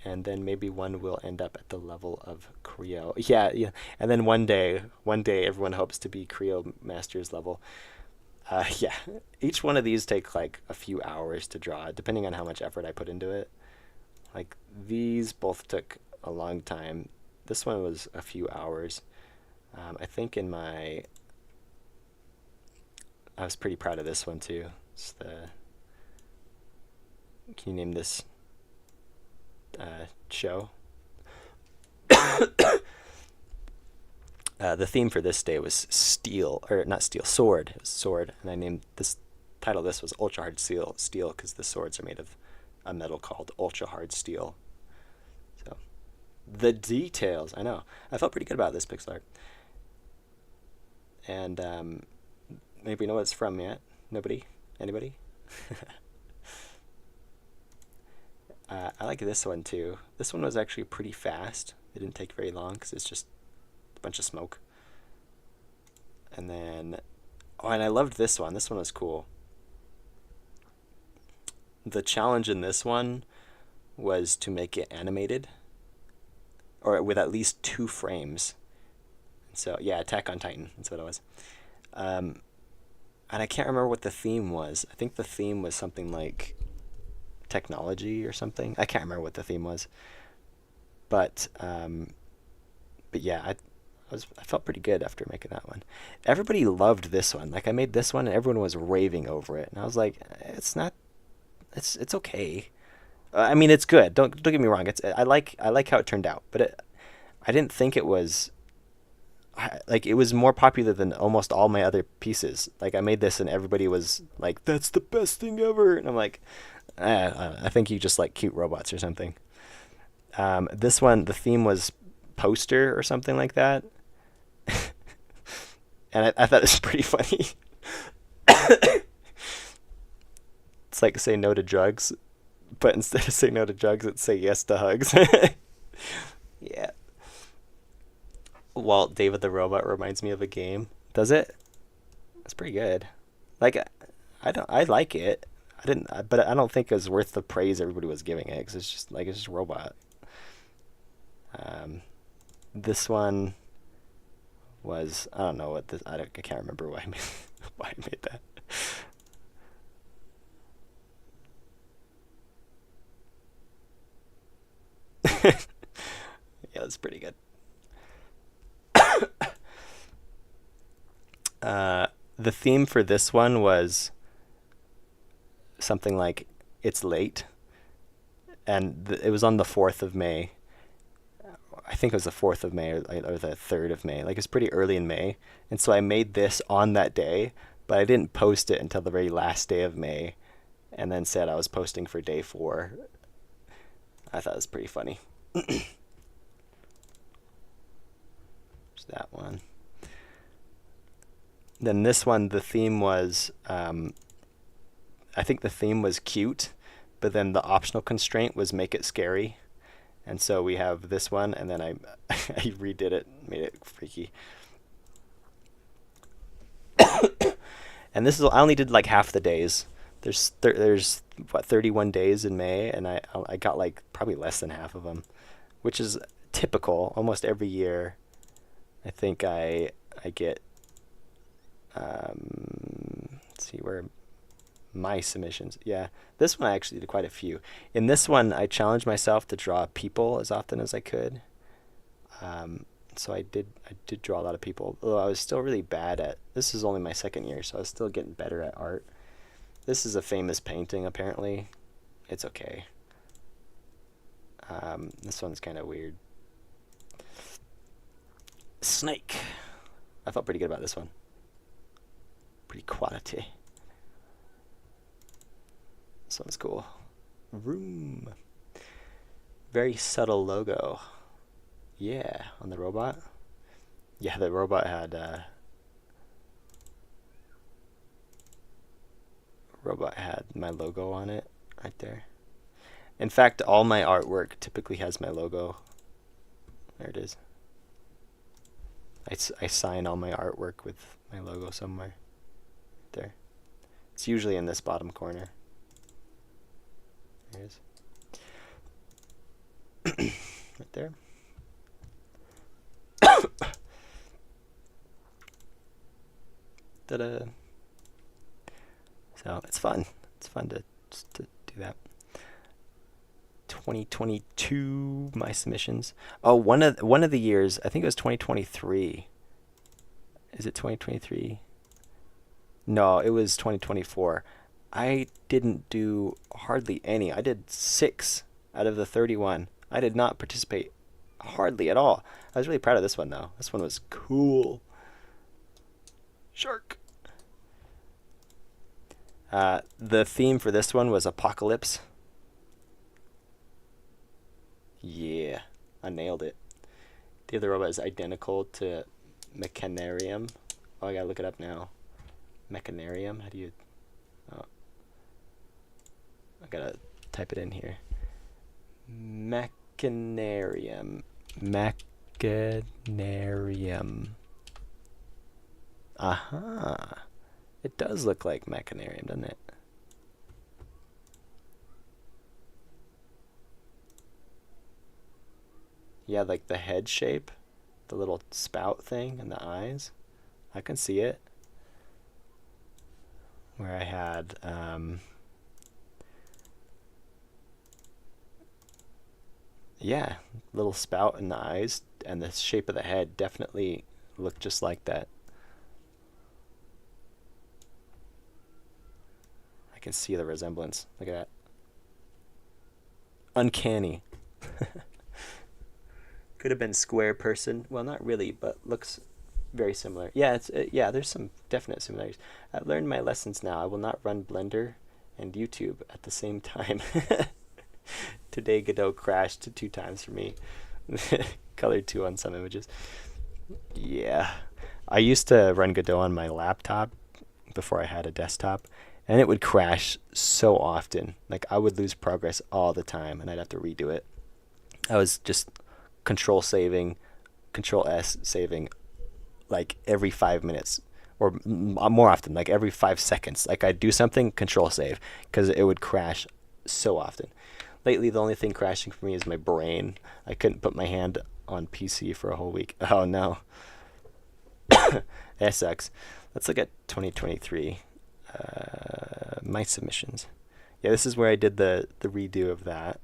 And then maybe one will end up at the level of Creo. Yeah. And then one day, everyone hopes to be Creo Masters level. Yeah, each one of these take like a few hours to draw, depending on how much effort I put into it. Like these both took a long time. This one was a few hours. I think I was pretty proud of this one too. It's can you name this show? The theme for this day was steel, or not steel, sword. It was sword, and I named this title. This was Ultra Hard Steel because the swords are made of a metal called ultra hard steel. So the details, I know. I felt pretty good about this pixel art. And maybe you know what it's from yet? Nobody? Anybody? I like this one too. This one was actually pretty fast. It didn't take very long because it's just a bunch of smoke. And then, oh, and I loved this one. This one was cool. The challenge in this one was to make it animated, or with at least 2 frames. So yeah, Attack on Titan. That's what it was. And I can't remember what the theme was. I think the theme was something like technology or something. I can't remember what the theme was, but yeah, I felt pretty good after making that one. Everybody loved this one. Like I made this one and everyone was raving over it, and I was like, it's not. It's okay. I mean, it's good. Don't get me wrong. I like how it turned out, but I didn't think it was like it was more popular than almost all my other pieces. Like I made this and everybody was like, "That's the best thing ever," and I'm like, I think you just like cute robots or something. This one, the theme was poster or something like that, and I thought it was pretty funny. It's like say no to drugs, but instead of say no to drugs, it's say yes to hugs. Yeah. Walt David the Robot reminds me of a game. Does it? That's pretty good. Like, I like it. I didn't, but I don't think it was worth the praise everybody was giving it because it's just a robot. Um, this one was I don't know what this I can't remember why I made why I made that. Yeah, that's pretty good. The theme for this one was something like "It's late," and it was on the 4th of May. I think it was the 4th of May or the 3rd of May. Like it's pretty early in May, and so I made this on that day, but I didn't post it until the very last day of May, and then said I was posting for day 4. I thought it was pretty funny. There's that one. Then this one, the theme was, I think the theme was cute, but then the optional constraint was make it scary. And so we have this one, and then I I redid it, made it freaky. And this is I only did like half the days. There's what 31 days in May, and I got like probably less than half of them, which is typical. Almost every year, I think I get let's see where my submissions. Yeah, this one I actually did quite a few. In this one, I challenged myself to draw people as often as I could. So I did draw a lot of people, although I was still really bad at. This is only my 2nd year, so I was still getting better at art. This is a famous painting, apparently. It's okay. This one's kind of weird. Snake. I felt pretty good about this one. Pretty quality. This one's cool. Room. Very subtle logo. Yeah, on the robot. Yeah, the robot had my logo on it right there. In fact, all my artwork typically has my logo. There it is. I sign all my artwork with my logo somewhere. Right there. It's usually in this bottom corner. There it is. Right there. Ta-da. So it's fun. It's fun to do that. 2022, my submissions. Oh, one of the years, I think it was 2023. Is it 2023? No, it was 2024. I didn't do hardly any. I did 6 out of the 31. I did not participate hardly at all. I was really proud of this one, though. This one was cool. Shark. The theme for this one was apocalypse. Yeah, I nailed it. The other robot is identical to Mechanarium. Oh, I gotta look it up now. Mechanarium? How do you... Oh. I gotta type it in here. Mechanarium. Mechanarium. Aha. It does look like Mechanarium, doesn't it? Yeah, like the head shape, the little spout thing, and the eyes. I can see it. Where I had, yeah, little spout and the eyes, and the shape of the head definitely looked just like that. I can see the resemblance. Look at that. Uncanny. Could have been square person. Well, not really, but looks very similar. Yeah, yeah, there's some definite similarities. I've learned my lessons now. I will not run Blender and YouTube at the same time. Today Godot crashed 2 times for me. Colored 2 on some images. Yeah. I used to run Godot on my laptop before I had a desktop, and it would crash so often. Like, I would lose progress all the time, and I'd have to redo it. I was just control saving, control S saving, like every 5 minutes, or more often, like every 5 seconds. Like, I'd do something, control save, because it would crash so often. Lately, the only thing crashing for me is my brain. I couldn't put my hand on PC for a whole week. Oh no. That sucks. Let's look at 2023. My submissions. Yeah, this is where I did the redo of that.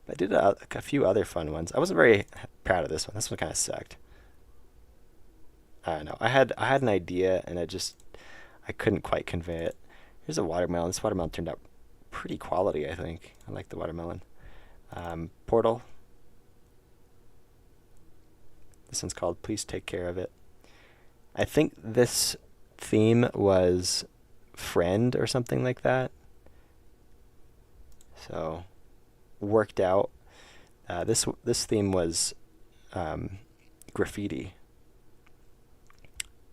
I did a few other fun ones. I wasn't very proud of this one. This one kind of sucked. I don't know. I had an idea, and I couldn't quite convey it. Here's a watermelon. This watermelon turned out pretty quality, I think. I like the watermelon. Portal. This one's called Please Take Care of It. I think this theme was Friend or something like that. So, worked out. This theme was graffiti.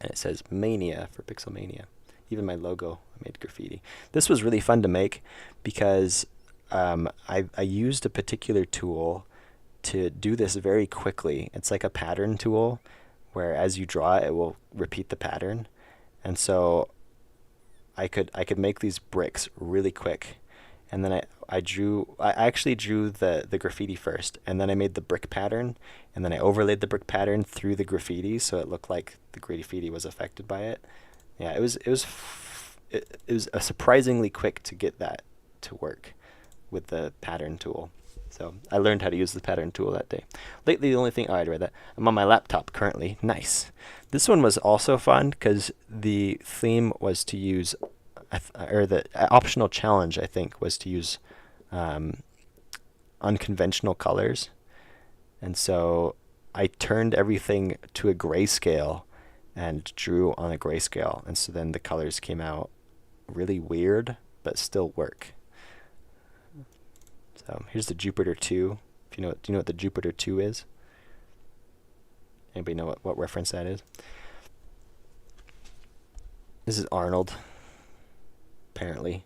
And it says Mania for Pixel Mania. Even my logo, I made graffiti. This was really fun to make because I used a particular tool to do this very quickly. It's like a pattern tool where as you draw it will repeat the pattern. And so I could make these bricks really quick. And then I actually drew the graffiti first, and then I made the brick pattern, and then I overlaid the brick pattern through the graffiti so it looked like the graffiti was affected by it. Yeah, it was surprisingly quick to get that to work with the pattern tool. So I learned how to use the pattern tool that day. Lately, the only thing... Oh, I read that. I'm on my laptop currently. Nice. This one was also fun because the theme was to use... or the optional challenge, I think, was to use unconventional colors. And so I turned everything to a grayscale and drew on a grayscale. And so then the colors came out really weird, but still work. So here's the Jupiter 2. Do you know what the Jupiter 2 is? Anybody know what reference that is? This is Arnold, apparently.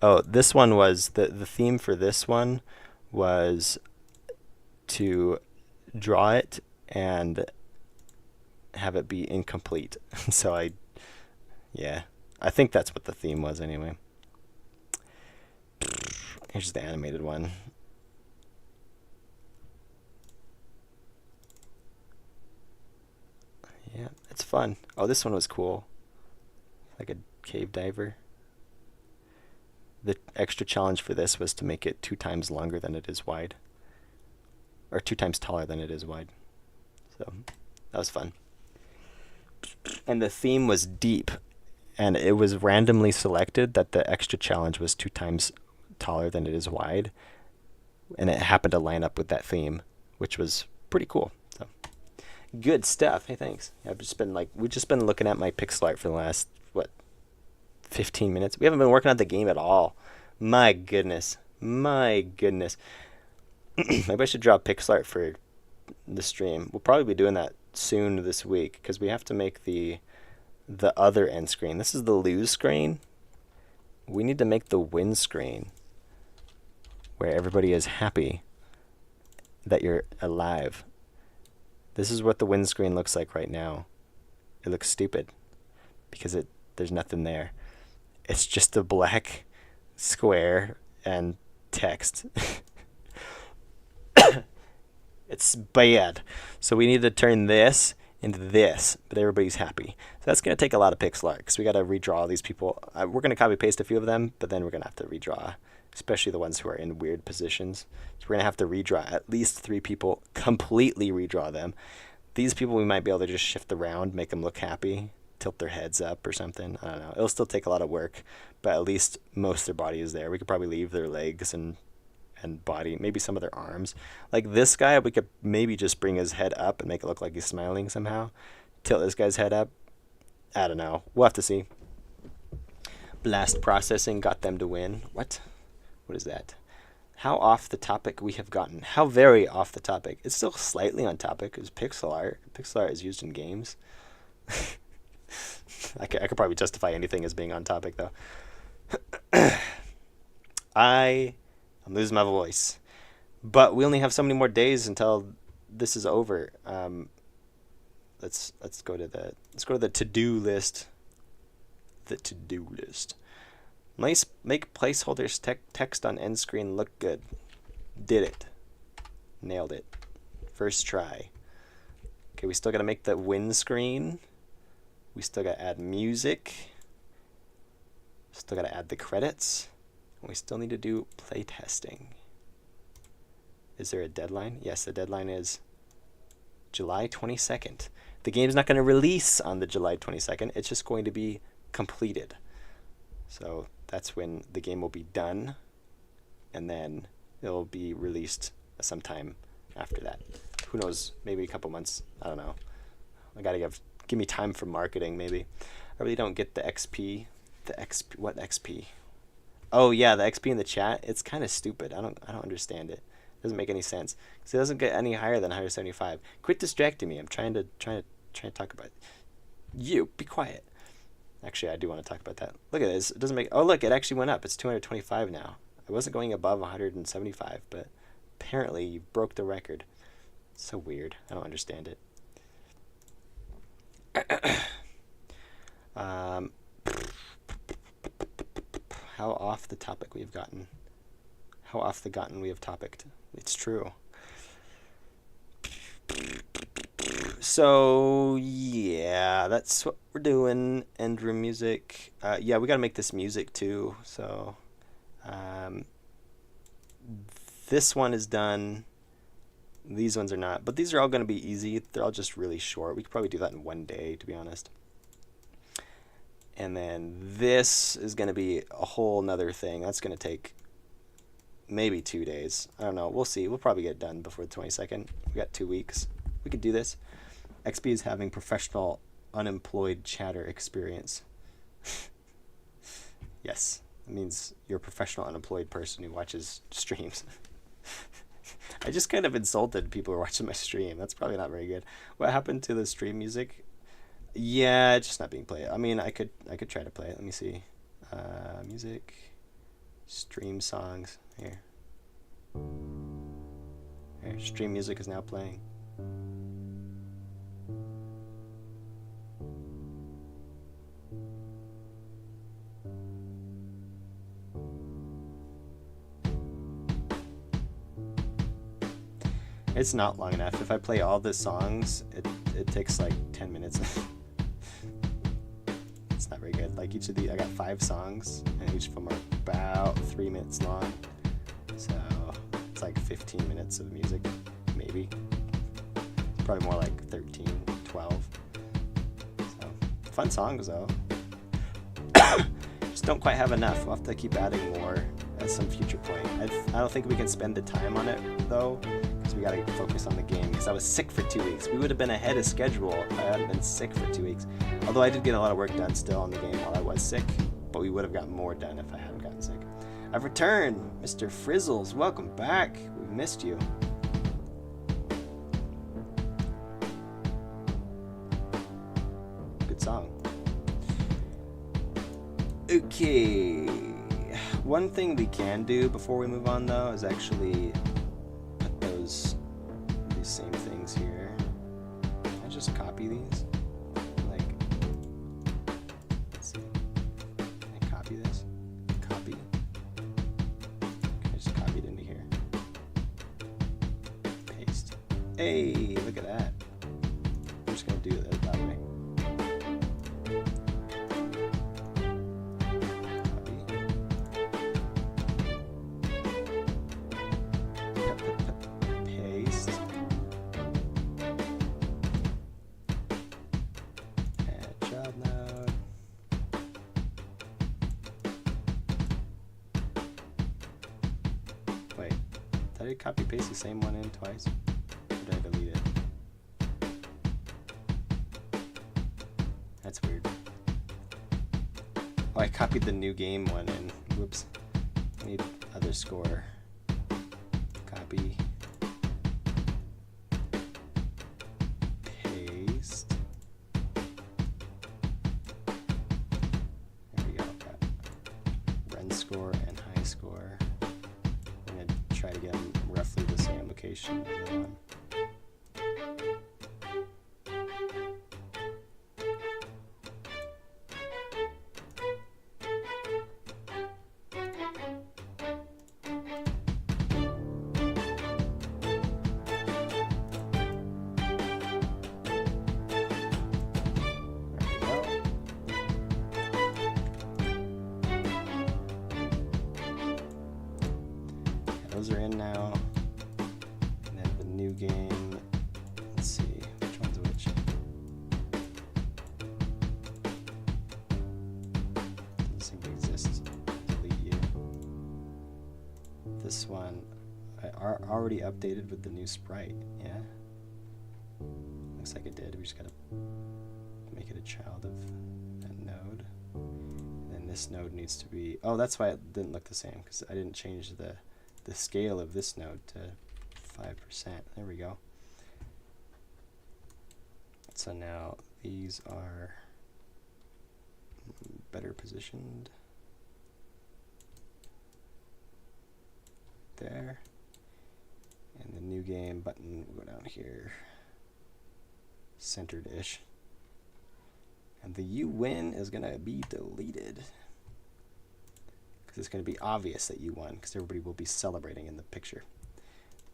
Oh, this one was the theme for this one was to draw it and have it be incomplete. So I think that's what the theme was anyway. Here's the animated one. Yeah, it's fun. Oh, this one was cool. Like a cave diver. The extra challenge for this was to make it 2 times longer than it is wide. Or 2 times taller than it is wide. So, that was fun. And the theme was deep. And it was randomly selected that the extra challenge was 2 times taller than it is wide. And it happened to line up with that theme, which was pretty cool. So, good stuff. Hey, thanks. We've just been looking at my pixel art for the last, 15 minutes. We haven't been working on the game at all. My goodness. Maybe I should draw pixel art for the stream. We'll probably be doing that soon this week because we have to make the other end screen. This is the lose screen. We need to make the win screen where everybody is happy that you're alive. This is what the win screen looks like right now. It looks stupid because there's nothing there. It's just a black square and text. It's bad. So we need to turn this into this, but everybody's happy. So that's going to take a lot of pixel art because we got to redraw these people. We're going to copy paste a few of them, but then we're going to have to redraw especially the ones who are in weird positions. So we're going to have to redraw at least 3 people, completely redraw them. These people we might be able to just shift around, make them look happy, tilt their heads up or something. I don't know. It'll still take a lot of work, but at least most of their body is there. We could probably leave their legs and body, maybe some of their arms. Like this guy, we could maybe just bring his head up and make it look like he's smiling somehow. Tilt this guy's head up. I don't know. We'll have to see. Blast processing got them to win. What? What is that? How off the topic we have gotten. How very off the topic. It's still slightly on topic. It's pixel art. Pixel art is used in games. I could probably justify anything as being on topic, though. I'm losing my voice. But we only have so many more days until this is over. Let's go to the to-do list. The to-do list. Nice. Make placeholders text on end screen look good. Did it. Nailed it. First try. Okay, we still got to make the win screen. We still got to add music. Still got to add the credits. And we still need to do play testing. Is there a deadline? Yes, the deadline is July 22nd. The game's not going to release on the July 22nd. It's just going to be completed. So that's when the game will be done, and then it'll be released sometime after that. Who knows? Maybe a couple months. I don't know. I gotta give me time for marketing. Maybe. I really don't get the XP. The XP. What XP? Oh yeah, the XP in the chat. It's kind of stupid. I don't understand it. It doesn't make any sense because it doesn't get any higher than 175. Quit distracting me. I'm trying to talk about it. You be quiet. Actually, I do want to talk about that. Look at this. It doesn't make... Oh, look, it actually went up. It's 225 now. It wasn't going above 175, but apparently you broke the record. It's so weird. I don't understand it. How off the topic we've gotten. How off the gotten we have topicked. It's true. So yeah, that's what we're doing. End room music. Yeah, we gotta make this music too. So this one is done. These ones are not, but these are all gonna be easy. They're all just really short. We could probably do that in one day, to be honest. And then this is gonna be a whole nother thing. That's gonna take maybe 2 days. I don't know. We'll see. We'll probably get it done before the 22nd. We got 2 weeks. We could do this. XP is having professional unemployed chatter experience. Yes, it means you're a professional unemployed person who watches streams. I just kind of insulted people who are watching my stream. That's probably not very good. What happened to the stream music? Yeah, it's just not being played. I mean, I could try to play it. Let me see. Music, stream songs. Here. Stream music is now playing. It's not long enough. If I play all the songs, it takes like 10 minutes. It's not very good. Like each of the, I got 5 songs, and each of them are about 3 minutes long. So it's like 15 minutes of music, maybe. Probably more like 13, 12. So fun songs though. Just don't quite have enough. We'll have to keep adding more at some future point. I don't think we can spend the time on it though, because we gotta focus on the game. Because I was sick for 2 weeks. We would have been ahead of schedule if I hadn't been sick for 2 weeks. Although I did get a lot of work done still on the game while I was sick, but we would have gotten more done if I hadn't gotten sick. I've returned, Mr. Frizzles. Welcome back. We've missed you. Good song. Okay. One thing we can do before we move on, though, is actually put these same things here. Can I just copy these? Like, let's see. Can I copy this? Copy. Can I just copy it into here? Paste. Hey, look at that. I'm just gonna do it that way. Did I copy paste the same one in twice? Or did I delete it? That's weird. Oh, I copied the new game one in. Whoops. I need other score. Copy. Paste. There we go. Got run score and high score. I'm going to try to get them roughly the same location as the other one. Those are in now. And then the new game. Let's see, which one's which? Doesn't seem to exist. Delete you. This one, I already updated with the new sprite. Yeah. Looks like it did. We just gotta make it a child of that node. And then this node needs to be. Oh, that's why it didn't look the same, because I didn't change the scale of this node to 5%. There we go. So now these are better positioned. There. And the new game button will go down here. Centered-ish. And the you win is going to be deleted. It's going to be obvious that you won because everybody will be celebrating in the picture.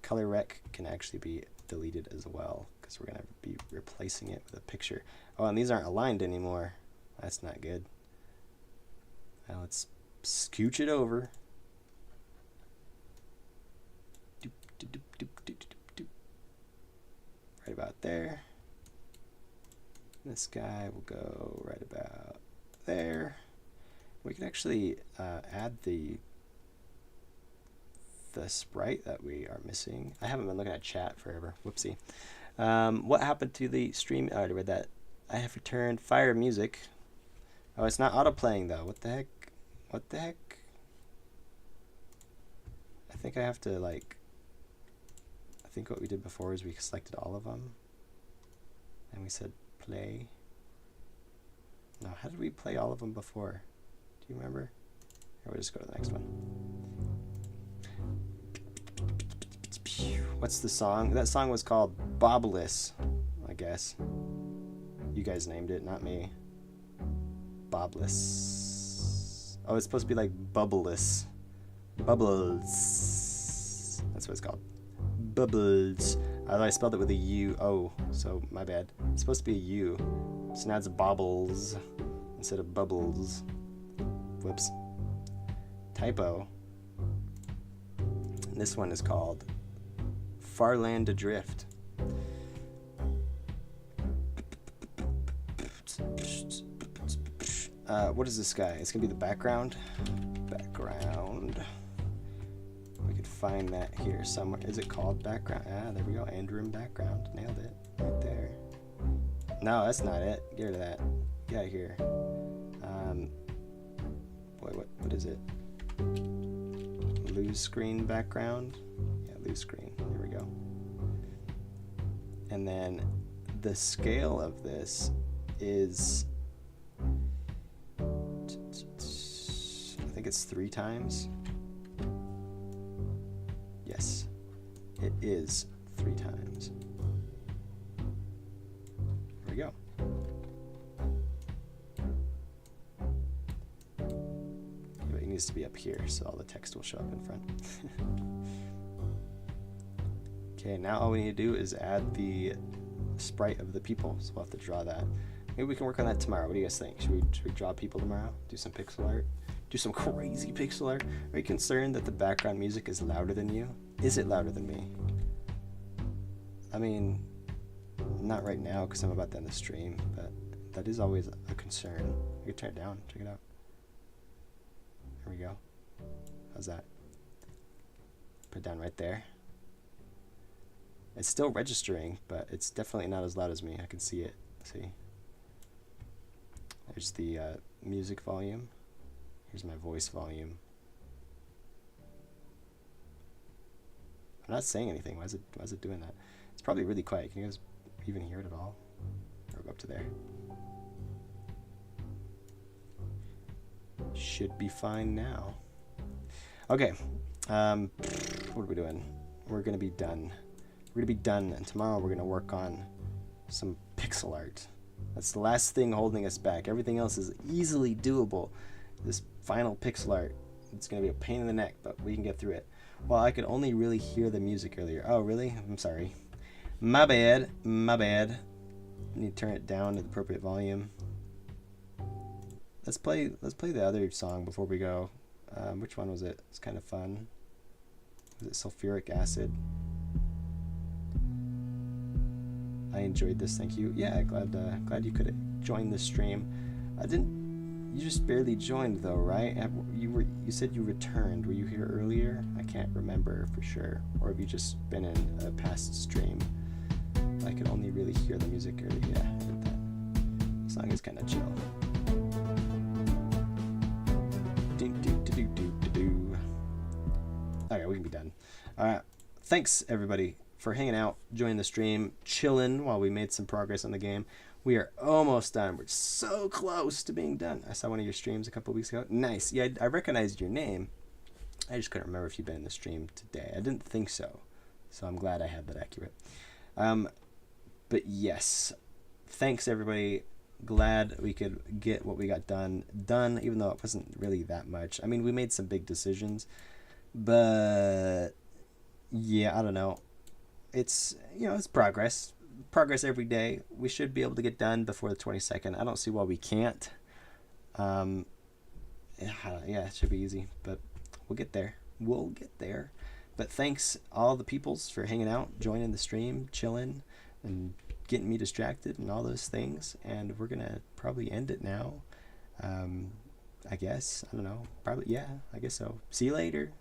Color rec can actually be deleted as well because we're going to be replacing it with a picture. Oh, and these aren't aligned anymore. That's not good. Now let's scooch it over. Doop, doop, doop, doop, doop, doop, doop. Right about there. This guy will go right about there. We can actually add the sprite that we are missing. I haven't been looking at chat forever. Whoopsie. What happened to the stream? Oh, I read that. I have returned fire music. Oh, it's not auto-playing though. What the heck? What the heck? I think I have to like. I think what we did before is we selected all of them, and we said play. No, how did we play all of them before? Do you remember? Here, we'll just go to the next one. What's the song? That song was called Bobless, I guess. You guys named it, not me. Bobless. Oh, it's supposed to be like bubbleless. Bubbles. That's what it's called. Bubbles. Although I spelled it with a U. Oh, so my bad. It's supposed to be a U. So now it's bobbles instead of bubbles. Whoops. Typo. And this one is called Farland Adrift. What is this guy? It's gonna be the background. Background. We could find that here somewhere. Is it called background? Ah, there we go. Andrew background. Nailed it. Right there. No, that's not it. Get rid of that. Get out of here. Boy, what is it? Lose screen background? Yeah, lose screen. Here we go. And then the scale of this is, I think it's 3 times. Yes, it is 3 times. There we go. It needs to be up here so all the text will show up in front. Okay, now all we need to do is add the sprite of the people, so we'll have to draw that. Maybe we can work on that tomorrow. What do you guys think? Should we draw people tomorrow? Do some pixel art? Do some crazy pixel art? Are you concerned that the background music is louder than you? Is it louder than me? I mean, not right now because I'm about to end the stream, but that is always a concern. I can turn it down. Check it out. There we go. How's that? Put it down right there. It's still registering, but it's definitely not as loud as me. I can see it. See? There's the music volume. Here's my voice volume. I'm not saying anything. Why is it doing that? It's probably really quiet. Can you guys even hear it at all? Or go up to there. Should be fine now. Okay. What are we doing? We're gonna be done. We're gonna be done, and tomorrow we're gonna work on some pixel art. That's the last thing holding us back. Everything else is easily doable. This final pixel art, it's gonna be a pain in the neck, but we can get through it. Well, I could only really hear the music earlier. Oh, really? I'm sorry. My bad. My bad. I need to turn it down to the appropriate volume. Let's play the other song before we go. Which one was it? It's kind of fun. Was it Sulfuric Acid? I enjoyed this. Thank you. Yeah, glad you could join the stream. You just barely joined though, right? You said you returned. Were you here earlier? I can't remember for sure. Or have you just been in a past stream? I could only really hear the music earlier. Yeah, I did that. The song is kind of chill. Okay, we can be done. Thanks everybody for hanging out, joining the stream, chilling while we made some progress on the game. We are almost done. We're so close to being done. I saw one of your streams a couple weeks ago. Nice. Yeah, I recognized your name. I just couldn't remember if you've been in the stream today. I didn't think so. So I'm glad I had that accurate. But yes, thanks everybody. Glad we could get what we got done, even though it wasn't really that much. I mean, we made some big decisions, but yeah, I don't know. It's, it's progress every day. We should be able to get done before the 22nd. I don't see why we can't. Yeah, it should be easy, but we'll get there. But thanks all the peoples for hanging out, joining the stream, chilling, and getting me distracted and all those things. And we're gonna probably end it now. I guess. I don't know. Probably, yeah, I guess so. See you later.